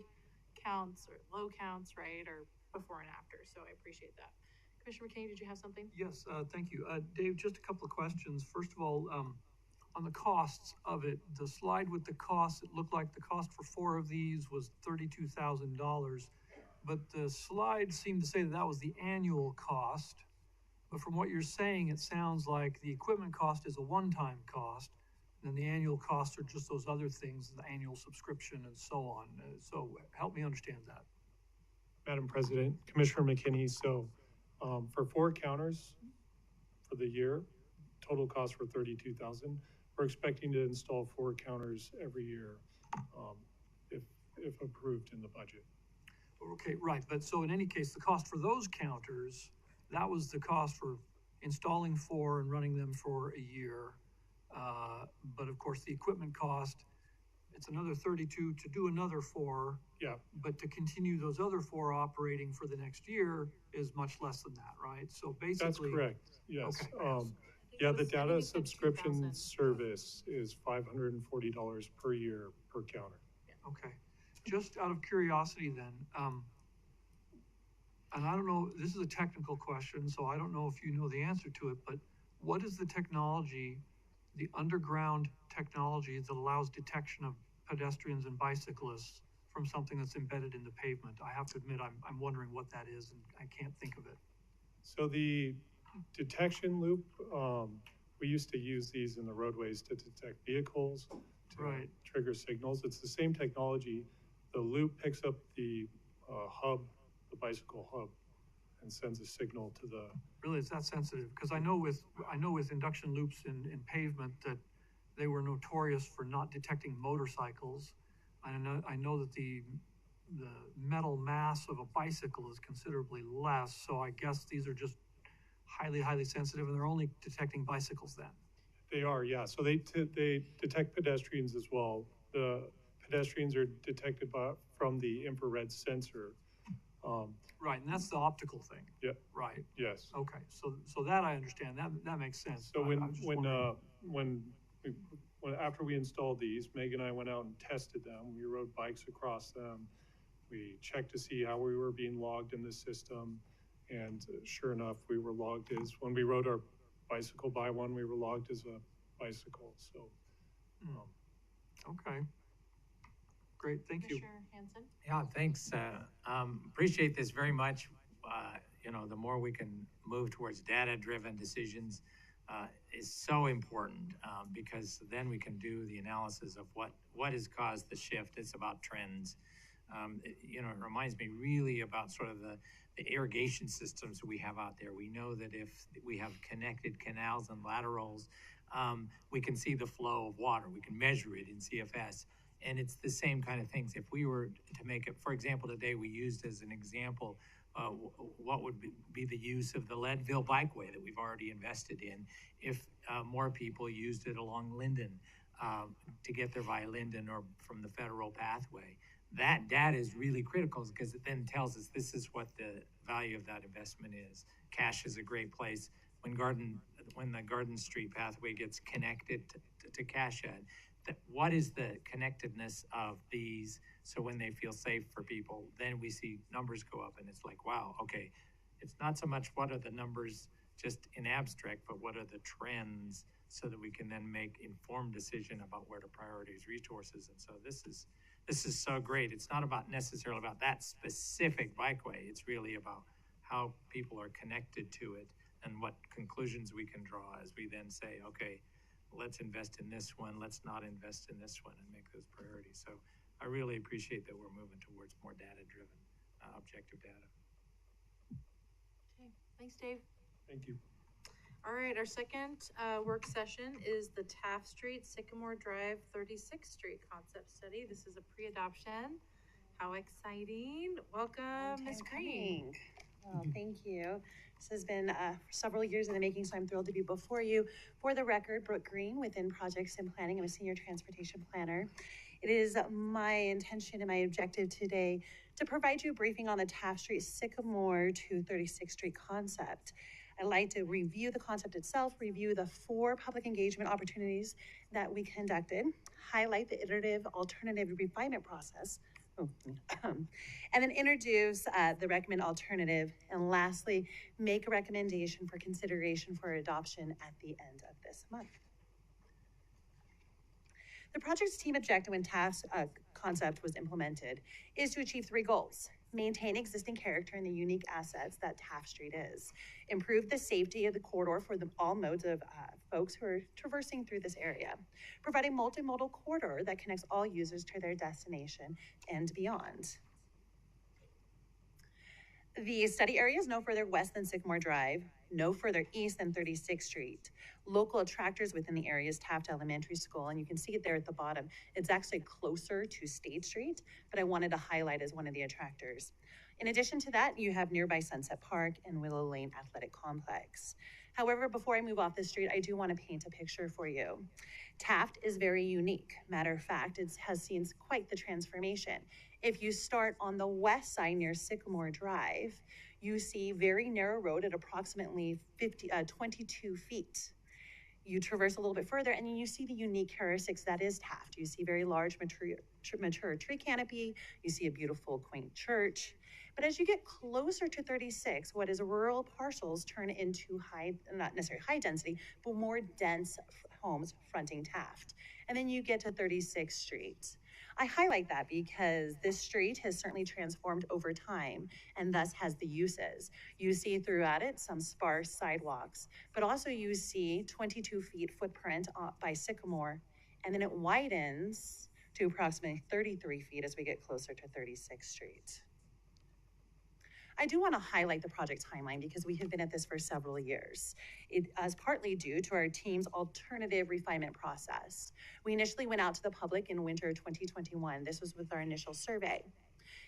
counts or low counts, right, or before and after, so I appreciate that. Commissioner McKinney, did you have something? Yes, thank you. Dave, just a couple of questions. First of all, on the costs of it, the slide with the costs, it looked like the cost for 4 of these was $32,000, but the slide seemed to say that that was the annual cost. But from what you're saying, it sounds like the equipment cost is a one-time cost, and then the annual costs are just those other things, the annual subscription and so on. So help me understand that. Madam President, Commissioner McKinney, so for 4 counters for the year, total cost for $32,000. We're expecting to install 4 counters every year, if approved in the budget. Okay, right. But so in any case, the cost for those counters, that was the cost for installing 4 and running them for a year. But of course, the equipment cost, it's another 32 to do another 4. Yeah. But to continue those other 4 operating for the next year is much less than that, right? So basically. That's correct. Yes. Okay. Yeah, the data subscription service is $540 per year per counter. Okay. Just out of curiosity then, and I don't know, this is a technical question, so I don't know if you know the answer to it, but what is the technology, the underground technology that allows detection of pedestrians and bicyclists from something that's embedded in the pavement? I have to admit, I'm wondering what that is, and I can't think of it. So the detection loop, we used to use these in the roadways to detect vehicles, to trigger signals. It's the same technology. The loop picks up the hub, the bicycle hub, and sends a signal to the. Really, it's that sensitive? Because I know with induction loops in pavement that they were notorious for not detecting motorcycles. I know that the metal mass of a bicycle is considerably less, so I guess these are just highly sensitive, and they're only detecting bicycles then. They are, yeah. So they detect pedestrians as well. The pedestrians are detected from the infrared sensor. Right, and that's the optical thing. Yeah. Right. Yes. Okay, so that I understand. That makes sense. So after we installed these, Meg and I went out and tested them. We rode bikes across them. We checked to see how we were being logged in the system. And sure enough, we were logged as, when we rode our bicycle by one, we were logged as a bicycle, so. Okay. Great, thank you. Commissioner Hanson? Yeah, thanks. Appreciate this very much. You know, the more we can move towards data-driven decisions is so important because then we can do the analysis of what has caused the shift. It's about trends. You know, it reminds me really about sort of the irrigation systems we have out there. We know that if we have connected canals and laterals, we can see the flow of water. We can measure it in CFS. And it's the same kind of things. If we were to make it, for example, today we used as an example, what would be the use of the Leadville Bikeway that we've already invested in if more people used it along Linden to get there via Linden or from the federal pathway. That data is really critical because it then tells us this is what the value of that investment is. Cache is a great place. When the Garden Street pathway gets connected to Cache, what is the connectedness of these? So when they feel safe for people, then we see numbers go up and it's like, wow, okay. It's not so much what are the numbers just in abstract, but what are the trends so that we can then make informed decision about where to prioritize resources. And so this is so great. It's not about necessarily about that specific bikeway. It's really about how people are connected to it and what conclusions we can draw as we then say, okay, let's invest in this one, let's not invest in this one, and make those priorities. So I really appreciate that we're moving towards more data-driven, objective data. Thanks, Dave. Thank you. All right, our second work session is the Taft Street, Sycamore Drive, 36th Street concept study. This is a pre-adoption. How exciting. Welcome, Ms. Green. Well, thank you. This has been several years in the making, so I'm thrilled to be before you. For the record, Brooke Green, within Projects and Planning. I'm a senior transportation planner. It is my intention and my objective today to provide you a briefing on the Taft Street, Sycamore to 36th Street concept. I'd like to review the concept itself, review the 4 public engagement opportunities that we conducted, highlight the iterative alternative refinement process, and then introduce the recommend alternative, and lastly, make a recommendation for consideration for adoption at the end of this month. The project's team objective when Taft's concept was implemented is to achieve 3 goals. Maintain existing character and the unique assets that Taft Street is. Improve the safety of the corridor for all modes of folks who are traversing through this area. Provide a multimodal corridor that connects all users to their destination and beyond. The study area is no further west than Sycamore Drive, no further east than 36th Street. Local attractors within the area is Taft Elementary School, and you can see it there at the bottom. It's actually closer to State Street, but I wanted to highlight as one of the attractors. In addition to that, you have nearby Sunset Park and Willow Lane Athletic Complex. However, before I move off the street, I do want to paint a picture for you. Taft is very unique. Matter of fact, it has seen quite the transformation. If you start on the west side near Sycamore Drive, you see very narrow road at approximately 22 feet. You traverse a little bit further and you see the unique characteristics that is Taft. You see very large mature tree canopy. You see a beautiful quaint church. But as you get closer to 36, what is rural parcels turn into not necessarily high density, but more dense homes fronting Taft. And then you get to 36th Street. I highlight that because this street has certainly transformed over time and thus has the uses. You see throughout it some sparse sidewalks, but also you see 22 feet footprint by Sycamore, and then it widens to approximately 33 feet as we get closer to 36th Street. I do want to highlight the project timeline because we have been at this for several years. It is partly due to our team's alternative refinement process. We initially went out to the public in winter 2021. This was with our initial survey.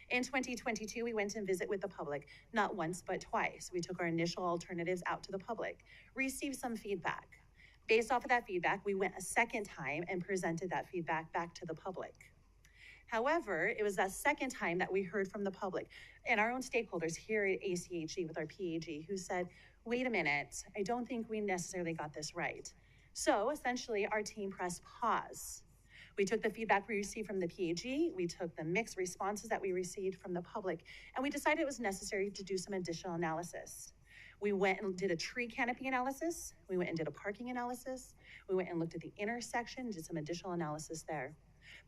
In 2022, we went and visit with the public, not once, but twice. We took our initial alternatives out to the public, received some feedback. Based off of that feedback, we went a second time and presented that feedback back to the public. However, it was that second time that we heard from the public and our own stakeholders here at ACHE with our PAG who said, wait a minute, I don't think we necessarily got this right. So essentially our team pressed pause. We took the feedback we received from the PAG, we took the mixed responses that we received from the public, and we decided it was necessary to do some additional analysis. We went and did a tree canopy analysis, we went and did a parking analysis, we went and looked at the intersection, did some additional analysis there.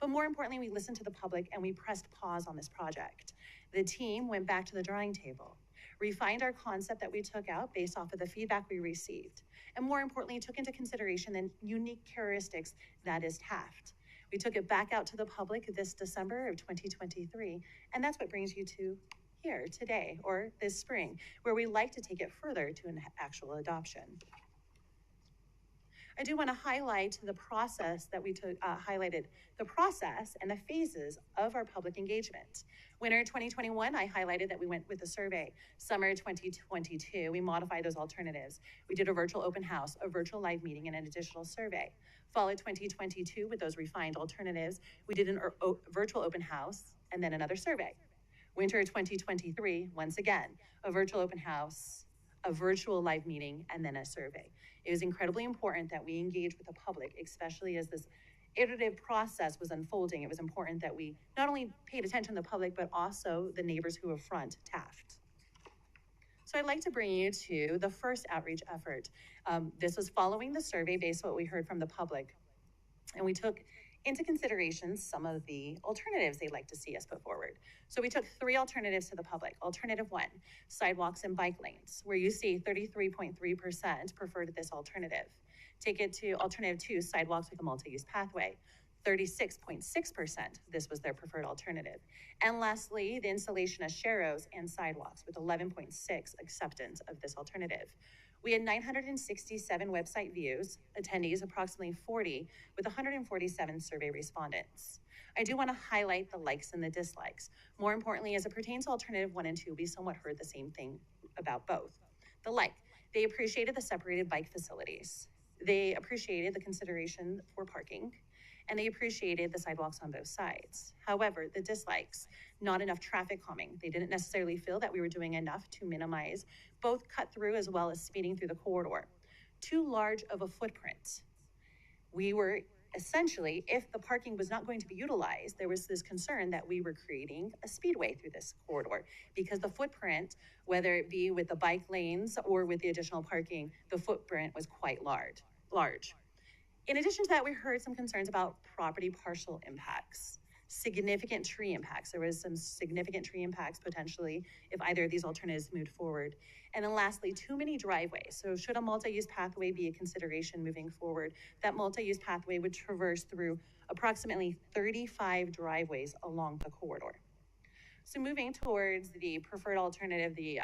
But more importantly, we listened to the public and we pressed pause on this project. The team went back to the drawing table, refined our concept that we took out based off of the feedback we received, and more importantly, took into consideration the unique characteristics that is Taft. We took it back out to the public this December of 2023, and that's what brings you to here today, or this spring, where we like to take it further to an actual adoption. I do want to highlight the process that we took, highlighted the process and the phases of our public engagement. Winter 2021, I highlighted that we went with a survey. Summer 2022, we modified those alternatives. We did a virtual open house, a virtual live meeting, and an additional survey. Fall of 2022, with those refined alternatives, we did a virtual open house and then another survey. Winter 2023, once again, a virtual open house, a virtual live meeting, and then a survey. It was incredibly important that we engage with the public, especially as this iterative process was unfolding. It was important that we not only paid attention to the public, but also the neighbors who affront Taft. So I'd like to bring you to the first outreach effort. This was following the survey based on what we heard from the public. And we took into consideration some of the alternatives they'd like to see us put forward. So we took 3 alternatives to the public. Alternative 1, sidewalks and bike lanes, where you see 33.3% preferred this alternative. Take it to alternative 2, sidewalks with a multi-use pathway. 36.6%, this was their preferred alternative. And lastly, the installation of sharrows and sidewalks with 11.6 acceptance of this alternative. We had 967 website views, attendees approximately 40, with 147 survey respondents. I do want to highlight the likes and the dislikes. More importantly, as it pertains to alternative 1 and 2, we somewhat heard the same thing about both. The like, they appreciated the separated bike facilities. They appreciated the consideration for parking, and they appreciated the sidewalks on both sides. However, the dislikes, not enough traffic calming. They didn't necessarily feel that we were doing enough to minimize both cut through as well as speeding through the corridor. Too large of a footprint. We were essentially, if the parking was not going to be utilized, there was this concern that we were creating a speedway through this corridor because the footprint, whether it be with the bike lanes or with the additional parking, the footprint was quite large. In addition to that, we heard some concerns about property partial impacts, significant tree impacts. There was some significant tree impacts potentially if either of these alternatives moved forward. And then lastly, too many driveways. So should a multi-use pathway be a consideration moving forward, that multi-use pathway would traverse through approximately 35 driveways along the corridor. So moving towards the preferred alternative, the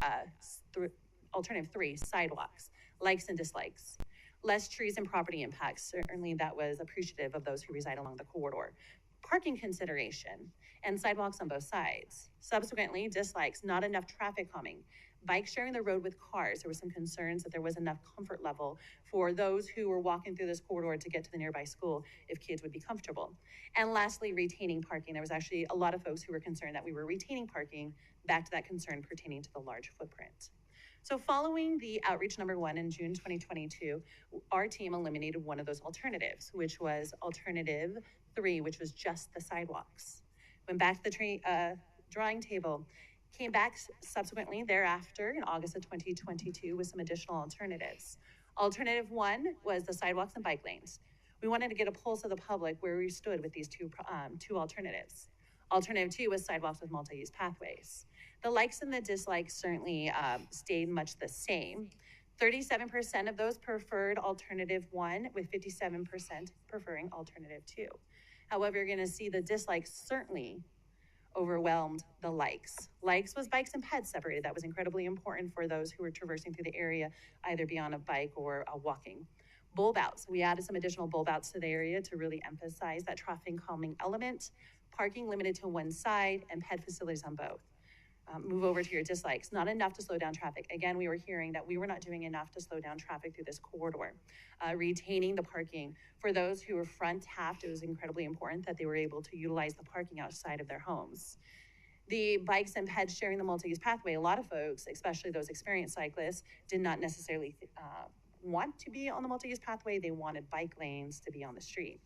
alternative 3, sidewalks, likes and dislikes. Less trees and property impacts, certainly that was appreciative of those who reside along the corridor. Parking consideration and sidewalks on both sides. Subsequently, dislikes, not enough traffic calming. Bike sharing the road with cars, there were some concerns that there was enough comfort level for those who were walking through this corridor to get to the nearby school if kids would be comfortable. And lastly, retaining parking. There was actually a lot of folks who were concerned that we were retaining parking, back to that concern pertaining to the large footprint. So following the outreach number 1 in June 2022, our team eliminated one of those alternatives, which was alternative 3, which was just the sidewalks. Went back to the drawing table, came back subsequently thereafter in August of 2022 with some additional alternatives. Alternative 1 was the sidewalks and bike lanes. We wanted to get a pulse of the public where we stood with these two alternatives. Alternative 2 was sidewalks with multi-use pathways. The likes and the dislikes certainly stayed much the same. 37% of those preferred alternative 1, with 57% preferring alternative 2. However, you're gonna see the dislikes certainly overwhelmed the likes. Likes was bikes and peds separated. That was incredibly important for those who were traversing through the area, either be on a bike or walking. Bulb outs, we added some additional bulb outs to the area to really emphasize that traffic calming element. Parking limited to one side and ped facilities on both. Move over to your dislikes. Not enough to slow down traffic. Again, we were hearing that we were not doing enough to slow down traffic through this corridor. Retaining the parking. For those who were front tapped, it was incredibly important that they were able to utilize the parking outside of their homes. The bikes and peds sharing the multi-use pathway, a lot of folks, especially those experienced cyclists, did not necessarily want to be on the multi-use pathway. They wanted bike lanes to be on the street.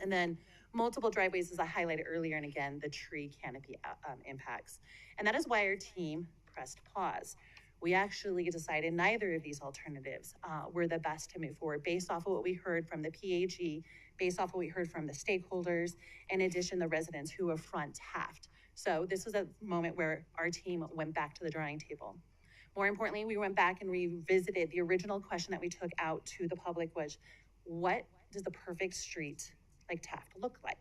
And then multiple driveways, as I highlighted earlier, and again, the tree canopy impacts. And that is why our team pressed pause. We actually decided neither of these alternatives were the best to move forward based off of what we heard from the PAG, based off of what we heard from the stakeholders, in addition, the residents who were front tapped. So this was a moment where our team went back to the drawing table. More importantly, we went back and revisited the original question that we took out to the public was, what does the perfect street like Taft look like?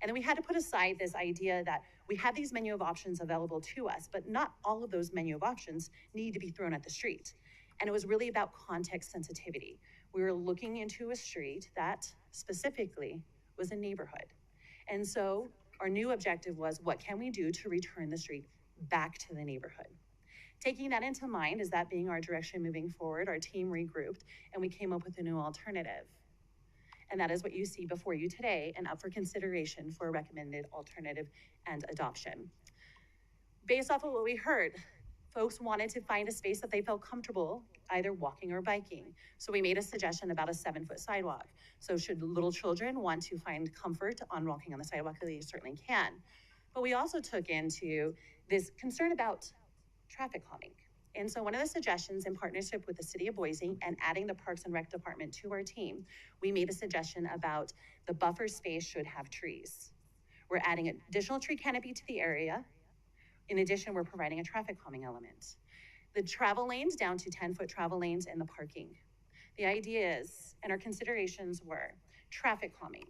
And then we had to put aside this idea that we have these menu of options available to us, but not all of those menu of options need to be thrown at the street. And it was really about context sensitivity. We were looking into a street that specifically was a neighborhood. And so our new objective was, what can we do to return the street back to the neighborhood? Taking that into mind, as that being our direction moving forward, our team regrouped and we came up with a new alternative. And that is what you see before you today and up for consideration for a recommended alternative and adoption. Based off of what we heard, folks wanted to find a space that they felt comfortable either walking or biking. So we made a suggestion about a 7-foot sidewalk. So should little children want to find comfort on walking on the sidewalk, they certainly can. But we also took into this concern about traffic calming. And so one of the suggestions in partnership with the City of Boise and adding the Parks and Rec Department to our team, we made a suggestion about the buffer space should have trees. We're adding additional tree canopy to the area. In addition, we're providing a traffic calming element. The travel lanes down to 10-foot travel lanes and the parking. The idea is, and our considerations were, traffic calming.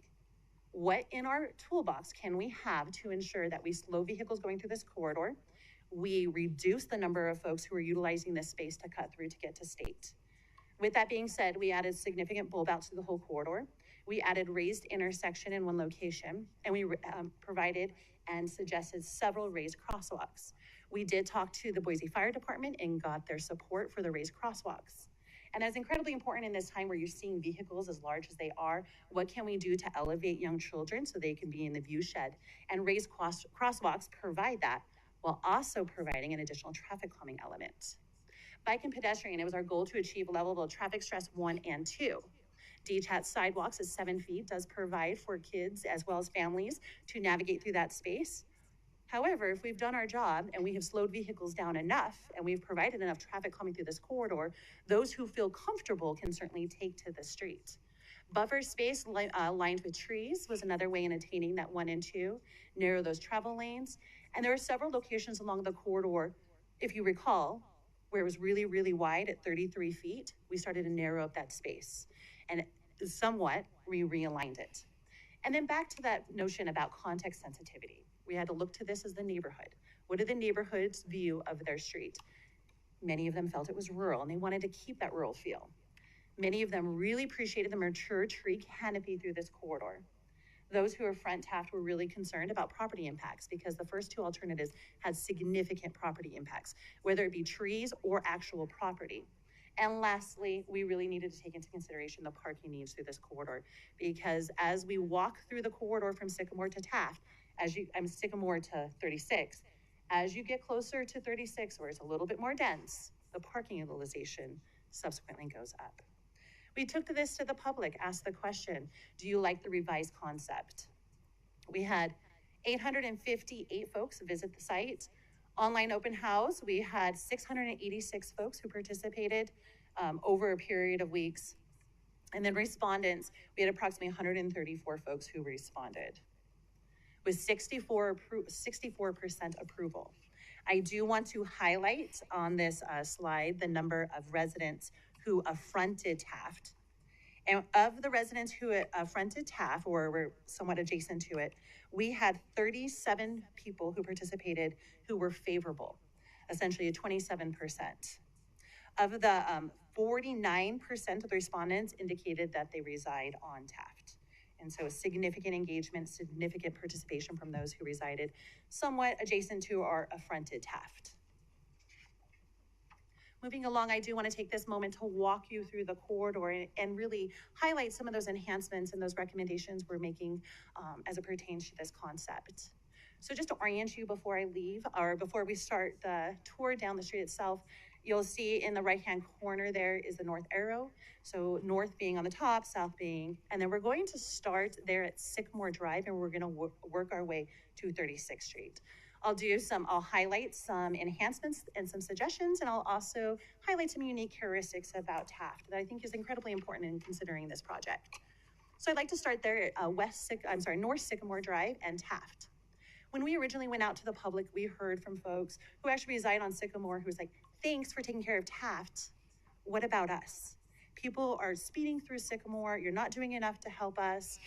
What in our toolbox can we have to ensure that we slow vehicles going through this corridor? We reduce the number of folks who are utilizing this space to cut through to get to state. With that being said, we added significant bulb outs to the whole corridor. We added raised intersection in one location, and we provided and suggested several raised crosswalks. We did talk to the Boise Fire Department and got their support for the raised crosswalks. And that's incredibly important in this time where you're seeing vehicles as large as they are. What can we do to elevate young children so they can be in the view shed? And raised crosswalks provide that, while also providing an additional traffic calming element. Bike and pedestrian, it was our goal to achieve level of traffic stress 1 and 2. Detached sidewalks at 7 feet does provide for kids as well as families to navigate through that space. However, if we've done our job and we have slowed vehicles down enough and we've provided enough traffic coming through this corridor, those who feel comfortable can certainly take to the street. Buffer space lined with trees was another way in attaining that 1 and 2, narrow those travel lanes. And there are several locations along the corridor, if you recall, where it was really, really wide at 33 feet, we started to narrow up that space. And somewhat, we realigned it. And then back to that notion about context sensitivity. We had to look to this as the neighborhood. What did the neighborhood's view of their street? Many of them felt it was rural and they wanted to keep that rural feel. Many of them really appreciated the mature tree canopy through this corridor. Those who are front Taft were really concerned about property impacts because the first 2 alternatives had significant property impacts, whether it be trees or actual property. And lastly, we really needed to take into consideration the parking needs through this corridor because as we walk through the corridor from Sycamore to Taft, Sycamore to 36, as you get closer to 36, where it's a little bit more dense, the parking utilization subsequently goes up. We took this to the public, asked the question, do you like the revised concept? We had 858 folks visit the site. Online open house, we had 686 folks who participated over a period of weeks. And then respondents, we had approximately 134 folks who responded with 64% approval. I do want to highlight on this slide the number of residents who affronted Taft. And of the residents who affronted Taft or were somewhat adjacent to it, we had 37 people who participated who were favorable, essentially 27%. Of the 49% of the respondents indicated that they reside on Taft. And so significant engagement, significant participation from those who resided somewhat adjacent to or affronted Taft. Moving along, I do want to take this moment to walk you through the corridor and really highlight some of those enhancements and those recommendations we're making as it pertains to this concept. So just to orient you before I leave, or before we start the tour down the street itself, you'll see in the right-hand corner there is the north arrow. So north being on the top, south being, and then we're going to start there at Sycamore Drive and we're gonna work our way to 36th Street. I'll highlight some enhancements and some suggestions, and I'll also highlight some unique characteristics about Taft that I think is incredibly important in considering this project. So I'd like to start there at North Sycamore Drive and Taft. When we originally went out to the public, we heard from folks who actually reside on Sycamore who was like, thanks for taking care of Taft. What about us? People are speeding through Sycamore. You're not doing enough to help us.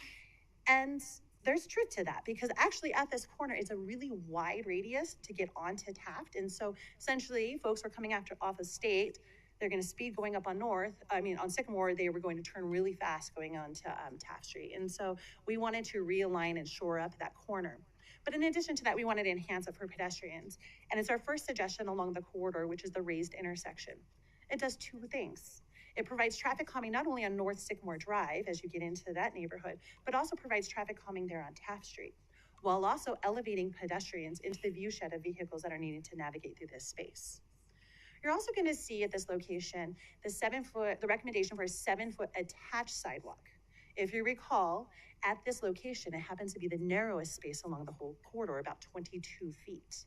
And there's truth to that because actually at this corner, it's a really wide radius to get onto Taft. And so essentially folks are coming off of State. They're going to speed going up on on Sycamore, they were going to turn really fast going on to Taft Street. And so we wanted to realign and shore up that corner. But in addition to that, we wanted to enhance it for pedestrians. And it's our first suggestion along the corridor, which is the raised intersection. It does 2 things. It provides traffic calming not only on North Sycamore Drive as you get into that neighborhood, but also provides traffic calming there on Taft Street, while also elevating pedestrians into the view shed of vehicles that are needed to navigate through this space. You're also going to see at this location the recommendation for a 7-foot attached sidewalk. If you recall, at this location, it happens to be the narrowest space along the whole corridor, about 22 feet.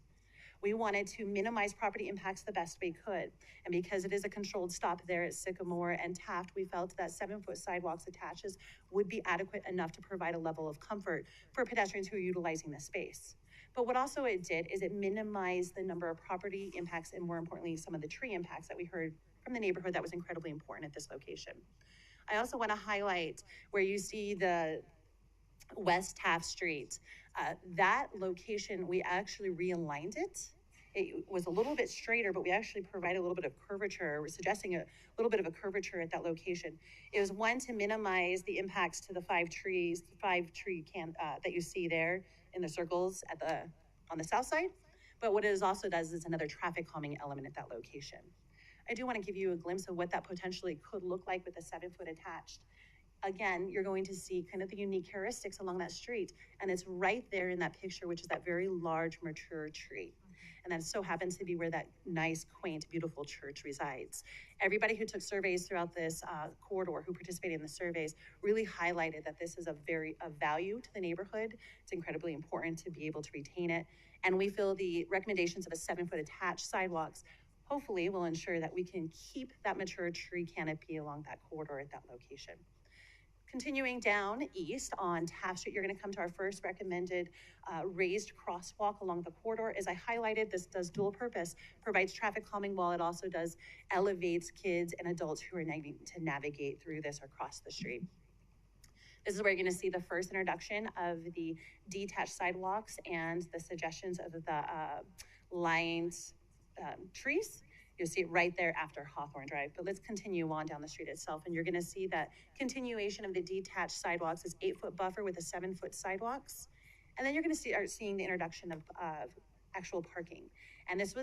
We wanted to minimize property impacts the best we could. And because it is a controlled stop there at Sycamore and Taft, we felt that 7-foot sidewalks attaches would be adequate enough to provide a level of comfort for pedestrians who are utilizing this space. But what also it did is it minimized the number of property impacts and more importantly, some of the tree impacts that we heard from the neighborhood that was incredibly important at this location. I also want to highlight where you see the West Taft Street. That location, we actually realigned it. It was a little bit straighter, but we actually provided a little bit of curvature. We're suggesting a little bit of a curvature at that location. It was one to minimize the impacts to the 5 tree that you see there in the circles on the south side. But what it also does is another traffic calming element at that location. I do want to give you a glimpse of what that potentially could look like with a 7-foot attached. Again, you're going to see kind of the unique characteristics along that street. And it's right there in that picture, which is that very large, mature tree. And that so happens to be where that nice, quaint, beautiful church resides. Everybody who took surveys throughout this corridor, who participated in the surveys, really highlighted that this is a value to the neighborhood. It's incredibly important to be able to retain it. And we feel the recommendations of a 7-foot attached sidewalks hopefully will ensure that we can keep that mature tree canopy along that corridor at that location. Continuing down east on Taft Street, you're going to come to our first recommended raised crosswalk along the corridor. As I highlighted, this does dual purpose, provides traffic calming while it also does elevates kids and adults who are needing to navigate through this or cross the street. This is where you're going to see the first introduction of the detached sidewalks and the suggestions of the lined trees. You'll see it right there after Hawthorne Drive, but let's continue on down the street itself. And you're gonna see that continuation of the detached sidewalks is 8-foot buffer with a 7-foot sidewalks. And then you're gonna start seeing the introduction of actual parking. And this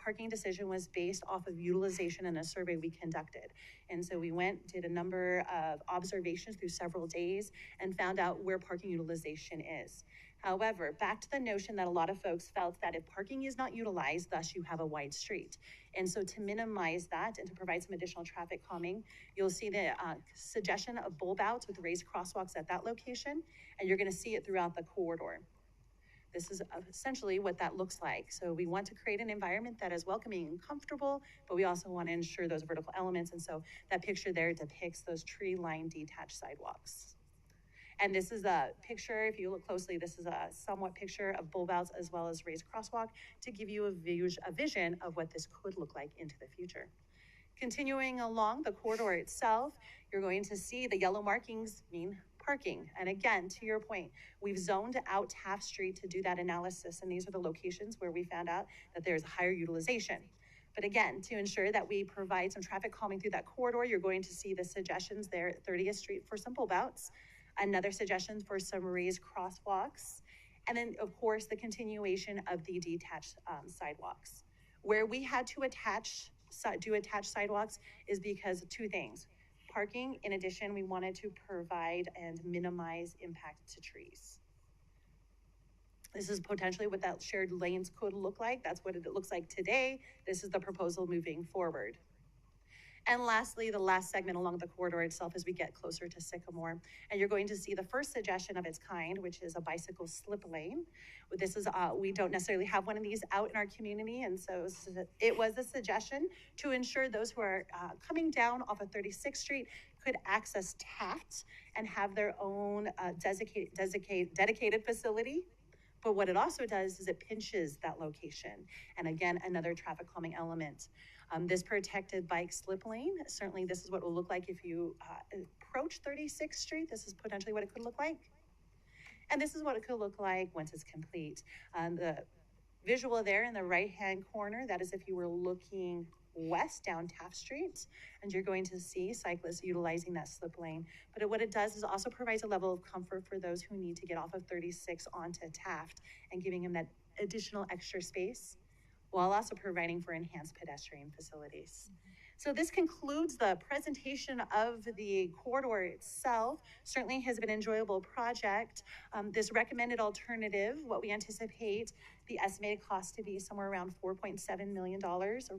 parking decision was based off of utilization in a survey we conducted. And so we did a number of observations through several days and found out where parking utilization is. However, back to the notion that a lot of folks felt that if parking is not utilized, thus you have a wide street. And so to minimize that and to provide some additional traffic calming, you'll see the suggestion of bulb outs with raised crosswalks at that location, and you're gonna see it throughout the corridor. This is essentially what that looks like. So we want to create an environment that is welcoming and comfortable, but we also want to ensure those vertical elements. And so that picture there depicts those tree-lined detached sidewalks. And this is a picture, if you look closely, this is a somewhat picture of bulb outs as well as raised crosswalk to give you a vision of what this could look like into the future. Continuing along the corridor itself, you're going to see the yellow markings mean parking. And again, to your point, we've zoned out Taft Street to do that analysis. And these are the locations where we found out that there's higher utilization. But again, to ensure that we provide some traffic calming through that corridor, you're going to see the suggestions there at 30th Street for some bulb outs. Another suggestion for some raised crosswalks, and then of course the continuation of the detached sidewalks. Where we had to do attached sidewalks is because of 2 things. Parking, in addition, we wanted to provide and minimize impact to trees. This is potentially what that shared lanes could look like. That's what it looks like today. This is the proposal moving forward. And lastly, the last segment along the corridor itself as we get closer to Sycamore. And you're going to see the first suggestion of its kind, which is a bicycle slip lane. This is, we don't necessarily have one of these out in our community. And so it was a suggestion to ensure those who are coming down off of 36th Street could access Taft and have their own dedicated facility. But what it also does is it pinches that location. And again, another traffic calming element. This protected bike slip lane, certainly this is what it will look like if you approach 36th Street. This is potentially what it could look like. And this is what it could look like once it's complete. The visual there in the right-hand corner, that is if you were looking west down Taft Street, and you're going to see cyclists utilizing that slip lane. But what it does is also provides a level of comfort for those who need to get off of 36 onto Taft and giving them that additional extra space, while also providing for enhanced pedestrian facilities. So this concludes the presentation of the corridor itself. Certainly has been an enjoyable project. This recommended alternative, what we anticipate the estimated cost to be somewhere around $4.7 million,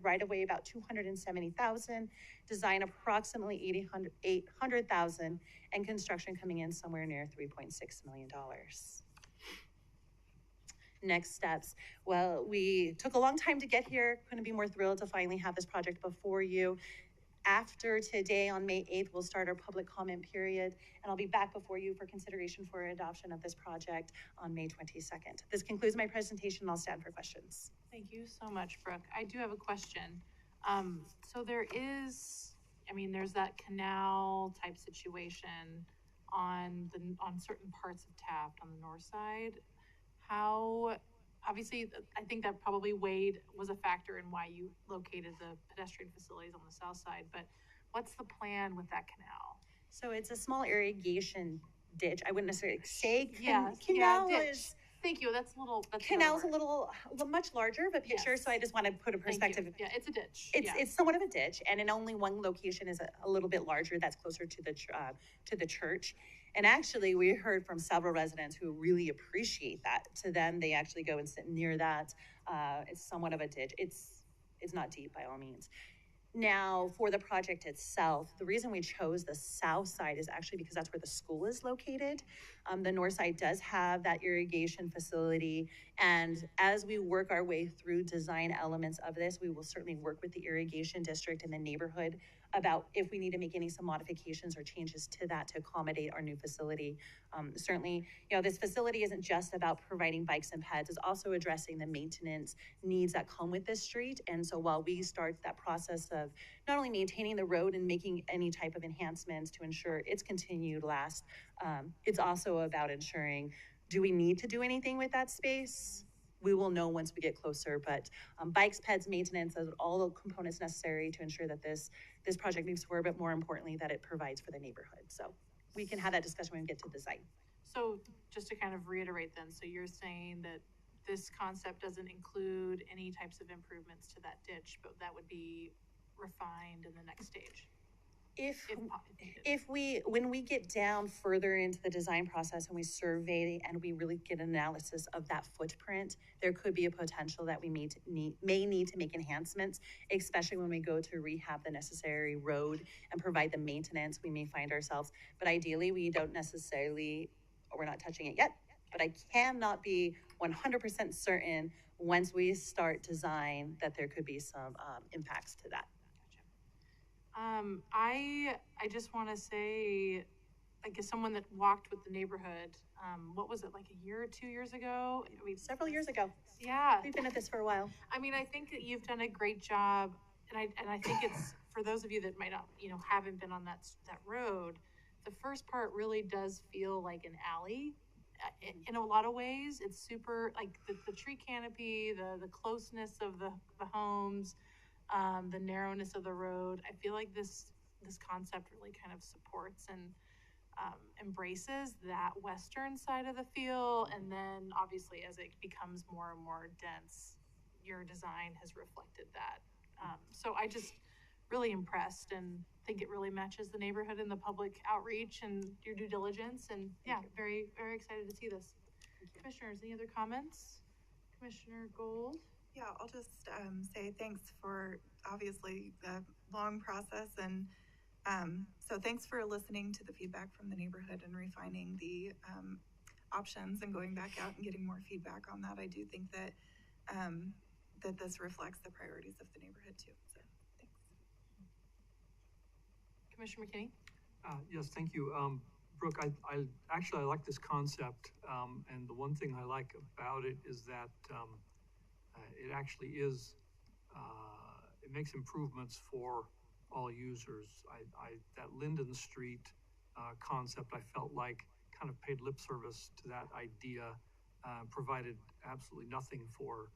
right away about $270,000, design approximately $800,000, and construction coming in somewhere near $3.6 million. Next steps. Well, we took a long time to get here. Couldn't be more thrilled to finally have this project before you. After today, on May 8th, we'll start our public comment period, and I'll be back before you for consideration for adoption of this project on May 22nd. This concludes my presentation. I'll stand for questions. Thank you so much, Brooke. I do have a question. So there is, I mean, there's that canal type situation on certain parts of Taft on the north side. How, obviously, I think that probably was a factor in why you located the pedestrian facilities on the south side, but what's the plan with that canal? So it's a small irrigation ditch. I wouldn't necessarily say Yes, canal ditch. is. Thank you, that's Canal's a little much larger of a picture, so I just want to put a perspective. Yeah, it's a ditch. It's somewhat of a ditch, and in only one location is a little bit larger. That's closer to the church. And actually, we heard from several residents who really appreciate that. To them, they actually go and sit near that. It's somewhat of a ditch. It's not deep by all means. Now, for the project itself, the reason we chose the south side is actually because that's where the school is located. The north side does have that irrigation facility. And as we work our way through design elements of this, we will certainly work with the irrigation district and the neighborhood about if we need to make some modifications or changes to that to accommodate our new facility. Certainly, this facility isn't just about providing bikes and peds, it's also addressing the maintenance needs that come with this street. And so while we start that process of not only maintaining the road and making any type of enhancements to ensure its continued last, it's also about ensuring, do we need to do anything with that space? We will know once we get closer, but bikes, peds, maintenance, all the components necessary to ensure that this project moves forward, but more importantly, that it provides for the neighborhood. So we can have that discussion when we get to design. So just to kind of reiterate then, so you're saying that this concept doesn't include any types of improvements to that ditch, but that would be refined in the next stage? When we get down further into the design process and we survey and we really get an analysis of that footprint, there could be a potential that we may need to make enhancements, especially when we go to rehab the necessary road and provide the maintenance we may find ourselves. But ideally, we're not touching it yet, but I cannot be 100% certain once we start design that there could be some impacts to that. I just want to say, like, as someone that walked with the neighborhood, what was it, like a year or 2 years ago? Several years ago. Yeah. We've been at this for a while. I mean, I think that you've done a great job, and I think it's, for those of you that might not, haven't been on that road, the first part really does feel like an alley. In a lot of ways, it's super, like, the tree canopy, the closeness of the homes, the narrowness of the road. I feel like this concept really kind of supports and embraces that western side of the feel, and then obviously as it becomes more and more dense, your design has reflected that. So I just really impressed and think it really matches the neighborhood and the public outreach and your due diligence, and very, very excited to see this. Commissioners, any other comments? Commissioner Gold? Yeah, I'll just say thanks for obviously the long process, and so thanks for listening to the feedback from the neighborhood and refining the options and going back out and getting more feedback on that. I do think that that this reflects the priorities of the neighborhood too. So thanks. Commissioner McKinney? Yes, thank you. Brooke, I like this concept, and the one thing I like about it is that it actually is, it makes improvements for all users. That Linden Street concept, I felt like kind of paid lip service to that idea, provided absolutely nothing for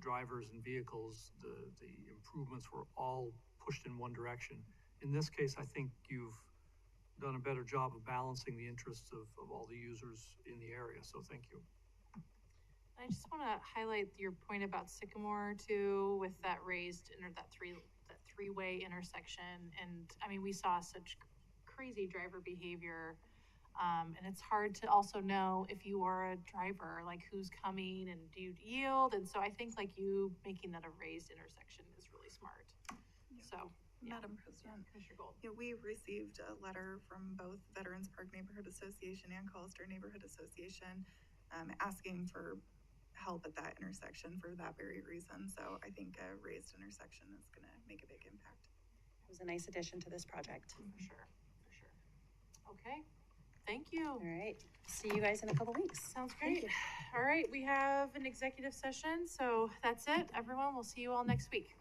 drivers and vehicles. The improvements were all pushed in one direction. In this case, I think you've done a better job of balancing the interests of all the users in the area, so thank you. I just want to highlight your point about Sycamore too, with that raised that three-way intersection. And I mean, we saw such crazy driver behavior, and it's hard to also know if you are a driver, like who's coming and do you yield. And so I think like you making that a raised intersection is really smart. Yeah. So. Madam President, Commissioner Gold. Yeah, we received a letter from both Veterans Park Neighborhood Association and Collister Neighborhood Association asking for help at that intersection for that very reason. So I think a raised intersection is going to make a big impact. It was a nice addition to this project. For sure. Okay, thank you. All right, see you guys in a couple weeks. Sounds great. All right, we have an executive session, so that's it. Everyone, we'll see you all next week.